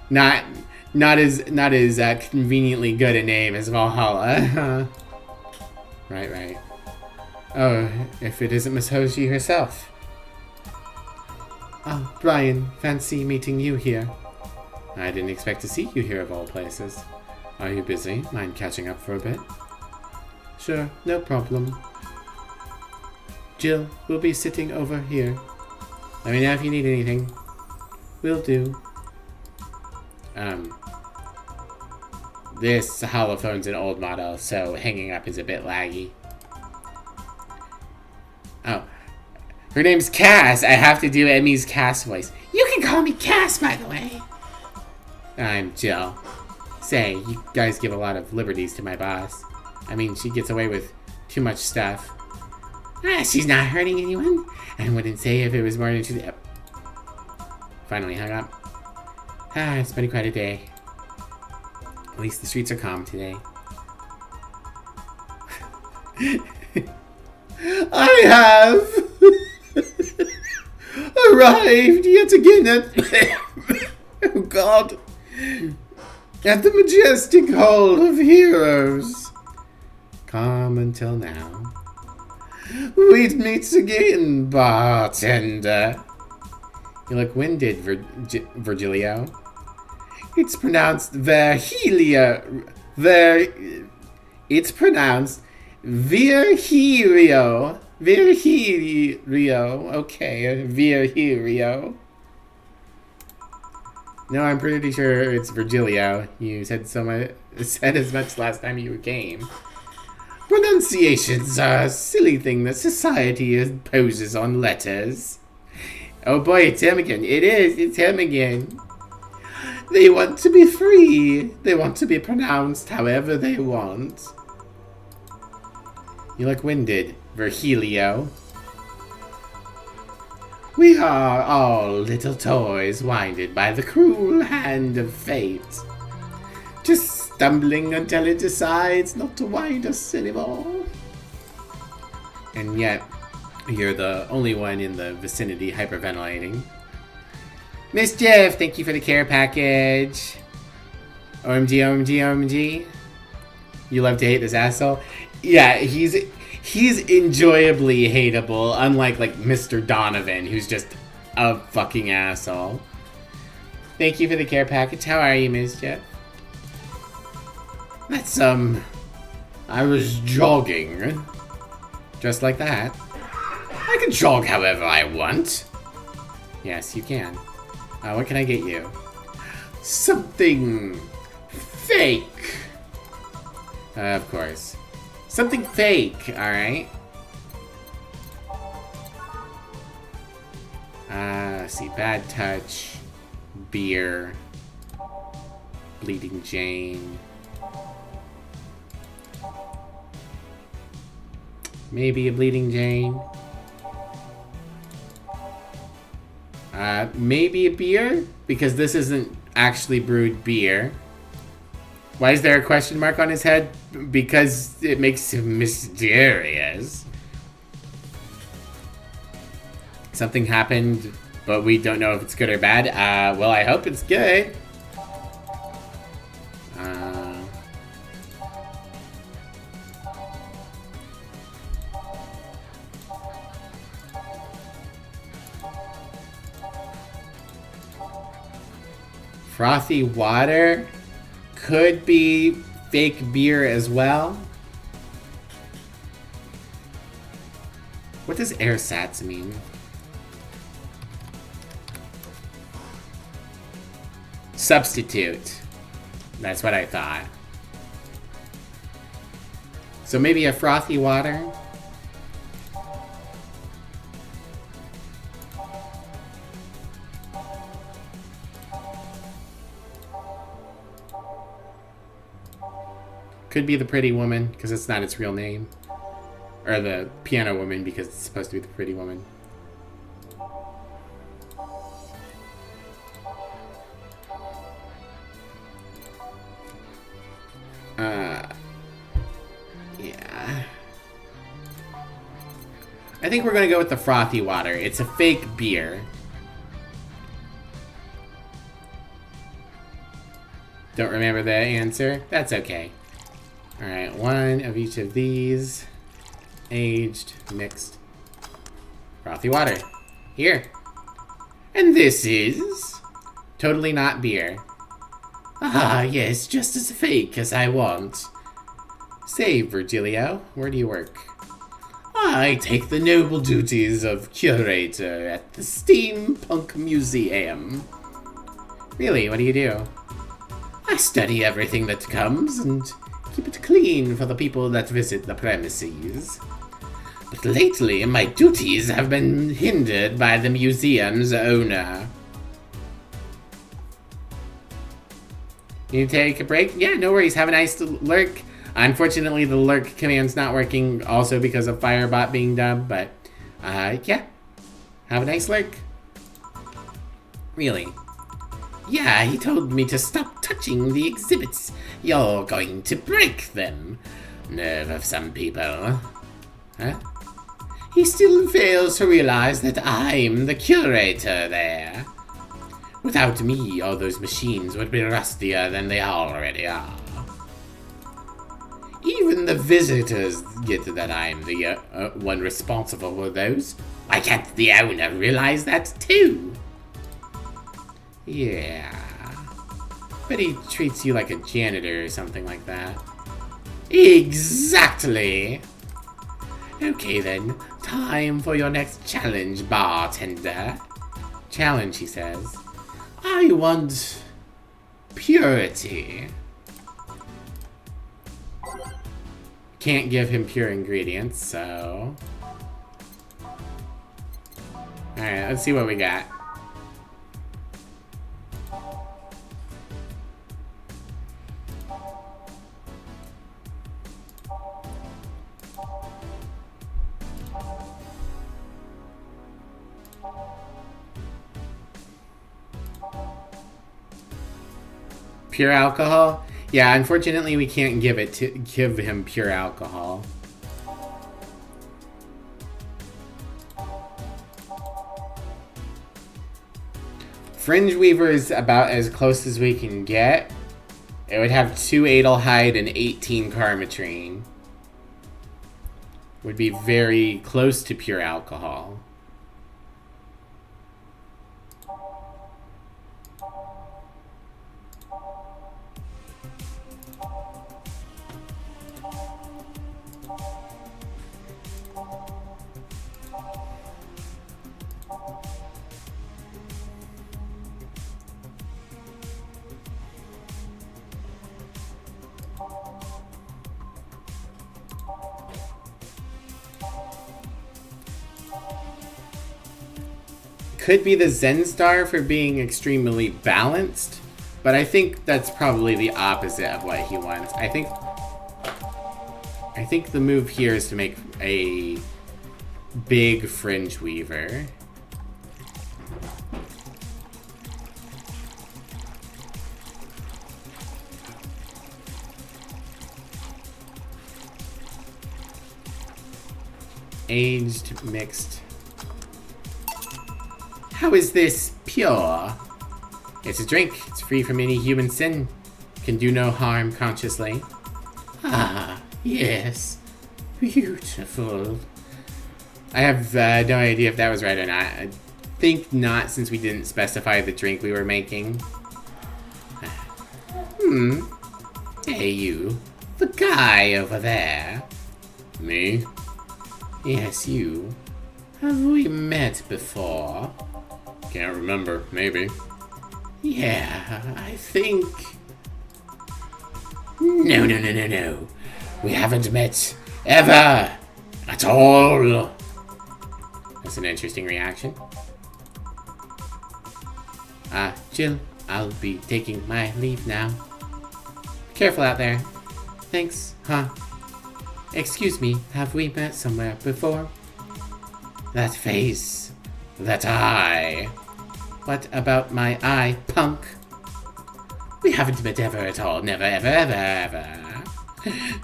Speaker 3: Not as conveniently good a name as Valhalla. Right.
Speaker 1: Oh, if it isn't Miss Hoshi herself. Oh, Brian, fancy meeting you here.
Speaker 3: I didn't expect to see you here of all places.
Speaker 1: Are you busy? Mind catching up for a bit? Sure, no problem. Jill, we'll be sitting over here.
Speaker 3: Let me know if you need anything.
Speaker 1: Will do.
Speaker 3: This holophone's an old model, so hanging up is a bit laggy. Oh. Her name's Cass. I have to do Emmy's Cass voice. You can call me Cass, by the way. I'm Jill. Say, you guys give a lot of liberties to my boss. I mean, she gets away with too much stuff. She's not hurting anyone. I wouldn't say if it was more than she... Finally hung up. It's been quite a day. At least the streets are calm today.
Speaker 1: I have arrived yet again at oh God, at the majestic hall of heroes. Calm until now. We'd meet again, bartender.
Speaker 3: You look winded, Virgilio.
Speaker 1: It's pronounced Virgilio. It's pronounced Virgilio. Virgilio. Okay, Virgilio.
Speaker 3: No, I'm pretty sure it's Virgilio. You said said as much last time you came.
Speaker 1: Pronunciations are a silly thing that society imposes on letters.
Speaker 3: Oh boy, it's him again. It's him again.
Speaker 1: They want to be free. They want to be pronounced however they want.
Speaker 3: You look winded, Virgilio.
Speaker 1: We are all little toys winded by the cruel hand of fate. Just stumbling until it decides not to wind us anymore.
Speaker 3: And yet, you're the only one in the vicinity hyperventilating. Mischief, thank you for the care package. OMG. You love to hate this asshole? Yeah, he's enjoyably hateable, unlike like Mr. Donovan, who's just a fucking asshole. Thank you for the care package. How are you, Mischief?
Speaker 1: That's I was jogging.
Speaker 3: Just like that.
Speaker 1: I can jog however I want.
Speaker 3: Yes, you can. What can I get you?
Speaker 1: Something fake.
Speaker 3: Of course. Something fake, alright? Let's see. Bad Touch. Beer. Bleeding Jane. Maybe a Bleeding Jane. Maybe a beer? Because this isn't actually brewed beer. Why is there a question mark on his head? Because it makes him mysterious. Something happened, but we don't know if it's good or bad. Well, I hope it's good. Frothy water could be fake beer as well.
Speaker 1: What does ersatz mean? Substitute. That's what I thought. So maybe a frothy water? Could be the pretty woman, because it's not its real name. Or the piano woman, because it's supposed to be the pretty woman. Yeah. I think we're gonna go with the frothy water. It's a fake beer. Don't remember the answer? That's okay. Alright, one of each of these. Aged, mixed, frothy water. Here. And this is... totally not beer. Ah, yes, just as fake as I want. Say, Virgilio, where do you work? I take the noble duties of curator at the Steampunk Museum. Really, what do you do? I study everything that comes and keep it clean for the people that visit the premises. But lately, my duties have been hindered by the museum's owner. You take a break? Yeah, no worries. Have a nice lurk. Unfortunately, the lurk command's not working also because of Firebot being dubbed, but, yeah. Have a nice lurk. Really? Yeah, he told me to stop touching the exhibits. You're going to break them. Nerve of some people. Huh? He still fails to realize that I'm the curator there. Without me, all those machines would be rustier than they already are. Even the visitors get that I'm the one responsible for those. Why can't the owner realize that too? Yeah. But he treats you like a janitor or something like that. Exactly! Okay then, time for your next challenge, bartender. Challenge, he says. I want... purity. Can't give him pure ingredients, so... Alright, let's see what we got. Pure alcohol? Yeah, unfortunately we can't give him pure alcohol. Fringe Weaver is about as close as we can get. It would have 2 Adelhyde and 18 Carmetrine. Would be very close to pure alcohol. Could be the Zen Star for being extremely balanced, but I think that's probably the opposite of what he wants. I think the move here is to make a big Fringe Weaver. Aged, mixed. How is this pure? It's a drink. It's free from any human sin. Can do no harm consciously. Ah, yes. Beautiful. I have no idea if that was right or not. I think not, since we didn't specify the drink we were making. Hey, you. The guy over there.
Speaker 3: Me?
Speaker 1: Yes, you. Have we met before?
Speaker 3: Can't remember. Maybe.
Speaker 1: Yeah, I think... No. We haven't met ever at all. That's an interesting reaction. Jill, I'll be taking my leave now. Be careful out there. Thanks, huh? Excuse me, have we met somewhere before? That face. That eye. What about my eye, punk? We haven't met ever at all. Never, ever.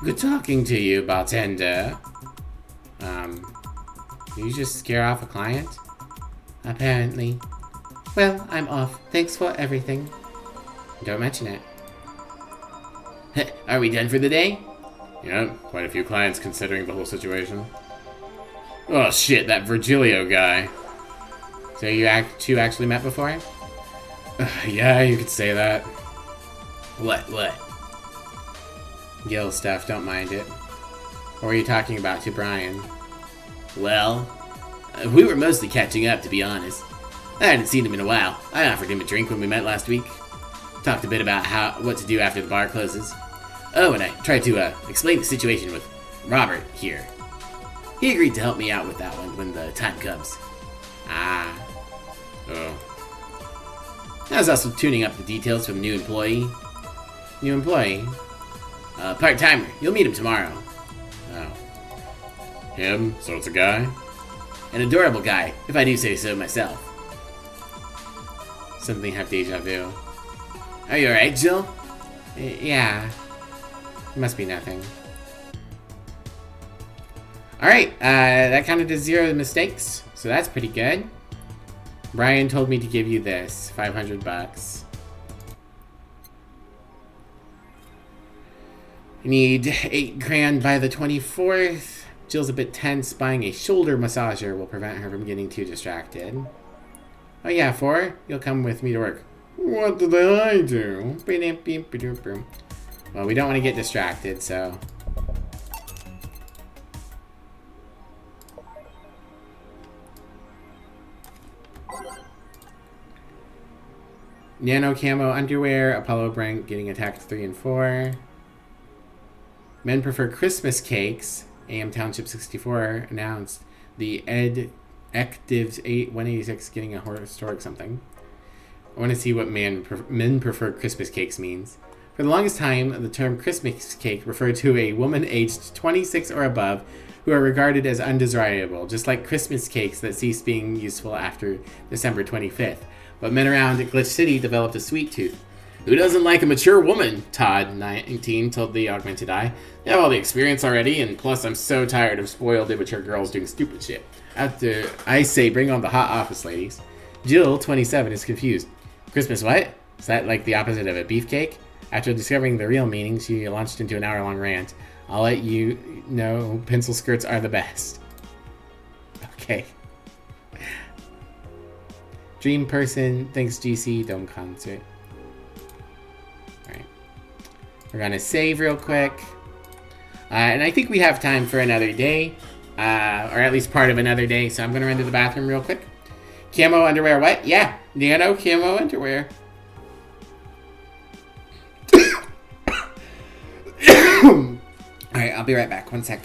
Speaker 1: Good talking to you, bartender. Did you just scare off a client? Apparently. Well, I'm off. Thanks for everything. Don't mention it. Are we done for the day?
Speaker 3: Yeah, quite a few clients considering the whole situation. Oh shit, that Virgilio guy.
Speaker 1: So you two actually met before?
Speaker 3: Yeah, you could say that.
Speaker 1: What? Gil stuff, don't mind it. What were you talking about to Brian? Well, we were mostly catching up, to be honest. I hadn't seen him in a while. I offered him a drink when we met last week. Talked a bit about what to do after the bar closes. Oh, and I tried to explain the situation with Robert here. He agreed to help me out with that one when the time comes.
Speaker 3: Oh.
Speaker 1: I was also tuning up the details for the new employee. Part-timer. You'll meet him tomorrow.
Speaker 3: Oh. Him? So it's a guy?
Speaker 1: An adorable guy, if I do say so myself. Suddenly have deja vu. Are you alright, Jill? Yeah. Must be nothing. Alright, that counted as 0 mistakes, so that's pretty good. Brian told me to give you this, 500 bucks. You need 8 grand by the 24th. Jill's a bit tense. Buying a shoulder massager will prevent her from getting too distracted. Oh yeah, 4? You'll come with me to work. What did I do? Well, we don't want to get distracted, so... Nano camo underwear, Apollo Brink getting attacked 3 and 4. Men prefer Christmas cakes. AM Township 64 announced the Actives 186 getting a historic something. I want to see what men prefer Christmas cakes means. For the longest time, the term Christmas cake referred to a woman aged 26 or above who are regarded as undesirable, just like Christmas cakes that ceased being useful after December 25th. But men around Glitch City developed a sweet tooth. Who doesn't like a mature woman? Todd, 19, told the Augmented Eye. They have all the experience already, and plus I'm so tired of spoiled immature girls doing stupid shit. After I say bring on the hot office ladies. Jill, 27, is confused. Christmas what? Is that like the opposite of a beefcake? After discovering the real meaning, she launched into an hour-long rant. I'll let you know pencil skirts are the best. Okay. Dream person, thanks GC, Dome Concert. Alright. We're gonna save real quick. And I think we have time for another day. Or at least part of another day, so I'm gonna run to the bathroom real quick. Camo underwear, what? Yeah, Nano camo underwear. Alright, I'll be right back. 1 sec.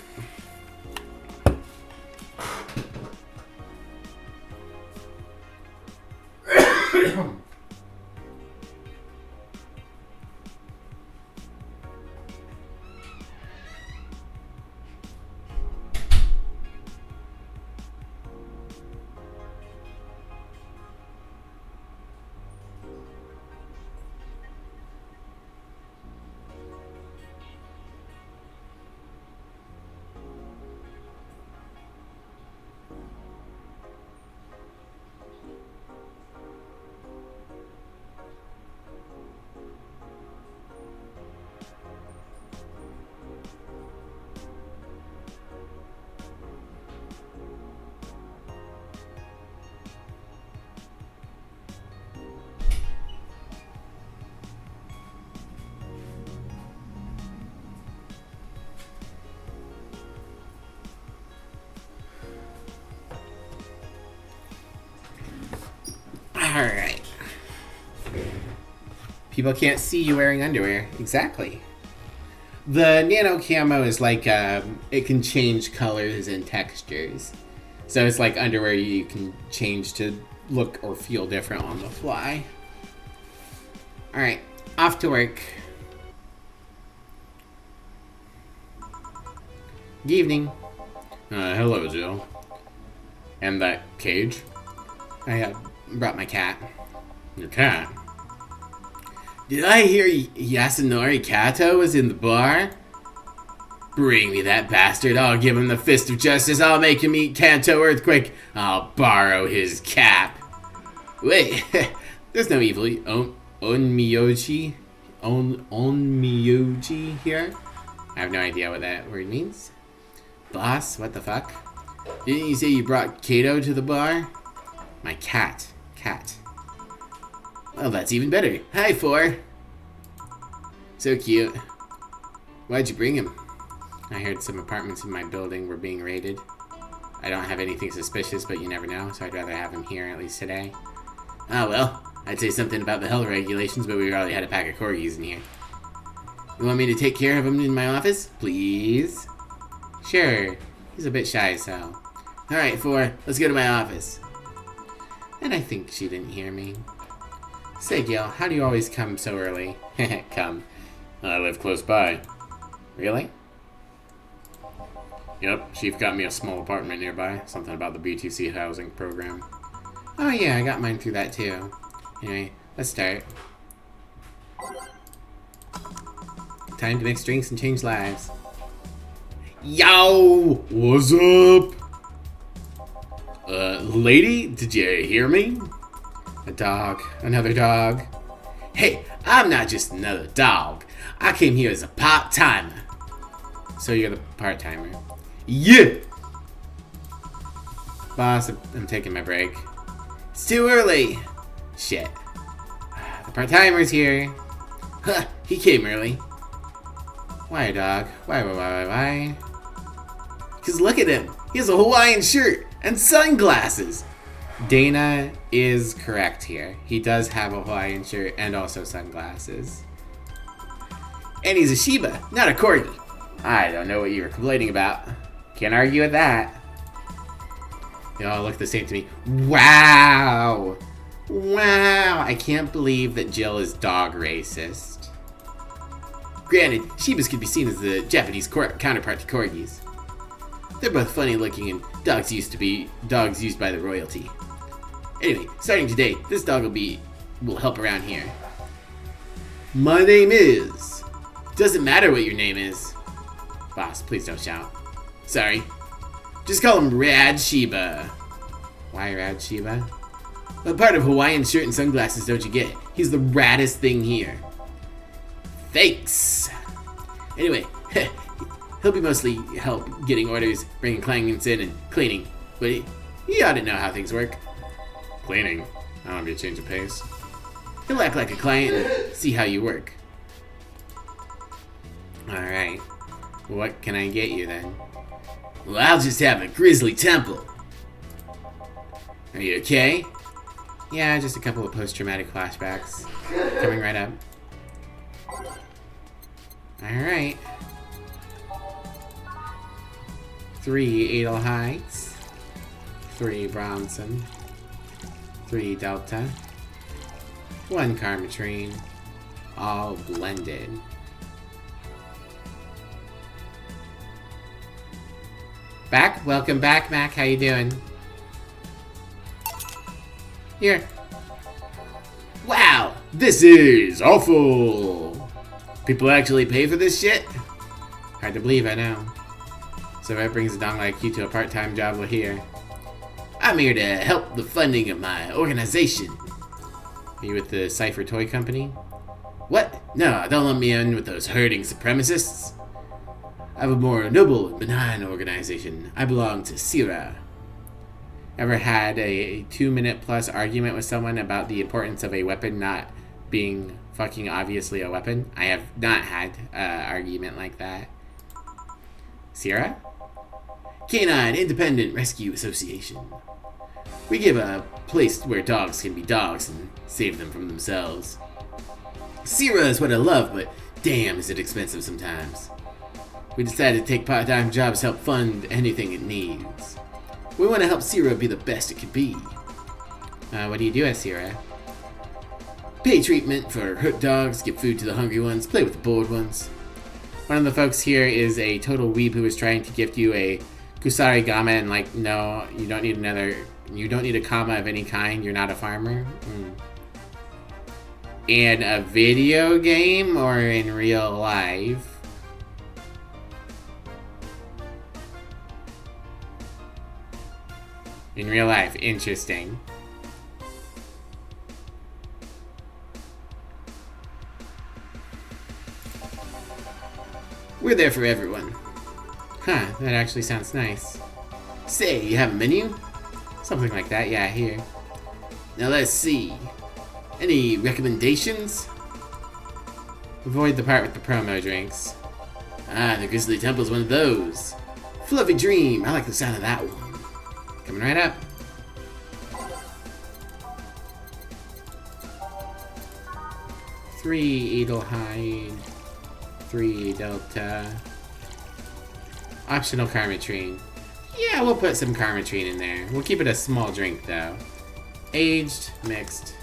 Speaker 1: Alright. People can't see you wearing underwear. Exactly. The nano camo is like, it can change colors and textures. So it's like underwear you can change to look or feel different on the fly. Alright, off to work. Good evening.
Speaker 3: Hello, Jill. And that cage?
Speaker 1: I brought my cat.
Speaker 3: Your cat?
Speaker 1: Did I hear Yasunori Kato was in the bar? Bring me that bastard. I'll give him the fist of justice. I'll make him eat Kanto Earthquake. I'll borrow his cap. Wait, there's no evil onmyoji here? I have no idea what that word means. Boss, what the fuck? Didn't you say you brought Kato to the bar? My cat. Well, that's even better. Hi, Four. So cute. Why'd you bring him? I heard some apartments in my building were being raided. I don't have anything suspicious, but you never know, so I'd rather have him here, at least today. Oh, well, I'd say something about the health regulations, but we already had a pack of corgis in here. You want me to take care of him in my office? Please? Sure. He's a bit shy, so... Alright, Four, let's go to my office. And I think she didn't hear me. Say, Gil, how do you always come so early? Come.
Speaker 3: I live close by.
Speaker 1: Really?
Speaker 3: Yep, Chief got me a small apartment nearby. Something about the BTC housing program.
Speaker 1: Oh yeah, I got mine through that too. Anyway, let's start. Time to mix drinks and change lives. Yo!
Speaker 3: What's up? Lady, did you hear me?
Speaker 1: A dog. Another dog. Hey, I'm not just another dog. I came here as a part-timer. So you're the part-timer. Yeah! Boss, I'm taking my break. It's too early! Shit. The part-timer's here. Huh, he came early. Why, dog? Why? Because look at him! He has a Hawaiian shirt and sunglasses! Dana is correct here. He does have a Hawaiian shirt and also sunglasses. And he's a Shiba, not a Corgi. I don't know what you were complaining about. Can't argue with that. They all look the same to me. Wow! Wow! I can't believe that Jill is dog racist. Granted, Shibas could be seen as the Japanese counterpart to Corgis. They're both funny looking and dogs used by the royalty. Anyway, starting today, this dog will help around here. My name is... Doesn't matter what your name is. Boss, please don't shout. Sorry. Just call him Rad Shiba. Why Rad Shiba? What part of Hawaiian shirt and sunglasses don't you get? He's the raddest thing here. Thanks. Anyway, he'll be mostly help getting orders, bringing clients in, and cleaning. But he ought to know how things work.
Speaker 3: Cleaning? I don't be a change of pace.
Speaker 1: He'll act like a client and see how you work. Alright. What can I get you then? Well, I'll just have a grizzly temple. Are you okay? Yeah, just a couple of post-traumatic flashbacks. Coming right up. Alright. 3 Adel Heights. 3 Bronson. 3 Delta. 1 Carmatrine. All blended. Back? Welcome back, Mac. How you doing? Here. Wow! This is awful! People actually pay for this shit? Hard to believe, I know. So that brings a dong like you to a part-time job here. I'm here to help the funding of my organization. Are you with the Cypher Toy Company? What? No, don't let me in with those herding supremacists. I have a more noble and benign organization. I belong to Sira. Ever had a 2-minute plus argument with someone about the importance of a weapon not being fucking obviously a weapon? I have not had an argument like that. Sierra? Canine Independent Rescue Association.
Speaker 3: We give a place where dogs can be dogs and save them from themselves. Sierra is what I love, but damn is it expensive sometimes. We decided to take part-time jobs to help fund anything it needs. We want to help Sierra be the best it could be.
Speaker 1: What do you do at Sierra?
Speaker 3: Pay treatment for hurt dogs, give food to the hungry ones, play with the bored ones.
Speaker 1: One of the folks here is a total weeb who is trying to gift you a Kusari Gama and like, no, you don't need a comma of any kind, you're not a farmer. In a video game or in real life? In real life, interesting.
Speaker 3: We're there for everyone.
Speaker 1: Huh, that actually sounds nice.
Speaker 3: Say, you have a menu?
Speaker 1: Something like that, yeah, here.
Speaker 3: Now let's see. Any recommendations?
Speaker 1: Avoid the part with the promo drinks.
Speaker 3: Ah, the Grizzly Temple's one of those. Fluffy Dream, I like the sound of that one.
Speaker 1: Coming right up. Three Edelhide. 3 Delta. Optional Karmatrine. Yeah, we'll put some Karmatrine in there. We'll keep it a small drink though. Aged, mixed.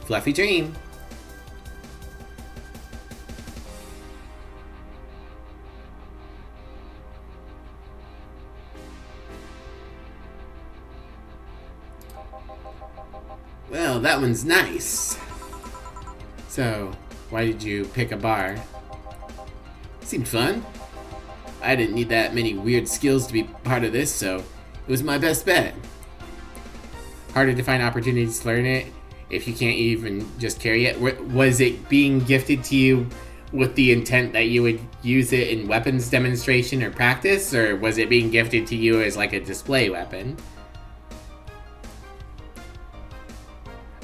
Speaker 1: Fluffy Dream.
Speaker 3: Well, that one's nice.
Speaker 1: So, why did you pick a bar?
Speaker 3: Seemed fun. I didn't need that many weird skills to be part of this, so it was my best bet.
Speaker 1: Harder to find opportunities to learn it if you can't even just carry it. Was it being gifted to you with the intent that you would use it in weapons demonstration or practice, or was it being gifted to you as like a display weapon?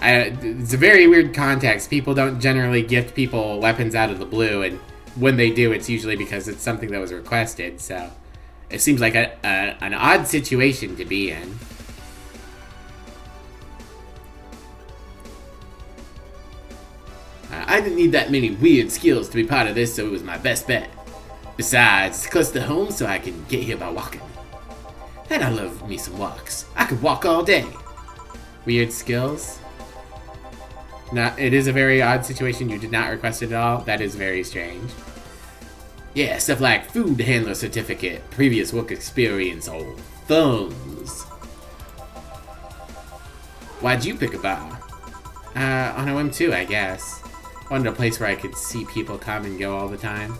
Speaker 1: It's a very weird context. People don't generally gift people weapons out of the blue, and when they do, it's usually because it's something that was requested, so it seems like an odd situation to be in.
Speaker 3: I didn't need that many weird skills to be part of this, so it was my best bet. Besides, it's close to home, so I can get here by walking. And I love me some walks. I could walk all day.
Speaker 1: Weird skills? No, it is a very odd situation. You did not request it at all. That is very strange.
Speaker 3: Yeah, stuff like food handler certificate, previous work experience, or thumbs. Why'd you pick a bar?
Speaker 1: On a whim too, I guess. Wanted a place where I could see people come and go all the time.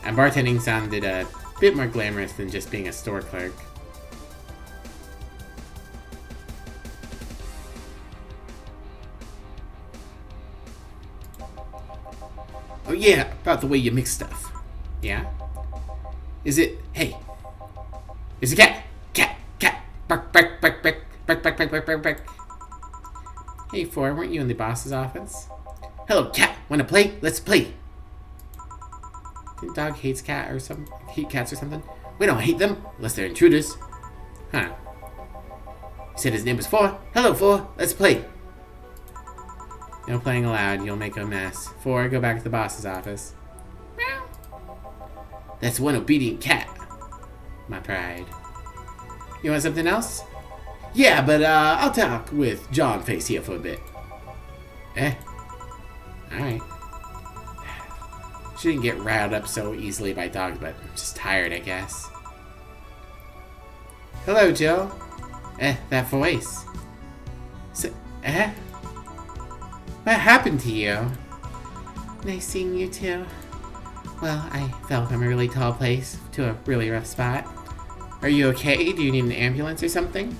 Speaker 1: And bartending sounded a bit more glamorous than just being a store clerk.
Speaker 3: Oh yeah, about the way you mix stuff.
Speaker 1: Yeah?
Speaker 3: Is it, hey,
Speaker 1: It's a cat! Cat! Cat! Bark, bark, bark, bark, bark, bark, bark, bark, bark, bark. Hey, Four, weren't you in the boss's office?
Speaker 3: hello cat, wanna play? Let's play.
Speaker 1: Think dog hates cat or some hate cats or something?
Speaker 3: We don't hate them, unless they're intruders.
Speaker 1: Huh.
Speaker 3: He said his name was Four. Hello Four, let's play.
Speaker 1: No playing allowed, you'll make a mess. Four, go back to the boss's office. Meow.
Speaker 3: That's one obedient cat.
Speaker 1: My pride. You want something else?
Speaker 3: Yeah, but I'll talk with John Face here for a bit.
Speaker 1: Alright. Shouldn't get riled up so easily by dogs, but I'm just tired, I guess. Hello, Jill. That voice. So, what happened to you? Nice seeing you too. Well, I fell from a really tall place to a really rough spot. Are you okay? Do you need an ambulance or something?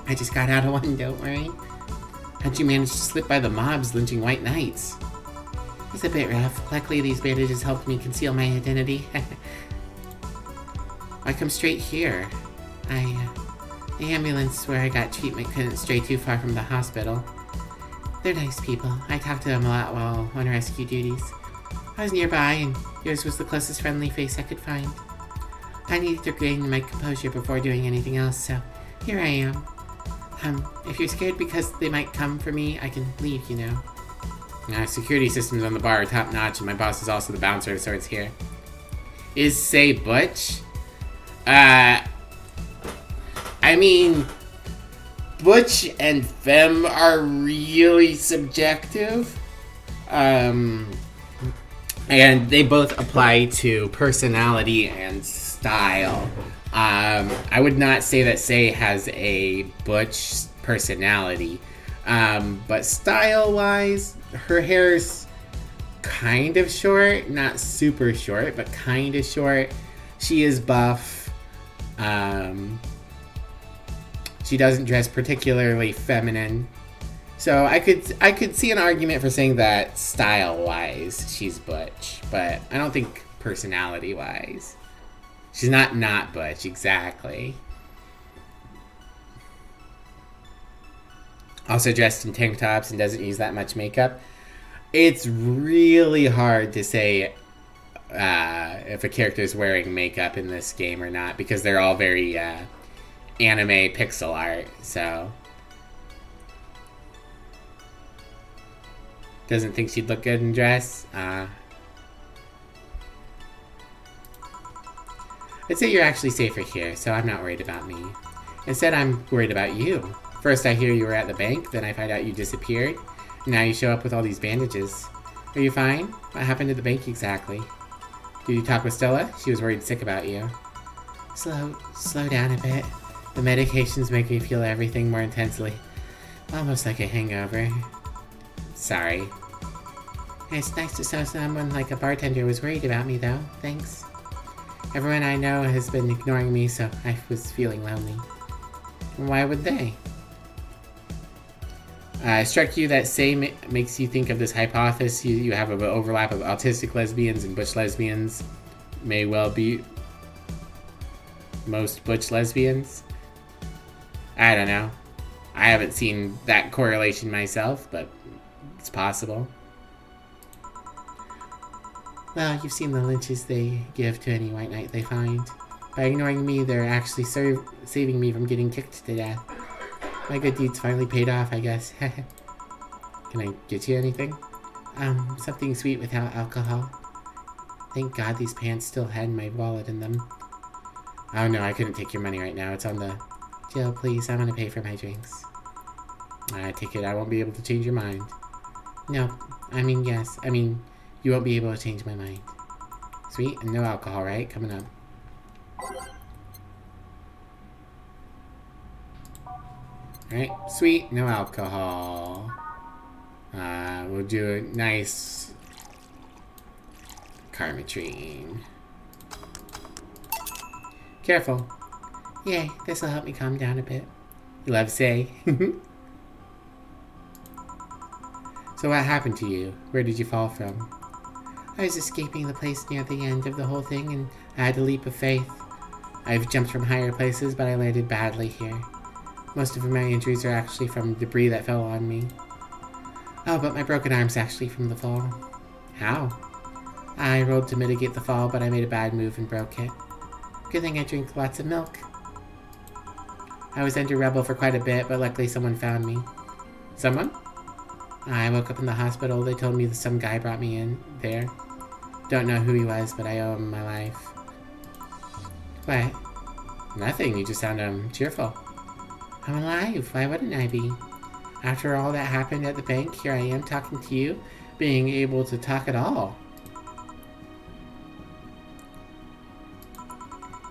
Speaker 1: I just got out of one, don't worry. How'd you manage to slip by the mobs lynching white knights? It's a bit rough. Luckily, these bandages helped me conceal my identity. I come straight here. The ambulance where I got treatment couldn't stray too far from the hospital. They're nice people. I talked to them a lot while on rescue duties. I was nearby, and yours was the closest friendly face I could find. I needed to gain my composure before doing anything else, so here I am. If you're scared because they might come for me, I can leave, you know. Security systems on the bar are top notch, and my boss is also the bouncer of sorts here. Is say Butch? I mean, Butch and Femme are really subjective. And they both apply to personality and style. I would not say that Say has a Butch personality. But style-wise, her hair's kind of short. Not super short, but kind of short. She is buff. She doesn't dress particularly feminine. So I could see an argument for saying that style-wise she's Butch, but I don't think personality-wise. She's not Butch, exactly. Also dressed in tank tops and doesn't use that much makeup. It's really hard to say if a character is wearing makeup in this game or not, because they're all very anime pixel art, so... Doesn't think she'd look good in dress. I'd say you're actually safer here, so I'm not worried about me. Instead, I'm worried about you. First I hear you were at the bank, then I find out you disappeared, and now you show up with all these bandages. Are you fine? What happened at the bank exactly? Did you talk with Stella? She was worried sick about you. Slow down a bit. The medications make me feel everything more intensely. Almost like a hangover. Sorry. It's nice to know someone like a bartender was worried about me, though. Thanks. Everyone I know has been ignoring me, so I was feeling lonely. Why would they? It struck you that Say makes you think of this hypothesis you have of an overlap of autistic lesbians and butch lesbians may well be most butch lesbians? I don't know. I haven't seen that correlation myself, but it's possible. Well, you've seen the lynches they give to any white knight they find. By ignoring me, they're actually saving me from getting kicked to death. My good deeds finally paid off, I guess. Can I get you anything? Something sweet without alcohol. Thank God these pants still had my wallet in them. Oh no, I couldn't take your money right now. It's on the... Jill, please, I want to pay for my drinks. I take it I won't be able to change your mind. No, I mean, yes. I mean, you won't be able to change my mind. Sweet, and no alcohol, right? Coming up. Alright, sweet, no alcohol. We'll do a nice Karmatrine. Careful. Yay, this'll help me calm down a bit. You love Say. So what happened to you? Where did you fall from? I was escaping the place near the end of the whole thing, and I had a leap of faith. I've jumped from higher places, but I landed badly here. Most of my injuries are actually from debris that fell on me. Oh, but my broken arm's actually from the fall. How? I rolled to mitigate the fall, but I made a bad move and broke it. Good thing I drink lots of milk. I was under rubble for quite a bit, but luckily someone found me. Someone? I woke up in the hospital. They told me that some guy brought me in there. Don't know who he was, but I owe him my life. What? Nothing. You just sound, cheerful. I'm alive. Why wouldn't I be? After all that happened at the bank, here I am talking to you, being able to talk at all.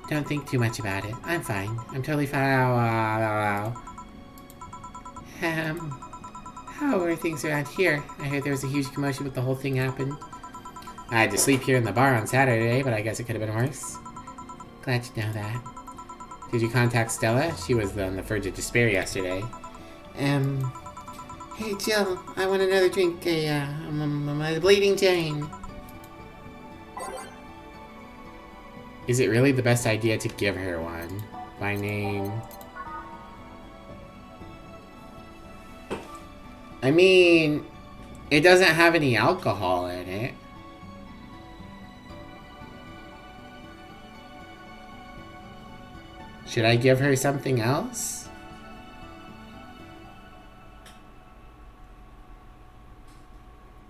Speaker 1: Don't think too much about it. I'm fine. I'm totally fine. How are things around here? I heard there was a huge commotion when the whole thing happened. I had to sleep here in the bar on Saturday, but I guess it could have been worse. Glad to know that. Did you contact Stella? She was on the verge of despair yesterday. Hey Jill, I want another drink, a Bleeding Jane. Is it really the best idea to give her one? By name... I mean, it doesn't have any alcohol in it. Should I give her something else?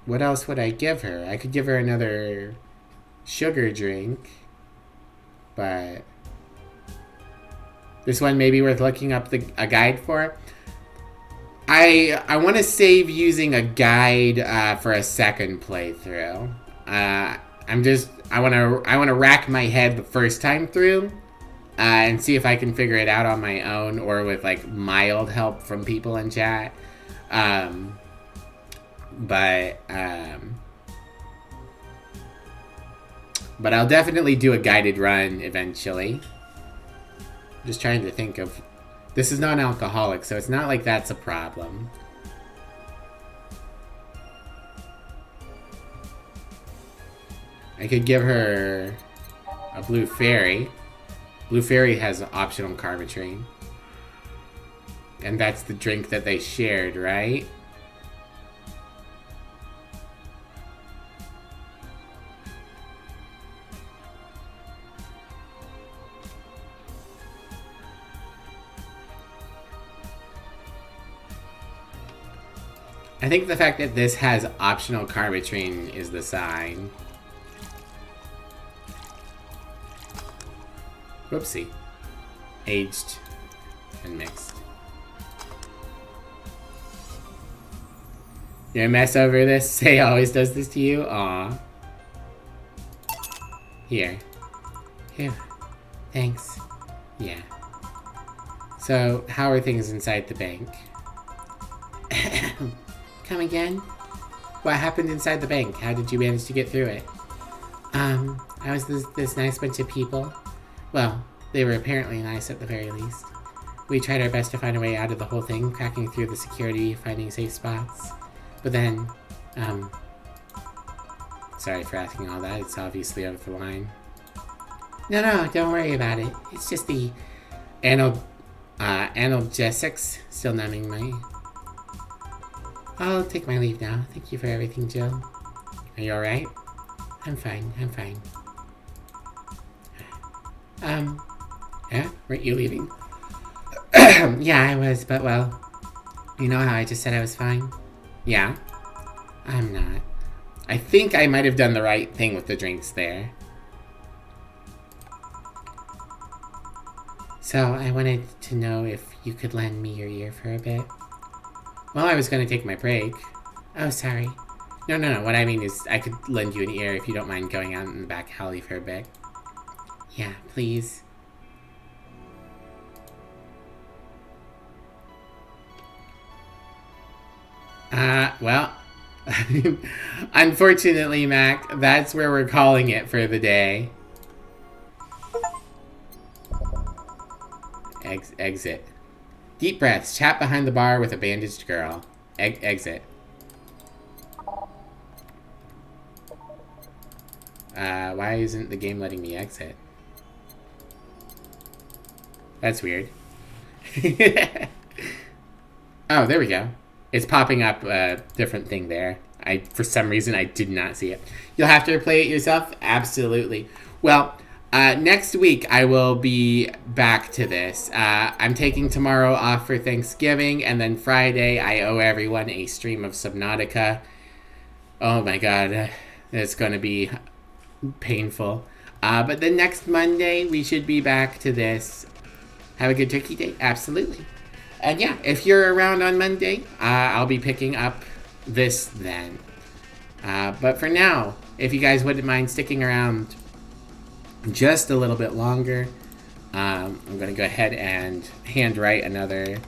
Speaker 1: What else would I give her? I could give her another sugar drink. But this one may be worth looking up a guide for. I want to save using a guide for a second playthrough. I want to rack my head the first time through and see if I can figure it out on my own or with like mild help from people in chat. But I'll definitely do a guided run eventually. Just trying to think of... This is non-alcoholic, so it's not like that's a problem. I could give her a Blue Fairy. Blue Fairy has optional Karmatrine. And that's the drink that they shared, right? I think the fact that this has optional Karmatrine is the sign. Whoopsie. Aged and mixed. You gonna mess over this? Say always does this to you? Aw. Here. Here. Thanks. Yeah. So, how are things inside the bank? Come again? What happened inside the bank? How did you manage to get through it? I was this nice bunch of people. Well, they were apparently nice at the very least. We tried our best to find a way out of the whole thing, cracking through the security, finding safe spots. But then, sorry for asking all that, it's obviously over the line. No, don't worry about it. It's just the analgesics still numbing my... I'll take my leave now. Thank you for everything, Jill. Are you alright? I'm fine. Yeah? Weren't you leaving? Yeah, I was, but well... You know how I just said I was fine? Yeah? I'm not. I think I might have done the right thing with the drinks there. So, I wanted to know if you could lend me your ear for a bit. Well, I was going to take my break. Oh, sorry. No. What I mean is I could lend you an ear if you don't mind going out in the back alley for a bit. Yeah, please. Well, unfortunately, Mac, that's where we're calling it for the day. Exit. Deep breaths. Chat behind the bar with a bandaged girl. Exit. Why isn't the game letting me exit? That's weird. Oh, there we go. It's popping up a different thing there. For some reason, I did not see it. You'll have to replay it yourself? Absolutely. Well, next week, I will be back to this. I'm taking tomorrow off for Thanksgiving, and then Friday, I owe everyone a stream of Subnautica. Oh my god, it's going to be painful. But then next Monday, we should be back to this. Have a good turkey day? Absolutely. And yeah, if you're around on Monday, I'll be picking up this then. But for now, if you guys wouldn't mind sticking around just a little bit longer, I'm going to go ahead and handwrite another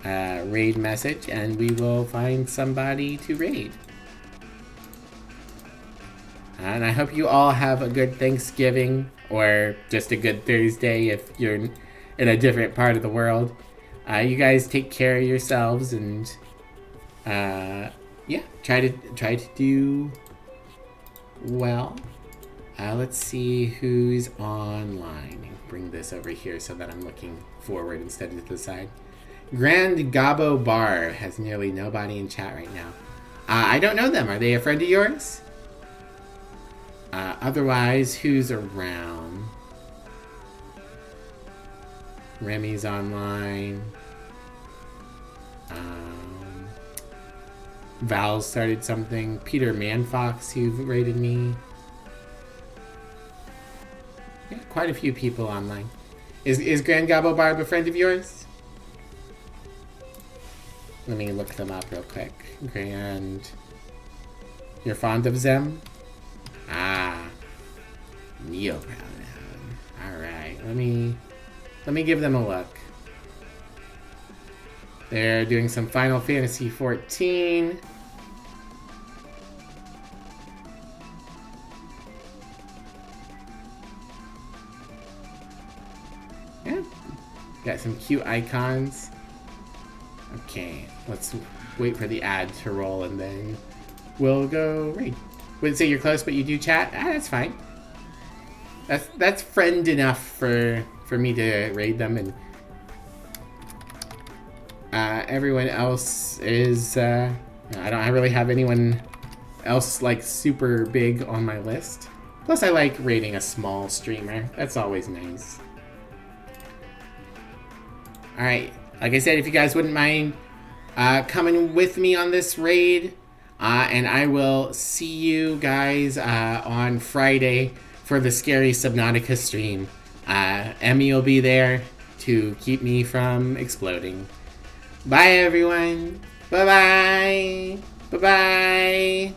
Speaker 1: raid message, and we will find somebody to raid. And I hope you all have a good Thanksgiving, or just a good Thursday if you're in a different part of the world. You guys take care of yourselves, and yeah, try to do well. Let's see who's online. Bring this over here so that I'm looking forward instead of to the side. Grand Gabo Bar has nearly nobody in chat right now. I don't know them. Are they a friend of yours? Otherwise, who's around? Remy's online. Val started something. Peter Manfox, who rated me. Yeah, quite a few people online. Is Grand Gobbo Barb a friend of yours? Let me look them up real quick. Grand. You're fond of them? Ah. Neo Pronoun. Alright, let me give them a look. They're doing some Final Fantasy 14. Yeah. Got some cute icons. Okay, let's wait for the ad to roll and then we'll go raid. Wouldn't say you're close, but you do chat? Ah, that's fine. That's friend enough for me to raid them, and everyone else is I don't really have anyone else like super big on my list. Plus I like raiding a small streamer. That's always nice. Alright, like I said, if you guys wouldn't mind coming with me on this raid, and I will see you guys on Friday for the Scary Subnautica stream. Emmy will be there to keep me from exploding. Bye, everyone. Bye-bye. Bye-bye.